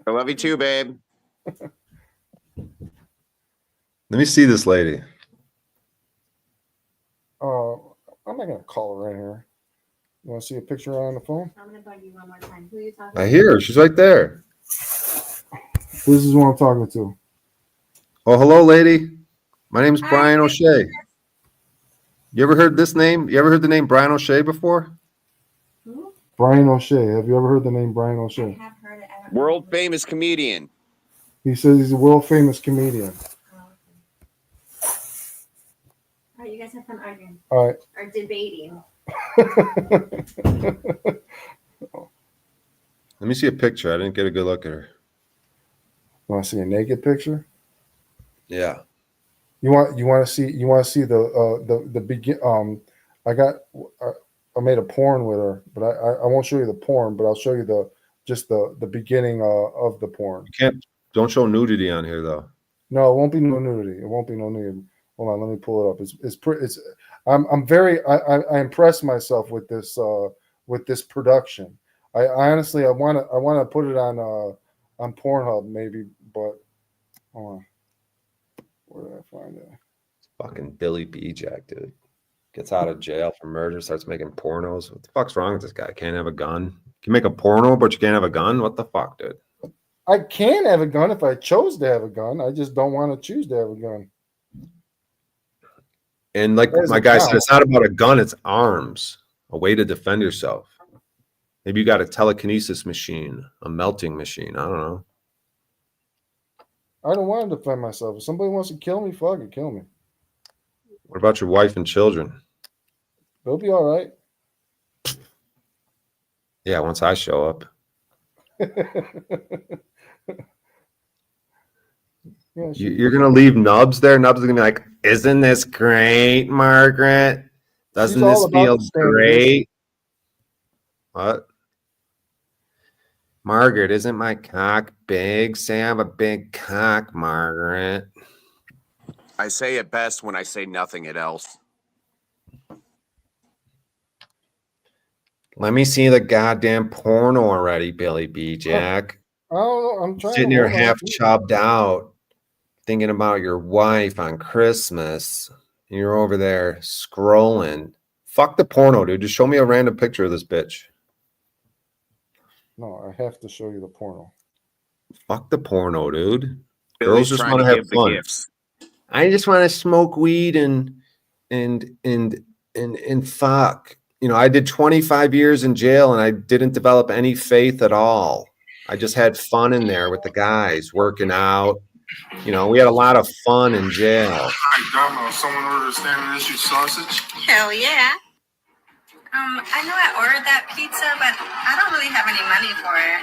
I love you too, babe. Let me see this lady. I'm not gonna call her right here. You want to see a picture on the phone? I'm gonna bug you one more time. Who are you talking I hear her. She's right there. This is who I'm talking to. Oh, hello, lady. My name's Brian O'Shea. You ever heard this name? You ever heard the name Brian O'Shea before? Who? Brian O'Shea. Have you ever heard the name Brian O'Shea? I have heard it. World famous comedian. He says he's a world famous comedian. All right, you guys have fun arguing. All right. Or debating. Let me see a picture. I didn't get a good look at her. Want to see a naked picture? Yeah. You want to see the begin. I made a porn with her, but I won't show you the porn, but I'll show you the beginning of the porn. Don't show nudity on here though. No, it won't be no nudity. It won't be no nudity. Hold on, let me pull it up. I'm very I impressed myself with this production. I honestly I want to put it on Pornhub maybe, but hold on. Where did I find it? Fucking Billy B. Jack, dude. Gets out of jail for murder, starts making pornos. What the fuck's wrong with this guy? Can't have a gun. You can make a porno, but you can't have a gun? What the fuck, dude? I can have a gun if I chose to have a gun. I just don't want to choose to have a gun. And like my guy said, it's not about a gun, it's arms, a way to defend yourself. Maybe you got a telekinesis machine, a melting machine. I don't know. I don't want to defend myself. If somebody wants to kill me, fuck it, kill me. What about your wife and children? They'll be all right. Yeah, once I show up. Yeah, You're going to leave Nubs there? Nubs is going to be like, isn't this great, Margaret? Doesn't this feel great? What? Margaret, isn't my cock big? Say I have a big cock, Margaret. I say it best when I say nothing else. Let me see the goddamn porno already, Billy B. Jack. Oh, I'm trying. Sitting here half chubbed out, thinking about your wife on Christmas. And you're over there scrolling. Fuck the porno, dude. Just show me a random picture of this bitch. No, I have to show you the porno. Fuck the porno, dude. Billy's Girls just trying want to to have give the fun. gifts. I just want to smoke weed and fuck. You know, I did 25 years in jail and I didn't develop any faith at all. I just had fun in there with the guys working out. You know, we had a lot of fun in jail. Hi, Damo. Someone ordered a standard issue sausage? Hell yeah. I know I ordered that pizza, but I don't really have any money for it.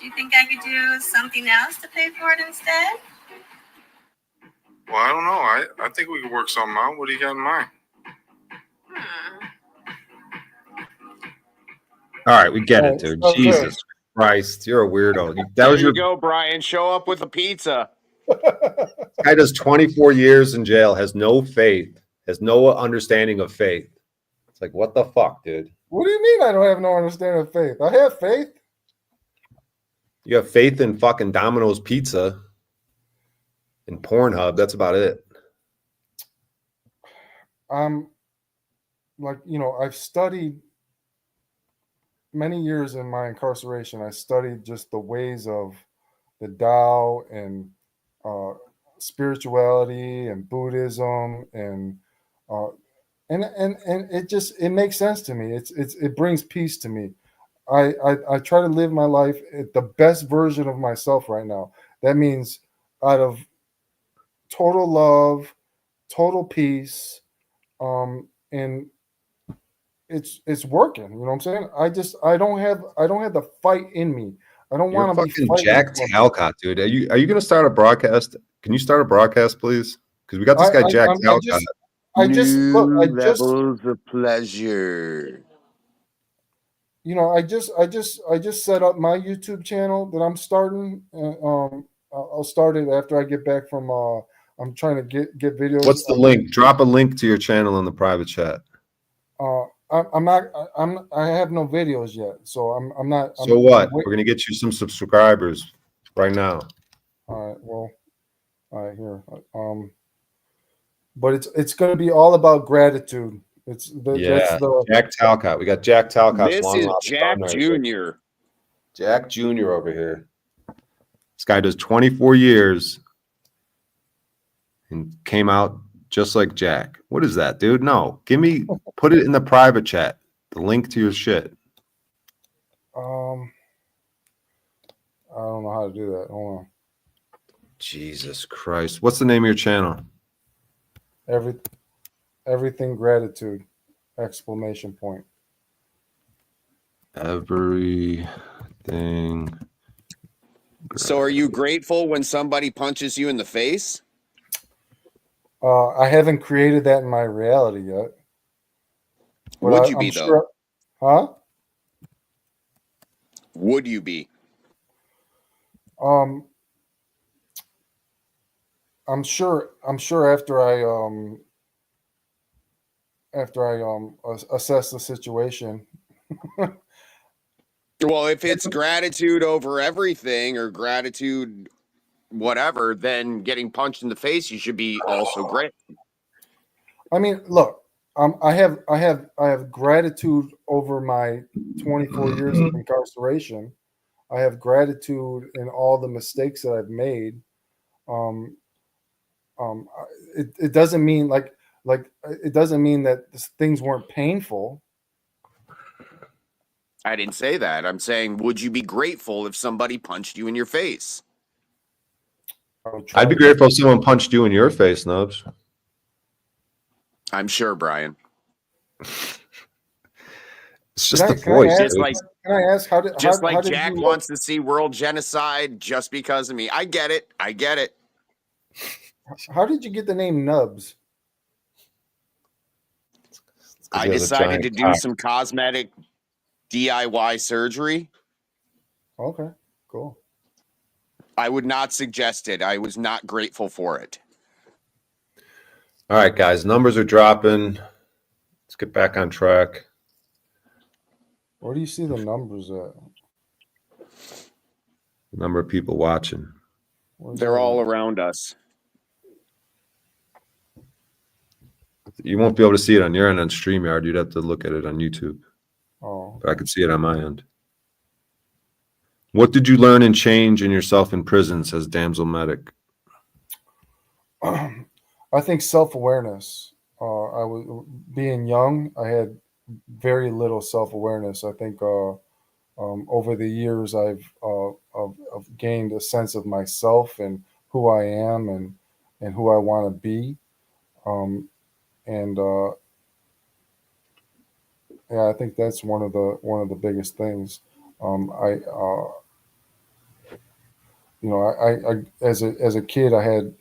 Do you think I could do something else to pay for it instead? Well, I don't know. I think we could work something out. What do you got in mind? All right, we get it, dude. Okay. Jesus Christ, you're a weirdo. That There was you your go, Brian. Show up with a pizza. guy does 24 years in jail, has no faith, has no understanding of faith. It's like, what the fuck, dude? What do you mean I don't have no understanding of faith? I have faith. You have faith in fucking Domino's Pizza and Pornhub. That's about it. Like, I've studied many years in my incarceration. I studied just the ways of the Tao and spirituality and Buddhism and And it makes sense to me. It brings peace to me. I try to live my life at the best version of myself right now. That means out of total love, total peace, and it's working. You know what I'm saying? I don't have the fight in me. I don't You're want to be fucking fighting. Jack Talcott, dude. Are you gonna start a broadcast? Can you start a broadcast, please? Because we got this guy Jack Talcott. New levels of pleasure. You know, I just set up my YouTube channel that I'm starting. I'll start it after I get back from. I'm trying to get videos. What's the link? Drop a link to your channel in the private chat. I'm not. I have no videos yet, so I'm not. So what? We're gonna get you some subscribers right now. All right. Well. All right. Here. But it's going to be all about gratitude. That's Jack Talcott. We got Jack Talcott. This is Jack Jr. Jack Jr. over here. This guy does 24 years and came out just like Jack. What is that, dude? No, put it in the private chat. The link to your shit. I don't know how to do that. Hold on. Jesus Christ. What's the name of your channel? Everything gratitude! Exclamation point. Everything. So are you grateful when somebody punches you in the face? I haven't created that in my reality yet. Would you be, though? Huh? Would you be? I'm sure after I assess the situation. Well, if it's gratitude over everything or gratitude whatever, then getting punched in the face, you should be also great. I mean, look, I have gratitude over my 24 years of incarceration. I have gratitude in all the mistakes that I've made. It doesn't mean like it doesn't mean that things weren't painful. I didn't say that. I'm saying, would you be grateful if somebody punched you in your face? I'd be grateful if someone punched you in your face, Nubs. I'm sure, Brian. It's just the voice. Can I ask how did Jack wants to see world genocide just because of me? I get it. How did you get the name Nubs? I decided to do some cosmetic DIY surgery. Okay, cool. I would not suggest it. I was not grateful for it. All right, guys, numbers are dropping. Let's get back on track. Where do you see the numbers at? The number of people watching. They're all around us. You won't be able to see it on your end on StreamYard. You'd have to look at it on YouTube. Oh. But I could see it on my end. What did you learn and change in yourself in prison, says Damsel Medic? I think self-awareness. I was being young. I had very little self-awareness. I think over the years I've gained a sense of myself and who I am and who I want to be. Yeah, I think that's one of the biggest things. I as a kid I had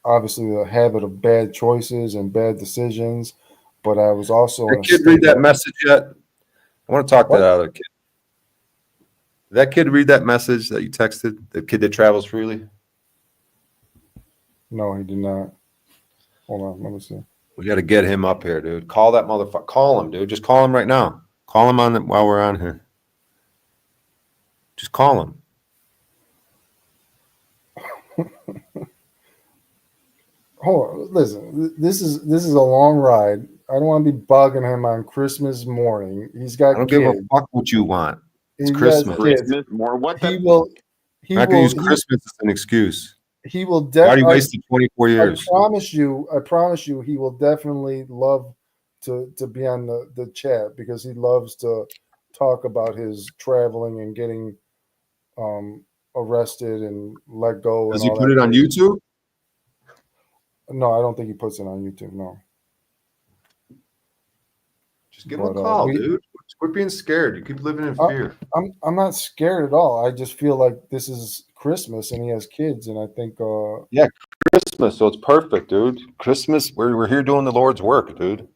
obviously the habit of bad choices and bad decisions, but I was also. Did that kid read that message yet? I want to talk to that other kid. Did that kid read that message that you texted? The kid that travels freely? No, he did not. Hold on, let me see. We got to get him up here, dude. Call that motherfucker. Call him, dude. Just call him right now. Call him on while we're on here. Just call him. Hold on, listen. This is a long ride. I don't want to be bugging him on Christmas morning. He's got. I don't give a fuck what you want. It's Christmas. More what? He will. I can use Christmas as an excuse. he will Already definitely. wasted 24 years. I promise you, he will definitely love to be on the chat because he loves to talk about his traveling and getting arrested and let go. Does and he all put that it on crazy. YouTube? No, I don't think he puts it on YouTube. No. Just give him a But, call, dude. Quit being scared. You keep living in fear. I'm not scared at all. I just feel like this is Christmas and he has kids, and I think Yeah, Christmas, so it's perfect, dude. Christmas, we're here doing the Lord's work, dude.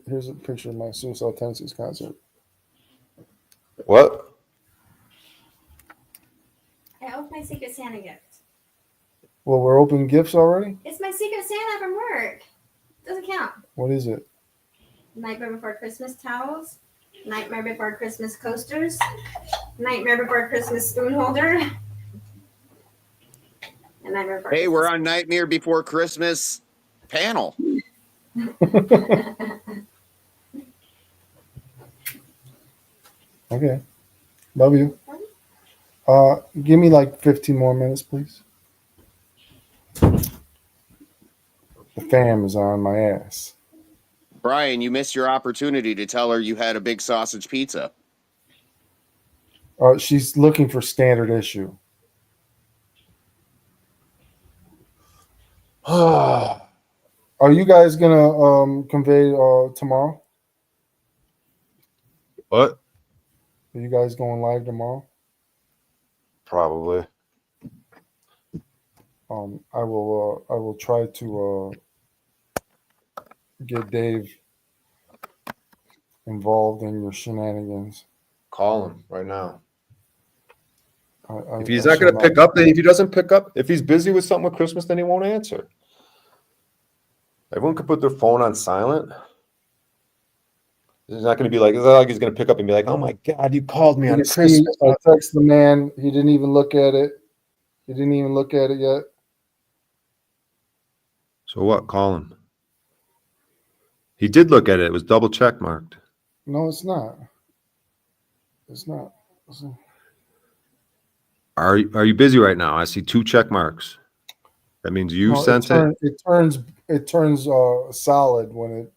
here's a picture of my Suicide Tendencies concert. What? I opened my Secret Santa gift. Well, we're opening gifts already? It's my Secret Santa from work. Doesn't count. What is it? Nightmare Before Christmas towels. Nightmare Before Christmas coasters. Nightmare Before Christmas spoon holder. And Nightmare Before Hey, Christmas. we're on Nightmare Before Christmas panel. Okay. Love you. Give me like 15 more minutes, please. The fam is on my ass. Brian, you missed your opportunity to tell her you had a big sausage pizza. She's looking for standard issue. Are you guys gonna convey tomorrow? What? Are you guys going live tomorrow? Probably. I will try to get Dave involved in your shenanigans. Call him right now. If I he's not going to pick up, then if he doesn't pick up, if he's busy with something with Christmas, then he won't answer. Everyone could put their phone on silent. He's not going to be like, it's not like he's going to pick up and be like, oh my God, you called me on Christmas. I text the man. He didn't even look at it. He didn't even look at it yet. So what? Call him. He did look at it. It was double check marked. No, it's not. It's not. Are you busy right now? I see 2 check marks. That means you sent it. It turns solid when it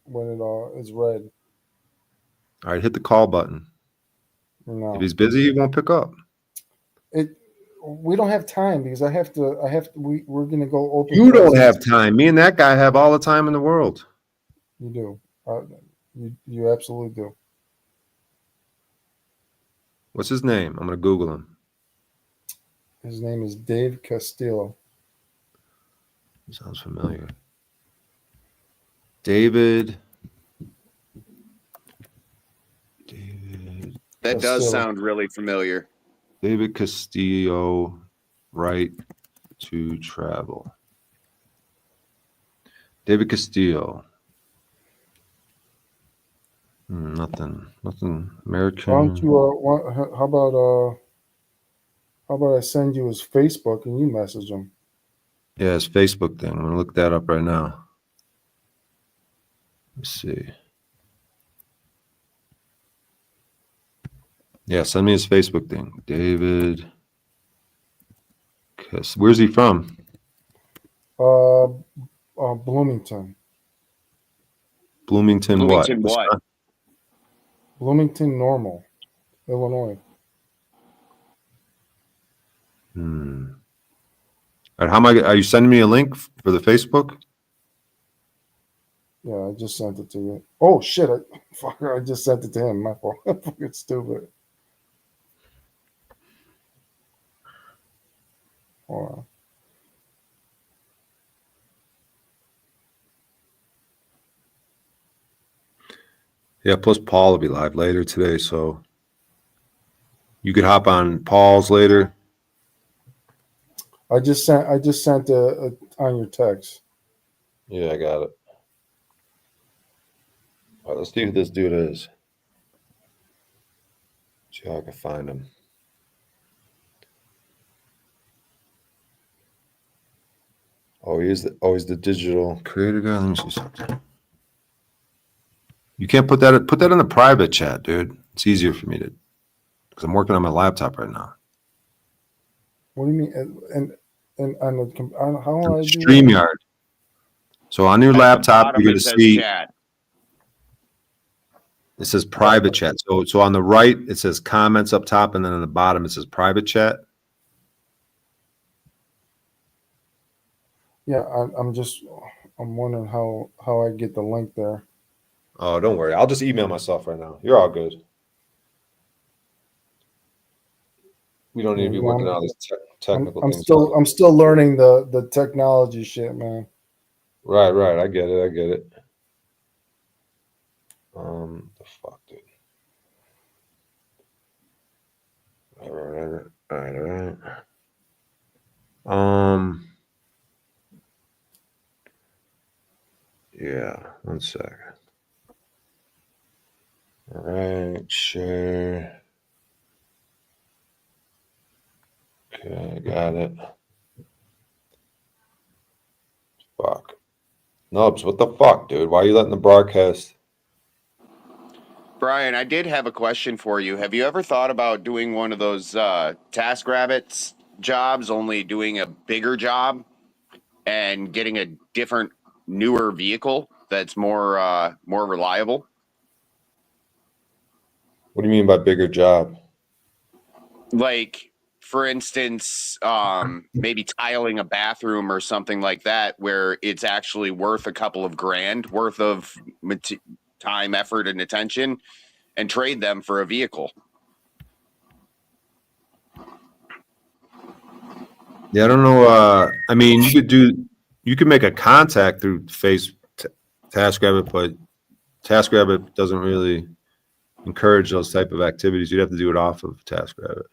is red. All right, hit the call button. No. If he's busy, he won't pick up. We don't have time because we're gonna go open. You don't have time. Me and that guy have all the time in the world. You do. You absolutely do. What's his name? I'm gonna Google him. His name is Dave Castillo. Sounds familiar. David. That does sound really familiar. David Castillo, right to travel. David Castillo. Nothing. American. Why don't you? How about I send you his Facebook and you message him? Yeah, his Facebook thing. I'm gonna look that up right now. Let's see. Yeah, send me his Facebook thing. David. Where's he from? Bloomington. Bloomington what? Bloomington Normal, Illinois. All right, are you sending me a link for the Facebook? Yeah, I just sent it to you. Oh shit! I just sent it to him. My fault. I'm fucking stupid. Hold on. Yeah, plus Paul will be live later today, so you could hop on Paul's later. I just sent on your text. Yeah, I got it. All right, let's see who this dude is. See how I can find him. Oh, he's the digital creator guy. Let me see something. You can't put that in the private chat, dude. It's easier for me to. because I'm working on my laptop right now. What do you mean? And on the how will I do that? StreamYard. So on your At the laptop, bottom, you're going it to says see chat. it says private chat. So on the right, it says comments up top, and then on the bottom, it says private chat. Yeah, I'm wondering how I get the link there. Oh, don't worry. I'll just email myself right now. You're all good. We don't need to be working on these technical things. I'm still learning the technology shit, man. Right. I get it. The fuck, dude. All right. Yeah, 1 second. All right, share. Okay, got it. Fuck. Nubs, what the fuck, dude? Why are you letting the broadcast? Brian, I did have a question for you. Have you ever thought about doing one of those TaskRabbits jobs, only doing a bigger job and getting a different, newer vehicle that's more reliable? What do you mean by bigger job? Like, for instance, maybe tiling a bathroom or something like that, where it's actually worth a couple of grand worth of time, effort, and attention, and trade them for a vehicle. Yeah, I don't know. I mean, you could make a contact through TaskRabbit, but TaskRabbit doesn't really encourage those type of activities. You'd have to do it off of TaskRabbit.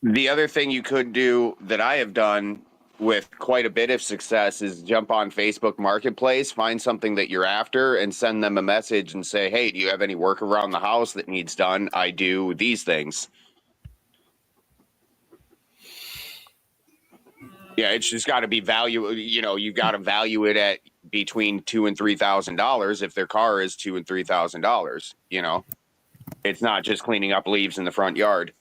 The other thing you could do that I have done with quite a bit of success is jump on Facebook Marketplace, find something that you're after, and send them a message and say, hey, do you have any work around the house that needs done? I do these things. Yeah, it's just got to be value. You know, you've got to value it at between $2,000 and $3,000 if their car is $2,000 and $3,000. You know, it's not just cleaning up leaves in the front yard.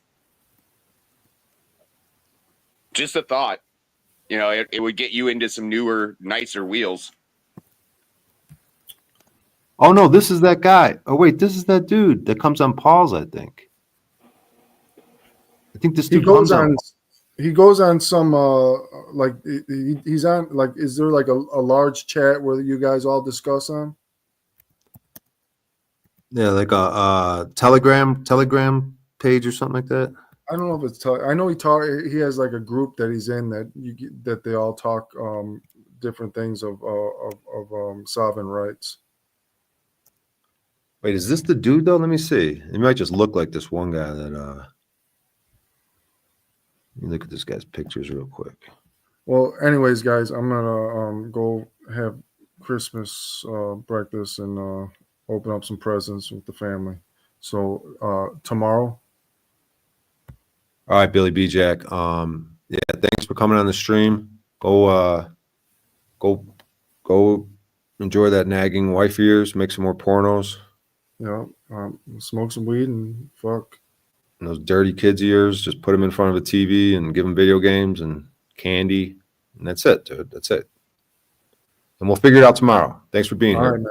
Just a thought. You know, it would get you into some newer, nicer wheels. Oh no, this is that guy. Oh wait, this is that dude that comes on Paul's. I think this dude comes on. He goes on some like he's on like. Is there like a large chat where you guys all discuss on? Yeah, like a Telegram page or something like that. I don't know if it's. I know he has like a group that he's in that they all talk different things of sovereign rights. Wait, is this the dude though? Let me see. He might just look like this one guy that. Let me look at this guy's pictures real quick. Well, anyways, guys, I'm gonna go have Christmas breakfast and open up some presents with the family. So tomorrow. All right, Billy B. Jack. Yeah, thanks for coming on the stream. Go enjoy that nagging wife of yours. Make some more pornos. Yeah, smoke some weed and fuck. And those dirty kids of yours, just put them in front of a TV and give them video games and candy. And that's it, dude. That's it. And we'll figure it out tomorrow. Thanks for being here. All right, man.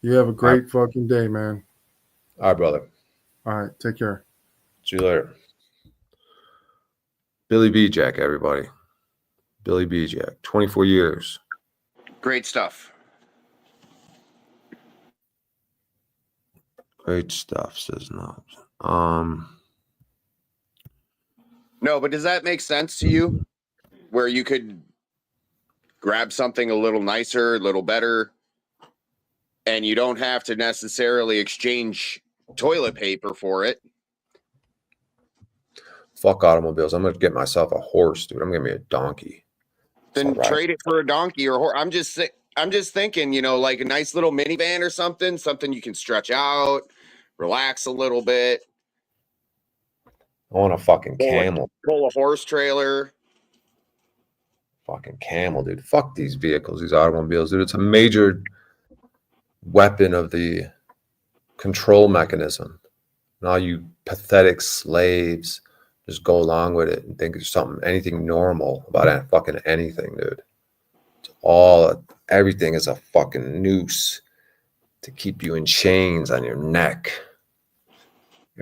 You have a great fucking day, man. All right, brother. All right, take care. See you later. Billy B. Jack, everybody. Billy B. Jack, 24 years. Great stuff. Great stuff, says Nubs. No, but does that make sense to you? Where you could grab something a little nicer, a little better, and you don't have to necessarily exchange toilet paper for it. Fuck automobiles. I'm going to get myself a horse, dude. I'm going to get me a donkey. Then trade it for a donkey or a horse. I'm just thinking, you know, like a nice little minivan or something you can stretch out, relax a little bit. I want a fucking camel. Pull a horse trailer. Fucking camel, dude. Fuck these vehicles, these automobiles, dude. It's a major weapon of the control mechanism. And all you pathetic slaves just go along with it and think there's anything normal about fucking anything, dude. Everything is a fucking noose to keep you in chains on your neck.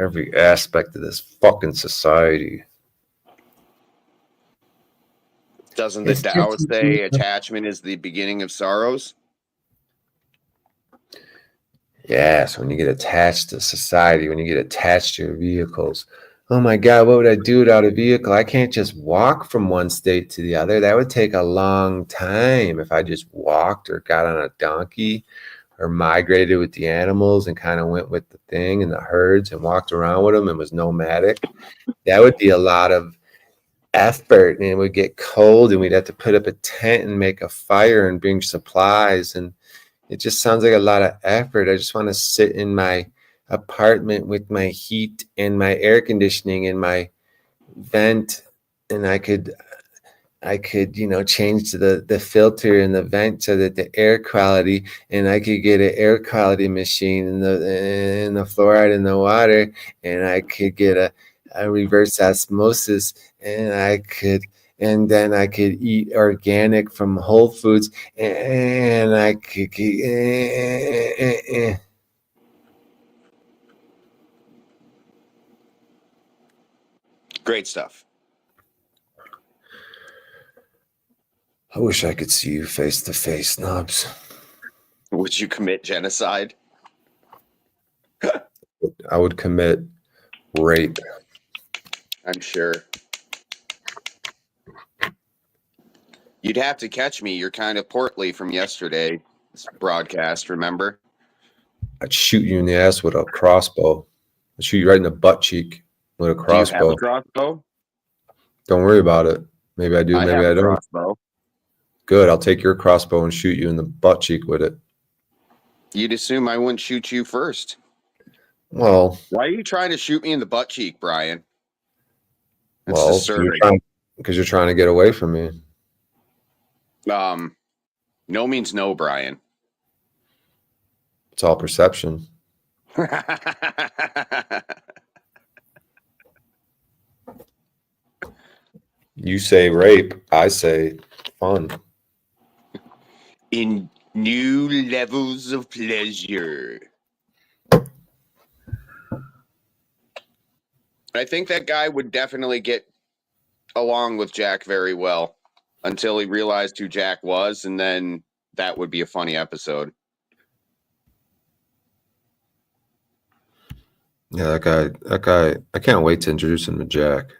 Every aspect of this fucking society. Doesn't the Tao say attachment is the beginning of sorrows? Yes, when you get attached to society, when you get attached to your vehicles. Oh my God, what would I do without a vehicle? I can't just walk from one state to the other. That would take a long time if I just walked or got on a donkey or migrated with the animals and kind of went with the thing and the herds and walked around with them and was nomadic. That would be a lot of effort, and it would get cold and we'd have to put up a tent and make a fire and bring supplies, and it just sounds like a lot of effort. I just want to sit in my apartment with my heat and my air conditioning and my vent, and I could change the filter in the vent so that the air quality, and I could get an air quality machine in the fluoride in the water, and I could get a reverse osmosis, and then I could eat organic from Whole Foods, and I could Great stuff. I wish I could see you face to face, Nobs. Would you commit genocide? I would commit rape. I'm sure. You'd have to catch me. You're kind of portly from yesterday's broadcast, remember? I'd shoot you in the ass with a crossbow. I'd shoot you right in the butt cheek with a crossbow. Do you have a crossbow? Don't worry about it. Maybe I do, maybe I don't. Crossbow. Good, I'll take your crossbow and shoot you in the butt cheek with it. You'd assume I wouldn't shoot you first. Well, why are you trying to shoot me in the butt cheek, Brian? That's well, disturbing. Because you're trying to get away from me. No means no, Brian. It's all perception. You say rape, I say fun. In new levels of pleasure. I think that guy would definitely get along with Jack very well until he realized who Jack was, and then that would be a funny episode. Yeah, that guy, I can't wait to introduce him to Jack.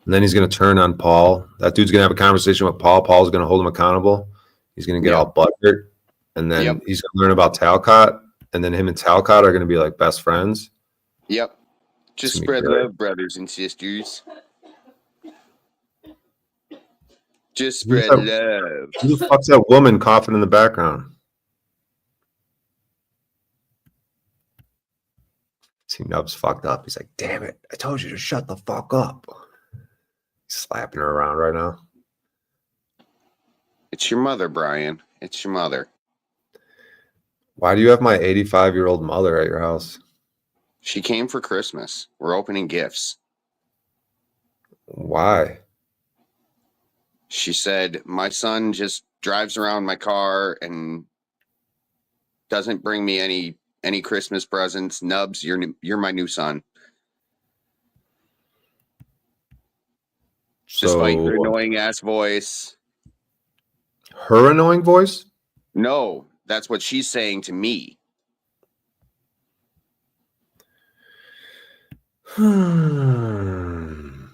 And then he's going to turn on Paul. That dude's going to have a conversation with Paul. Paul's going to hold him accountable. He's going to get all butthurt. And then he's going to learn about Talcott. And then him and Talcott are going to be like best friends. Yep. Just spread love, brothers and sisters. Just spread love. Who the fuck's that woman coughing in the background? See, Nub's fucked up. He's like, damn it. I told you to shut the fuck up. He's slapping her around right now. It's your mother, Brian. It's your mother. Why do you have my 85-year-old mother at your house? She came for Christmas. We're opening gifts. Why? She said, my son just drives around my car and doesn't bring me any Christmas presents. Nubs, you're my new son. Despite your annoying ass voice. Her annoying voice? No, that's what she's saying to me. Trying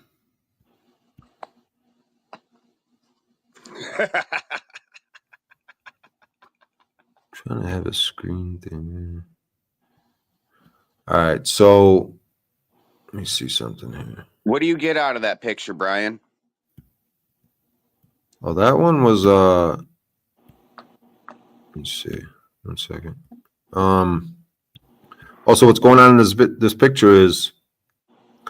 to have a screen thing. All right, so let me see something here. What do you get out of that picture, Brian? Oh, that one was let me see. 1 second. Also, what's going on in this picture is,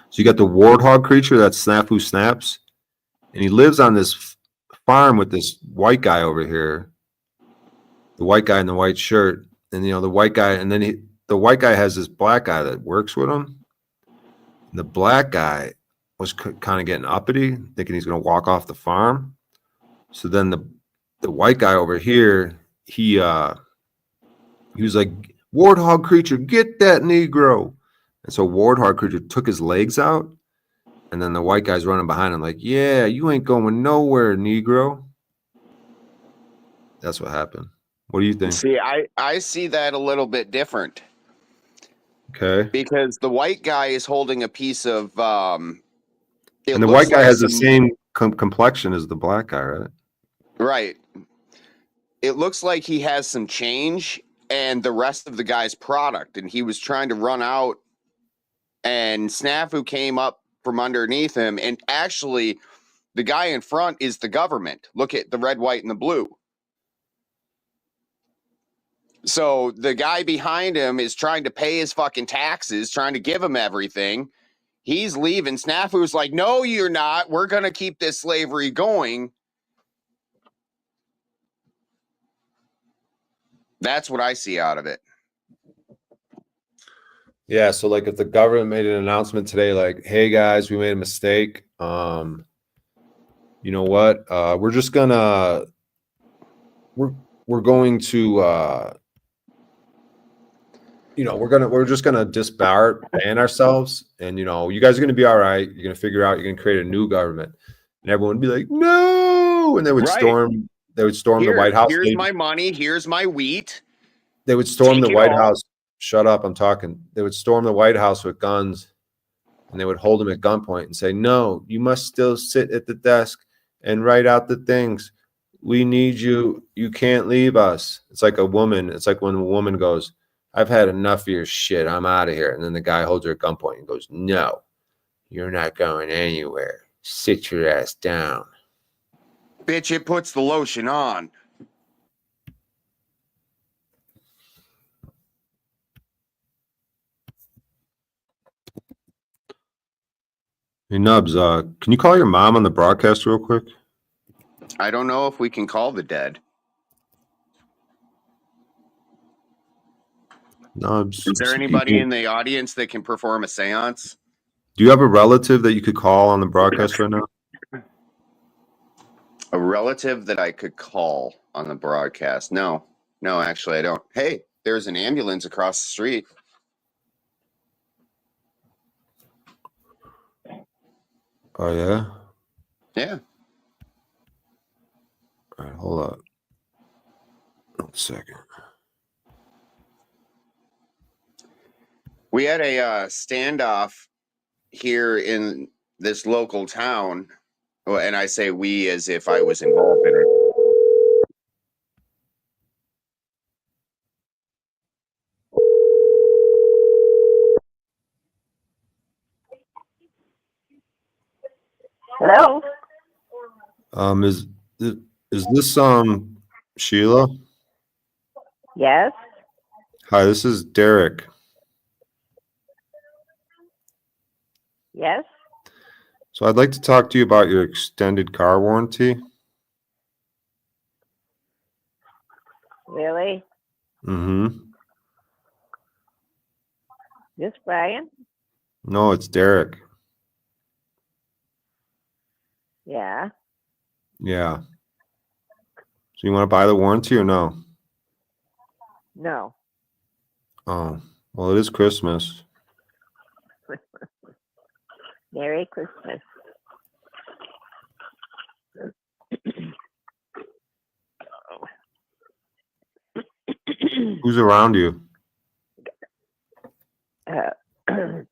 so you got the warthog creature that's Snafu Snaps, and he lives on this farm with this white guy over here. The white guy in the white shirt, and the white guy, and then the white guy has this black guy that works with him. And the black guy was kind of getting uppity, thinking he's going to walk off the farm. So then the white guy over here, he was like, Warthog Creature, get that Negro. And so Warthog Creature took his legs out, and then the white guy's running behind him like, yeah, you ain't going nowhere, Negro. That's what happened. What do you think? See, I see that a little bit different. Okay. Because the white guy is holding a piece of and the white guy has the same complexion as the black guy, right? Right. It looks like he has some change and the rest of the guy's product, and he was trying to run out, and Snafu came up from underneath him, and actually the guy in front is the government. Look at the red, white, and the blue. So the guy behind him is trying to pay his fucking taxes, trying to give him everything. He's leaving. Snafu's like, no, you're not. We're going to keep this slavery going. That's what I see out of it. Yeah, so like if the government made an announcement today, like, hey guys, we made a mistake. You know what? We're just gonna we're going to we're just gonna ban ourselves, and you guys are gonna be all right. You're gonna figure out, you're gonna create a new government, and everyone would be like, no, and they would storm the White House. Here's my money, here's my wheat. They would storm the White House. Shut up, I'm talking. They would storm the White House with guns, and they would hold him at gunpoint and say, no, you must still sit at the desk and write out the things. We need you. You can't leave us. It's like a woman. It's like when a woman goes, I've had enough of your shit. I'm out of here. And then the guy holds her at gunpoint and goes, no, you're not going anywhere. Sit your ass down. Bitch, it puts the lotion on. Hey, Nubs, can you call your mom on the broadcast real quick? I don't know if we can call the dead. Nubs. Is there anybody in the audience that can perform a seance? Do you have a relative that you could call on the broadcast right now? A relative that I could call on the broadcast? No, actually I don't. Hey, there's an ambulance across the street. Oh, yeah? Yeah. All right, hold up. 1 second. We had a standoff here in this local town, and I say we as if I was involved in it. Hello. Is this Sheila? Yes. Hi, this is Derek. Yes. So I'd like to talk to you about your extended car warranty. Really? Mm-hmm. This Brian? No, it's Derek. Yeah. Yeah. So you want to buy the warranty or no? No. Oh, well, it is Christmas. Merry Christmas. Who's around you?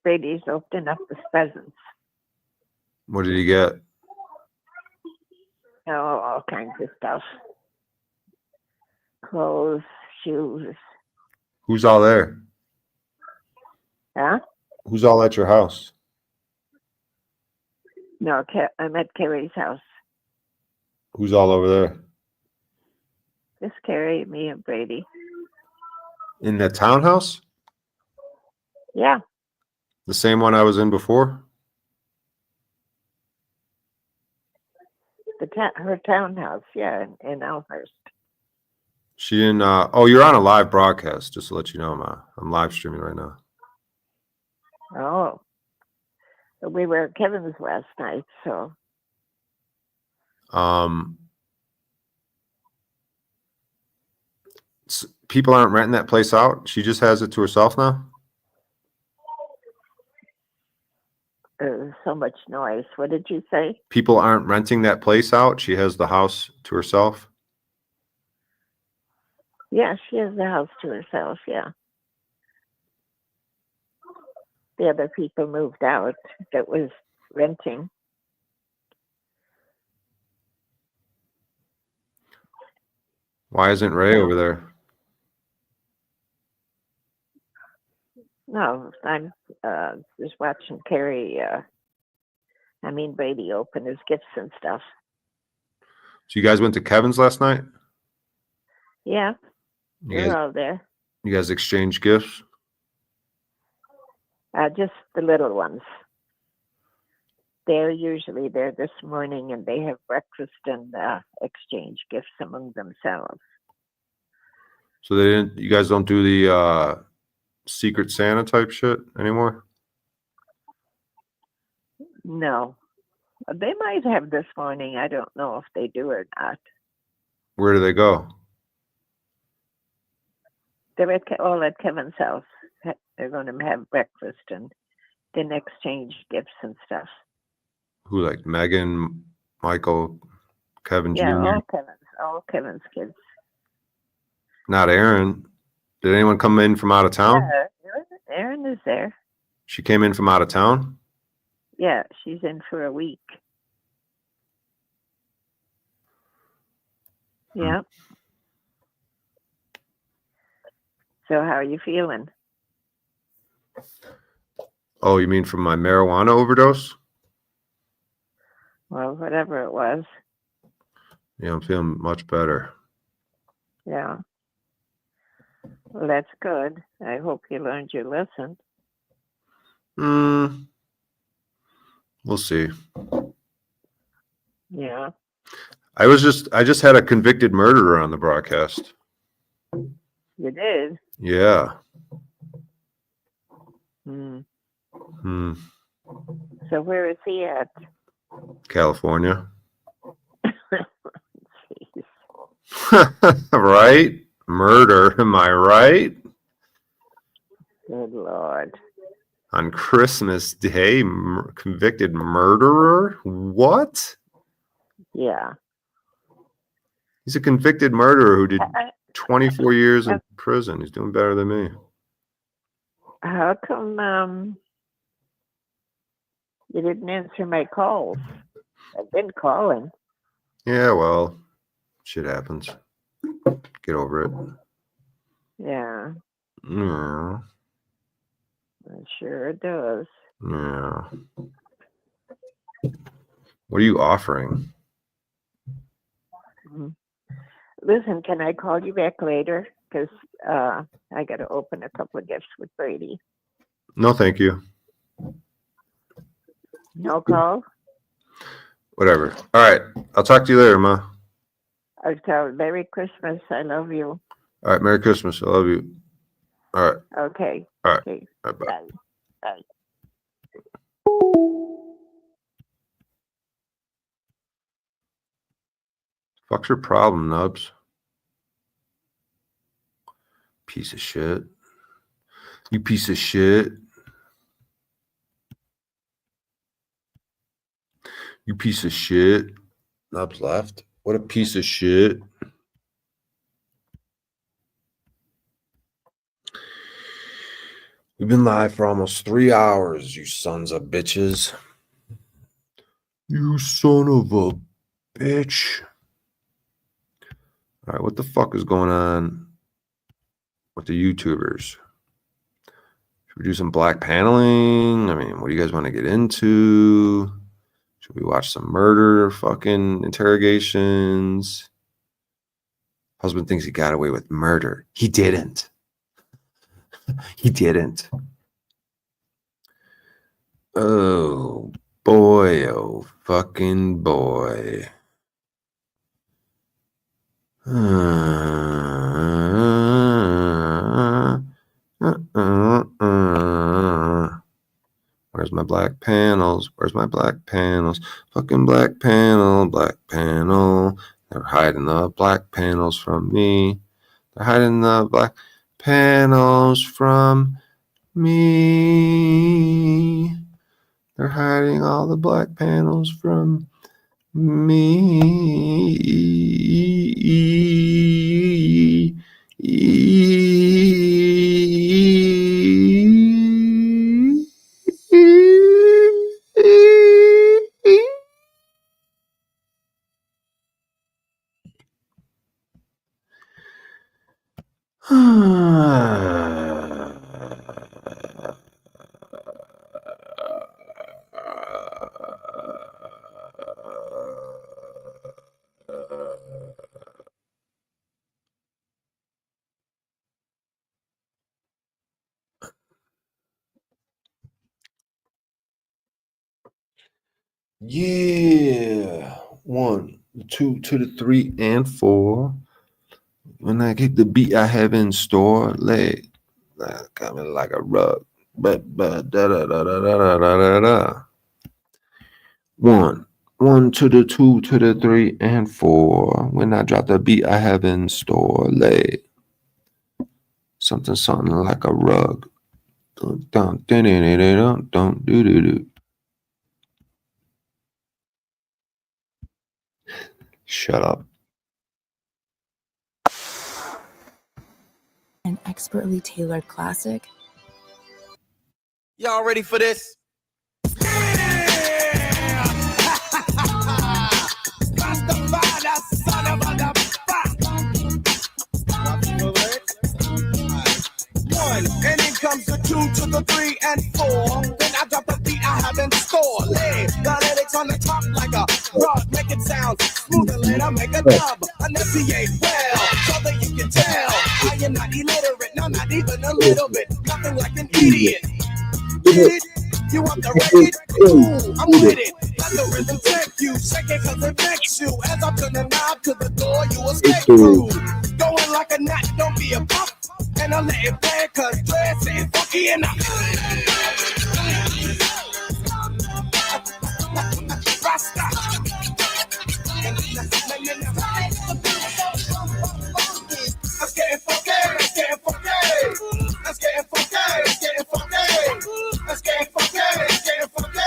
Brady's opened up the presents. What did he get? Oh, all kinds of stuff. Clothes, shoes. Who's all there? Huh? Who's all at your house? No, I'm at Carrie's house. Who's all over there? Just Carrie, me, and Brady. In the townhouse? Yeah. The same one I was in before? Her townhouse, yeah, in Elmhurst. She didn't. Oh, you're on a live broadcast. Just to let you know, I'm live streaming right now. Oh. We were at Kevin's last night, so People aren't renting that place out. She just has it to herself now. there's so much noise. What did you say? People aren't renting that place out. She has the house to herself. Yeah, she has the house to herself, yeah. The other people moved out that was renting. Why isn't Ray over there? No, I'm just watching Brady open his gifts and stuff. So you guys went to Kevin's last night? Yeah, You they're guys, all there. you guys exchanged gifts? Just the little ones. They're usually there this morning, and they have breakfast and exchange gifts among themselves. So they didn't. You guys don't do the Secret Santa type shit anymore? No, they might have this morning. I don't know if they do or not. Where do they go? They're all at Kevin's house. They're going to have breakfast and then exchange gifts and stuff. Who, like Megan, Michael, Kevin Yeah, Jr.? all Kevin's kids. Not Aaron. Did anyone come in from out of town? Yeah, Erin is there. She came in from out of town? Yeah, she's in for a week. Yeah. So how are you feeling? Oh, you mean from my marijuana overdose? Well, whatever it was. Yeah, I'm feeling much better. Yeah. Well, that's good. I hope you learned your lesson. We'll see. Yeah. I just had a convicted murderer on the broadcast. You did? Yeah. So where is he at? California. Jeez. Right? Murder, am I right? Good Lord. On Christmas Day, convicted murderer? What? Yeah. He's a convicted murderer who did 24 years in prison. He's doing better than me. How come you didn't answer my calls? I've been calling. Yeah, well, shit happens. Get over it. Yeah. Yeah. It sure does. Yeah. What are you offering? Listen, can I call you back later? Because I got to open a couple of gifts with Brady. No, thank you. No call? Whatever. All right. I'll talk to you later, Ma. I'll tell Merry Christmas. I love you. All right. Merry Christmas. I love you. All right. Okay. All right. Okay. All right, bye. Bye. Bye. Fuck's your problem, Nubs? Piece of shit. You piece of shit. You piece of shit. Nubs left. What a piece of shit. We've been live for almost 3 hours, you sons of bitches. You son of a bitch. All right, what the fuck is going on with the YouTubers? Should we do some black paneling? I mean, what do you guys want to get into? Should we watch some murder fucking interrogations? Husband thinks he got away with murder. He didn't. He didn't. Oh, boy. Oh, fucking boy. Where's my black panels? Where's my black panels? Fucking black panel, black panel. They're hiding the black panels from me. They're hiding the black panels from me. They're hiding all the black panels from me. Yeah. 1, 2 to the 3 and 4. When I get the beat I have in store, leg coming like a rug. But da da da da da da da da. 1 to the 2 to the 3 and 4. When I drop the beat I have in store, leg something like a rug. Don't do. Shut up. An expertly tailored classic. Y'all ready for this? One, and then comes the 2 to the 3 and 4. Then I drop the beat I have in store. Lay the lyrics on the top like a rug, make it sound smooth and later make a dub. Enunciate well, so that you can tell I am not illiterate, no, not even a little bit. Nothing like an idiot. Get it? You want the record? Ooh, I'm with it. Let the rhythm take you, shake it cause it makes you. As I turn the knob to the door, you escape through. Going like a knot, don't be a pup. And I let it play cause dress ain't funky enough. Rasta. Let's get it funky, let's get it funky. Let's get it funky, let's get it funky. Let's get it funky, let's get it funky.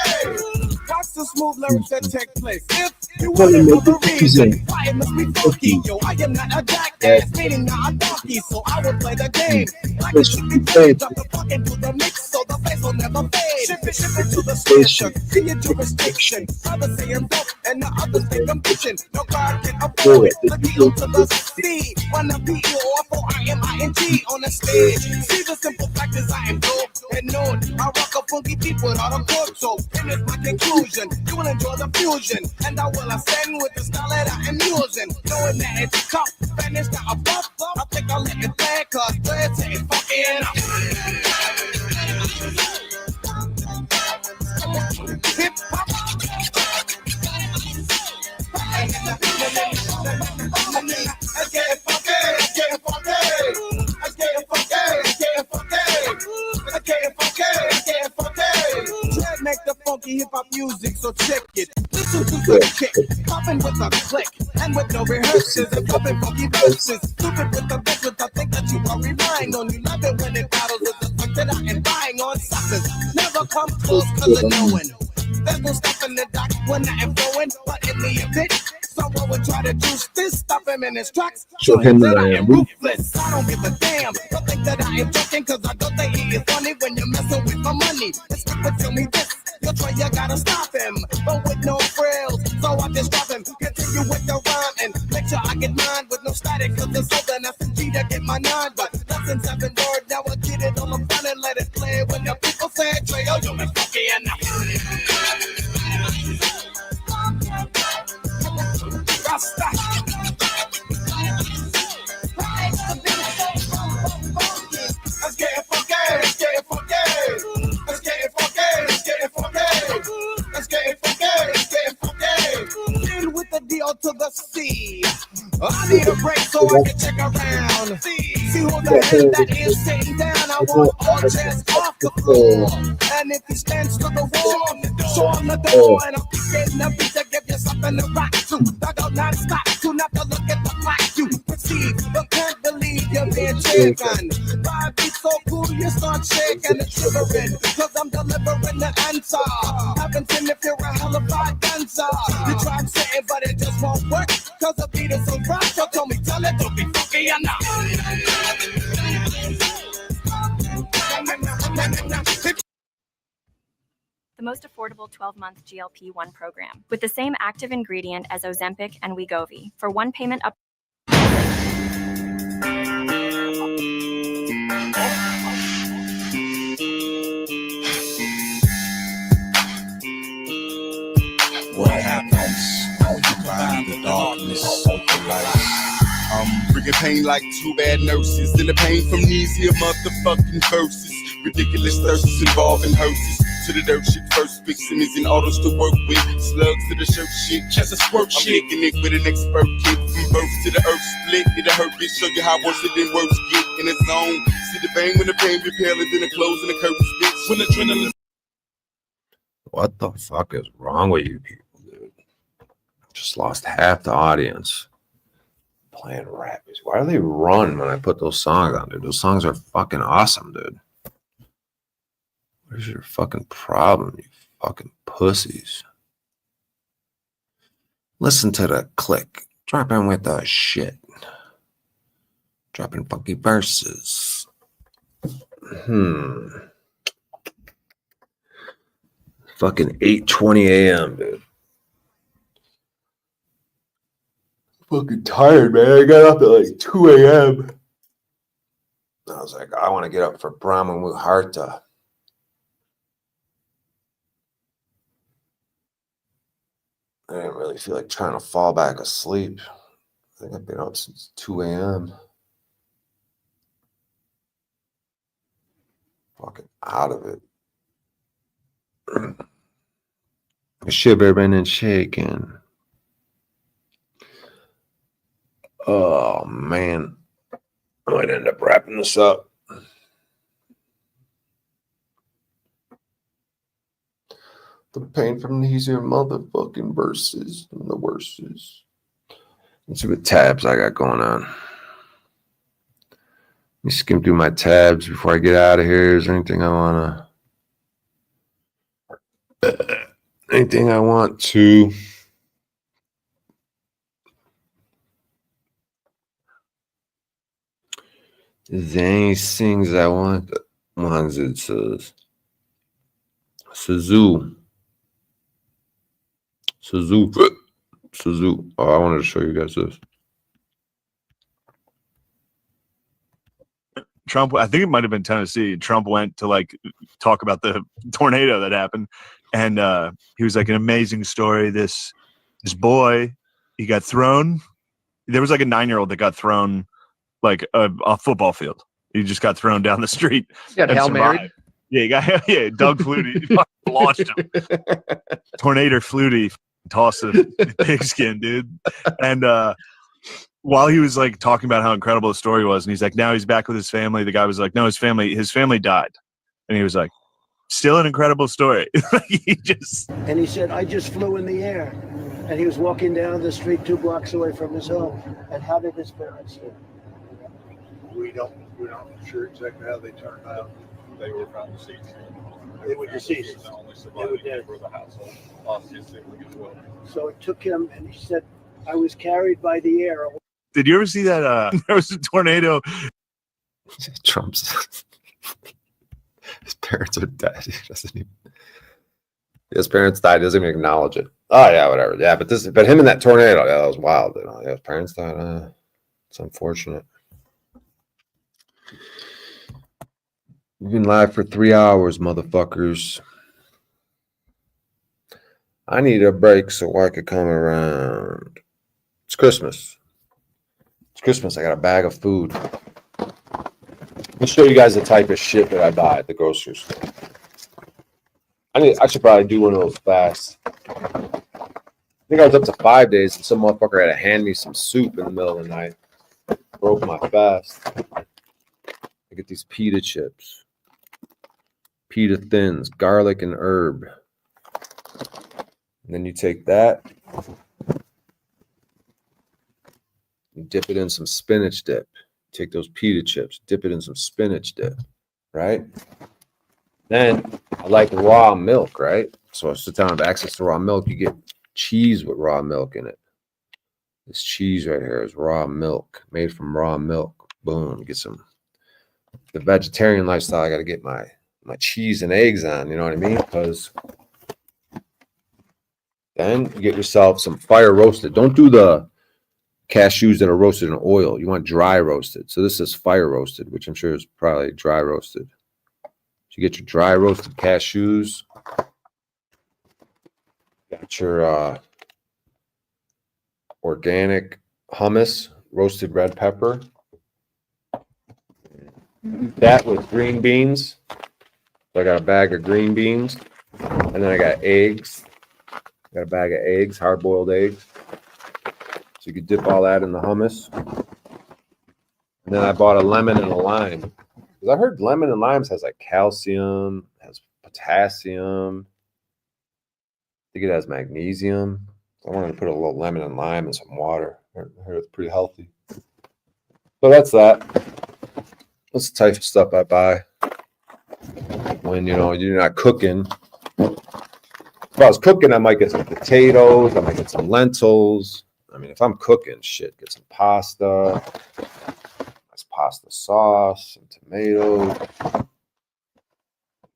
Watch the smooth lyrics that take place. If you want to know the reason why it must be funky, yo, I am not a jackass, meaning not a donkey, so I will play the game like it should be played. Drop the fuck into the mix, so the face will never fade. Ship it to the station, see your jurisdiction. Others say I'm dope, and the others think I'm bitching. No God can avoid the deal to the C. When the P-O-R-I-M-I-N-G on the stage. See the simple fact is I am dope and known. I rock a funky beat without a cork, so and it's my conclusion. You will enjoy the fusion, and I will ascend with the style that I am using. Knowing that it's tough, finished now a buff. I think I'll let it play, cause it's ain't funky enough. Hip hop. Let's get it funky, let's get it funky. Let's get it funky, let's get it funky. Let's get it funky, let's get it funky. Dread make the funky hip hop music, so check it. Listen to the kick, popping with a click, and with no rehearsals, and popping funky verses. Stupid with the bitch with the thing that you are relying on. You love it when it battles with the fuck that I am buying on suckers. Never come close cause of knowing. There's no stuff in the dock when I am going, but in the event, someone would try to juice this, stop him in his tracks. Show him that I am ruthless. I don't give a damn. Don't think that I am joking, cause I don't think he is funny when you're messing with my money. It's quick, tell me this. You'll try, you gotta stop him, but with no frills. So I just drop him, continue with the rhyme, and make sure I get mine with no static, cause it's so the SMG to get my 9. But lessons have been learned, now I get it on the front and let it play. When the people say, Trey, oh, you're funky enough. Rasta. Let's get it funky, let's get it funky. Let's get it funky, let's get it funky. Let's get it funky, let's get it funky. Deal with the D-O to the C. I need a break so I can check around. See who the hell that is sitting down. I want all chest off. to pour. And if he stands to the wall, show him the door. And I'm getting a beat to give you something to rock to. Dug out non-stop, to not to look at the clock. You perceive, but can't believe you're being taken. Five beats so cool, you start shaking and shivering. Cause I'm delivering the answer. Haven't seen if you're a hell of a dancer. You tried saying, but it just won't work. Cause the beat is so rough, so tell me, tell it, don't be funky enough. The most affordable 12-month GLP-1 program with the same active ingredient as Ozempic and Wegovy for one payment up. What happens when you find the darkness of the light? Bringing pain like two bad nurses. And the pain from these here motherfucking verses. Ridiculous thirsts involving hearses. To the dirt shit first, fixing is in autos to work with. Slugs to the shirt shit, chest a squirt shit. I'm making it with an expert kid. From birth to the earth split. It'll hurt, bitch. Show you how worse it than worse get in its zone. See the bang when the pain repairs in the clothes and the curtains, bitch. When adrenaline. What the fuck is wrong with you people, dude? Just lost half the audience playing rap music. Why do they run when I put those songs on, dude? Those songs are fucking awesome, dude. What is your fucking problem, you fucking pussies? Listen to the click. Drop in with the shit. Dropping funky verses. Fucking 8:20 a.m., dude. Fucking tired, man. I got up at like 2 a.m. I was like, I want to get up for Brahma Muharta. I didn't really feel like trying to fall back asleep. I think I've been up since 2 a.m. Fucking out of it. Shivering and shaking. Oh, man. I might end up wrapping this up. The pain from these here motherfucking verses and the verses. Let's see what tabs I got going on. Let me skim through my tabs before I get out of here. Is there anything I want to... anything I want to... Is there any things I want? Ones it says Suzu. Oh, I wanted to show you guys this. Trump, I think it might have been Tennessee. Trump went to like talk about the tornado that happened, and he was like, an amazing story. This boy, he got thrown. There was like a 9-year-old that got thrown like a football field. He just got thrown down the street. Got Hail Mary. Yeah, he got Doug Flutie launched him. Tornado Flutie tossed the pigskin, dude. And while he was like talking about how incredible the story was, and he's like, now he's back with his family. The guy was like, no, his family died. And he was like, still an incredible story. And he said, I just flew in the air. And he was walking down the street 2 blocks away from his home. And how did his parents do? We're not sure exactly how they turned out. They were found deceased. They were deceased. The only surviving member of the household lost his sibling as well. So it took him, and he said, I was carried by the air. Did you ever see that? There was a tornado. Trump's his parents are dead. He doesn't even. His parents died. He doesn't even acknowledge it. Oh yeah, whatever. Yeah, but him in that tornado. Yeah, that was wild. You know? Yeah, his parents died. It's unfortunate. We've been live for 3 hours, motherfuckers. I need a break so I could come around. It's Christmas. It's Christmas. I got a bag of food. Let me show you guys the type of shit that I buy at the grocery store. I should probably do one of those fasts. I think I was up to 5 days and some motherfucker had to hand me some soup in the middle of the night. Broke my fast. I get these pita chips. pita thins, garlic and herb. And then you take that, you dip it in some spinach dip. Take those pita chips, dip it in some spinach dip, right? Then I like raw milk, right? So I sit down and have access to raw milk. You get cheese with raw milk in it. This cheese right here is raw milk, made from raw milk. Boom, get some. The vegetarian lifestyle, I got to get my cheese and eggs on, you know what I mean? Because then you get yourself some fire roasted. Don't do the cashews that are roasted in oil. You want dry roasted. So this is fire roasted, which I'm sure is probably dry roasted. So you get your dry roasted cashews. Got your organic hummus, roasted red pepper. That with green beans. So I got a bag of green beans. And then I got eggs. Got a bag of eggs, hard-boiled eggs. So you could dip all that in the hummus. And then I bought a lemon and a lime. Because I heard lemon and limes has like calcium, has potassium. I think it has magnesium. I wanted to put a little lemon and lime in some water. I heard it's pretty healthy. So that's that. That's the type of stuff I buy when, you know, you're not cooking. If I was cooking, I might get some potatoes. I might get some lentils. I mean, if I'm cooking, shit, get some pasta. That's pasta sauce, some tomatoes.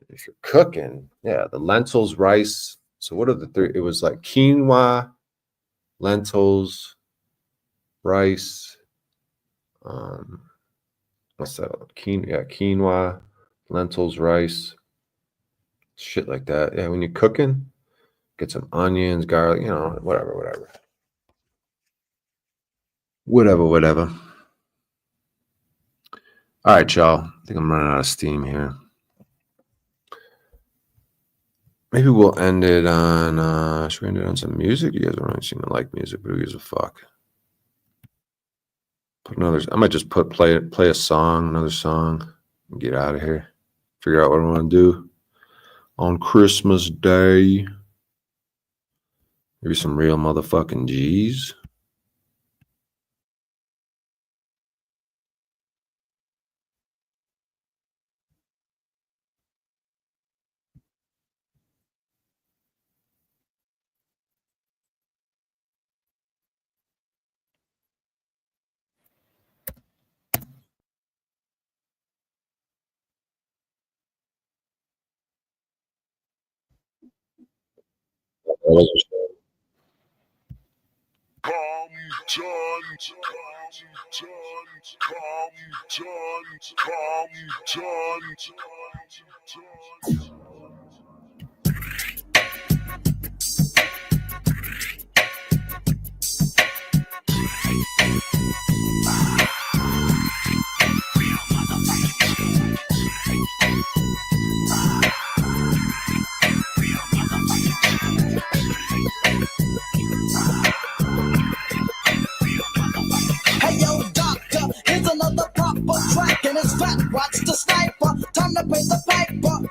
If you're cooking, yeah, the lentils, rice. So what are the three? It was like quinoa, lentils, rice. What's that? Quinoa, lentils, rice, shit like that. Yeah, when you're cooking, get some onions, garlic, you know, whatever. All right, y'all. I think I'm running out of steam here. Maybe we'll end it on, should we end it on some music? You guys don't really seem to like music, but who gives a fuck? Put another, I might just play a song, another song, and get out of here. Figure out what I want to do on Christmas Day. Maybe some real motherfucking G's. Hey yo, doctor, here's another proper track, and it's fat. Watch the sniper, time to pay the piper,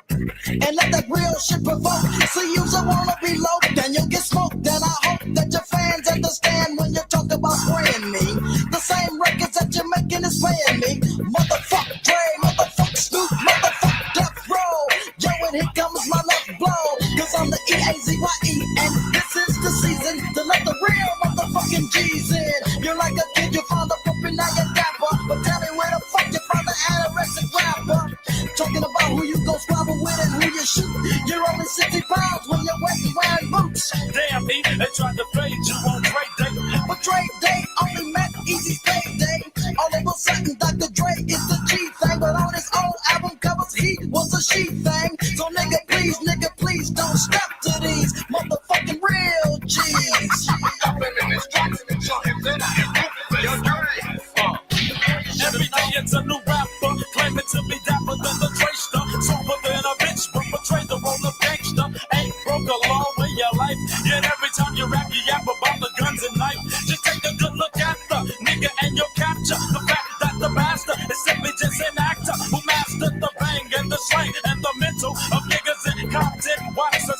and let that real shit provoke. See, you don't wanna be low, then you'll get smoked. And I hope that your fans understand when you talk about spraying me. The same records that you're making is paying me. Motherfuck Dre, motherfuck Snoop, motherfuck Death Row. Yo, and here comes my left blow, cause I'm the EAZYE, and this is the season to let the real motherfucking G's in. You're like a kid, you found a puppy, now you're dapper. But tell me where the fuck you found the anorexic rapper. Talking about who you gon' squabble with and who you shoot. You're only 60 pounds when you're wearing boots. Damn, E, they tried to fade you on trade day. But trade day only meant Easy's payday. All of a sudden, Dr. Dre is the G thing. But on his own album covers, he was a she thing. So nigga, please don't step to these motherfucking real G's. Every day it's a new rapper, claiming to be dapper than the Tracer, sober than a bitch, but portray the role of gangster. Ain't broke a law in your life, yet every time you rap, you yap about the guns and knife. Just take a good look at the nigga and you'll capture the fact that the master is simply just an actor who mastered the bang and the slang and the mental of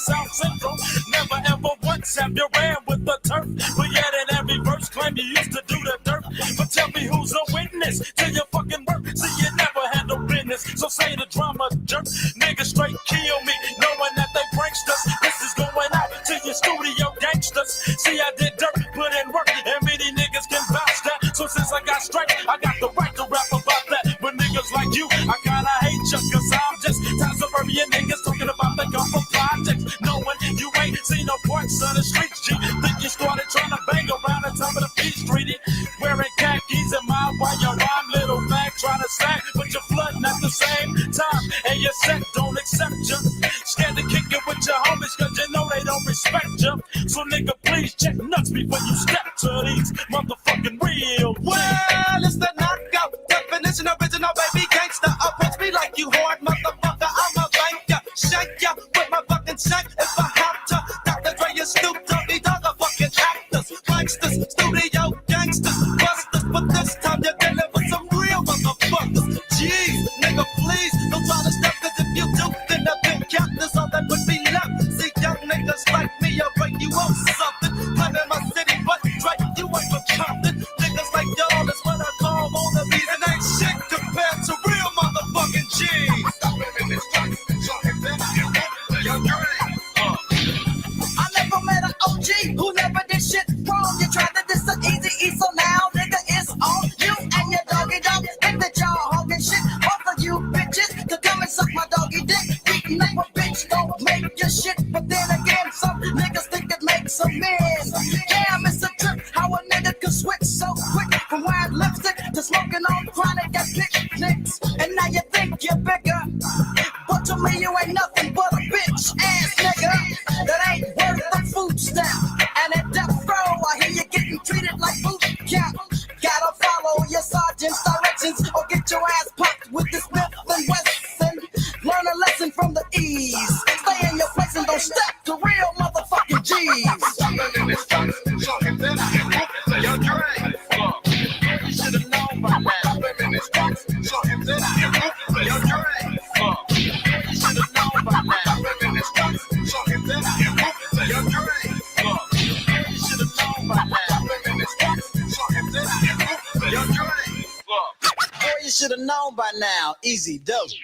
South Central. Never ever once have you ran with the turf. But yet in every verse claim you used to do the dirt. But tell me who's a witness to your fucking work. See, you never had no business. So say the drama jerk. Niggas straight kill me, knowing that they pranksters. This is going out to your studio gangsters. See, I did dirt, put in work, and many niggas can vouch that. So since I got straight, I got the right to rap about that. But niggas like you, I kinda hate you, cause I'm just tired suburban niggas talking about they come from projects. Knowing you ain't seen no points on the streets, G. Think you started trying to bang around the top of the Peach Street. Wearing khakis in my while your rhyme little bag trying to sag, but you're flooding at the same time. And your set don't accept you. Scared to kick it with your homies, cause you know they don't respect you. So nigga, please check nuts before you step to these motherfucking real. Well, it's the knockout definition, original baby gangster. Approach me like you hard motherfucker. I'm a banker, shake ya with my fucking shank if I have to. Dr. Dre is Snoop Doggy Dogg, fucking actors, pranksters, studio gangsters, busters. But this time you're dealing with some real motherfuckers. Jeez, nigga, please don't try to step, cause if you do, then the big captors all that would be left. See, young niggas like me, I'll break you off something. I'm in my city, but Dre, you ain't for Compton. Niggas like y'all is what I call wannabes, and ain't shit compared to real motherfucking G's. I never met an OG who never did shit wrong. You tried to diss the Easy E, so now nigga it's on you and your doggy dog. Think that y'all hogging shit. Both of you bitches to come and suck my doggy dick. Beating like a bitch don't make your shit, but then again some niggas think it makes a man. Damn, it's a trip how a nigga can switch so quick from wearing lipstick to smoking on chronic at picnics. And now you think you're bigger, but to me you ain't nothing but a bitch ass nigga that ain't worth the food stamp. And at death row, I hear you getting treated like boot camp. Gotta follow your sergeant's directions or get your ass popped with this Smith and Wesson. Learn a lesson from the E's. Stay in your place and don't step to real motherfucking G's. You should have known by now. You should have known by now. You should have known by now. Boy, you should have known by now. Easy does.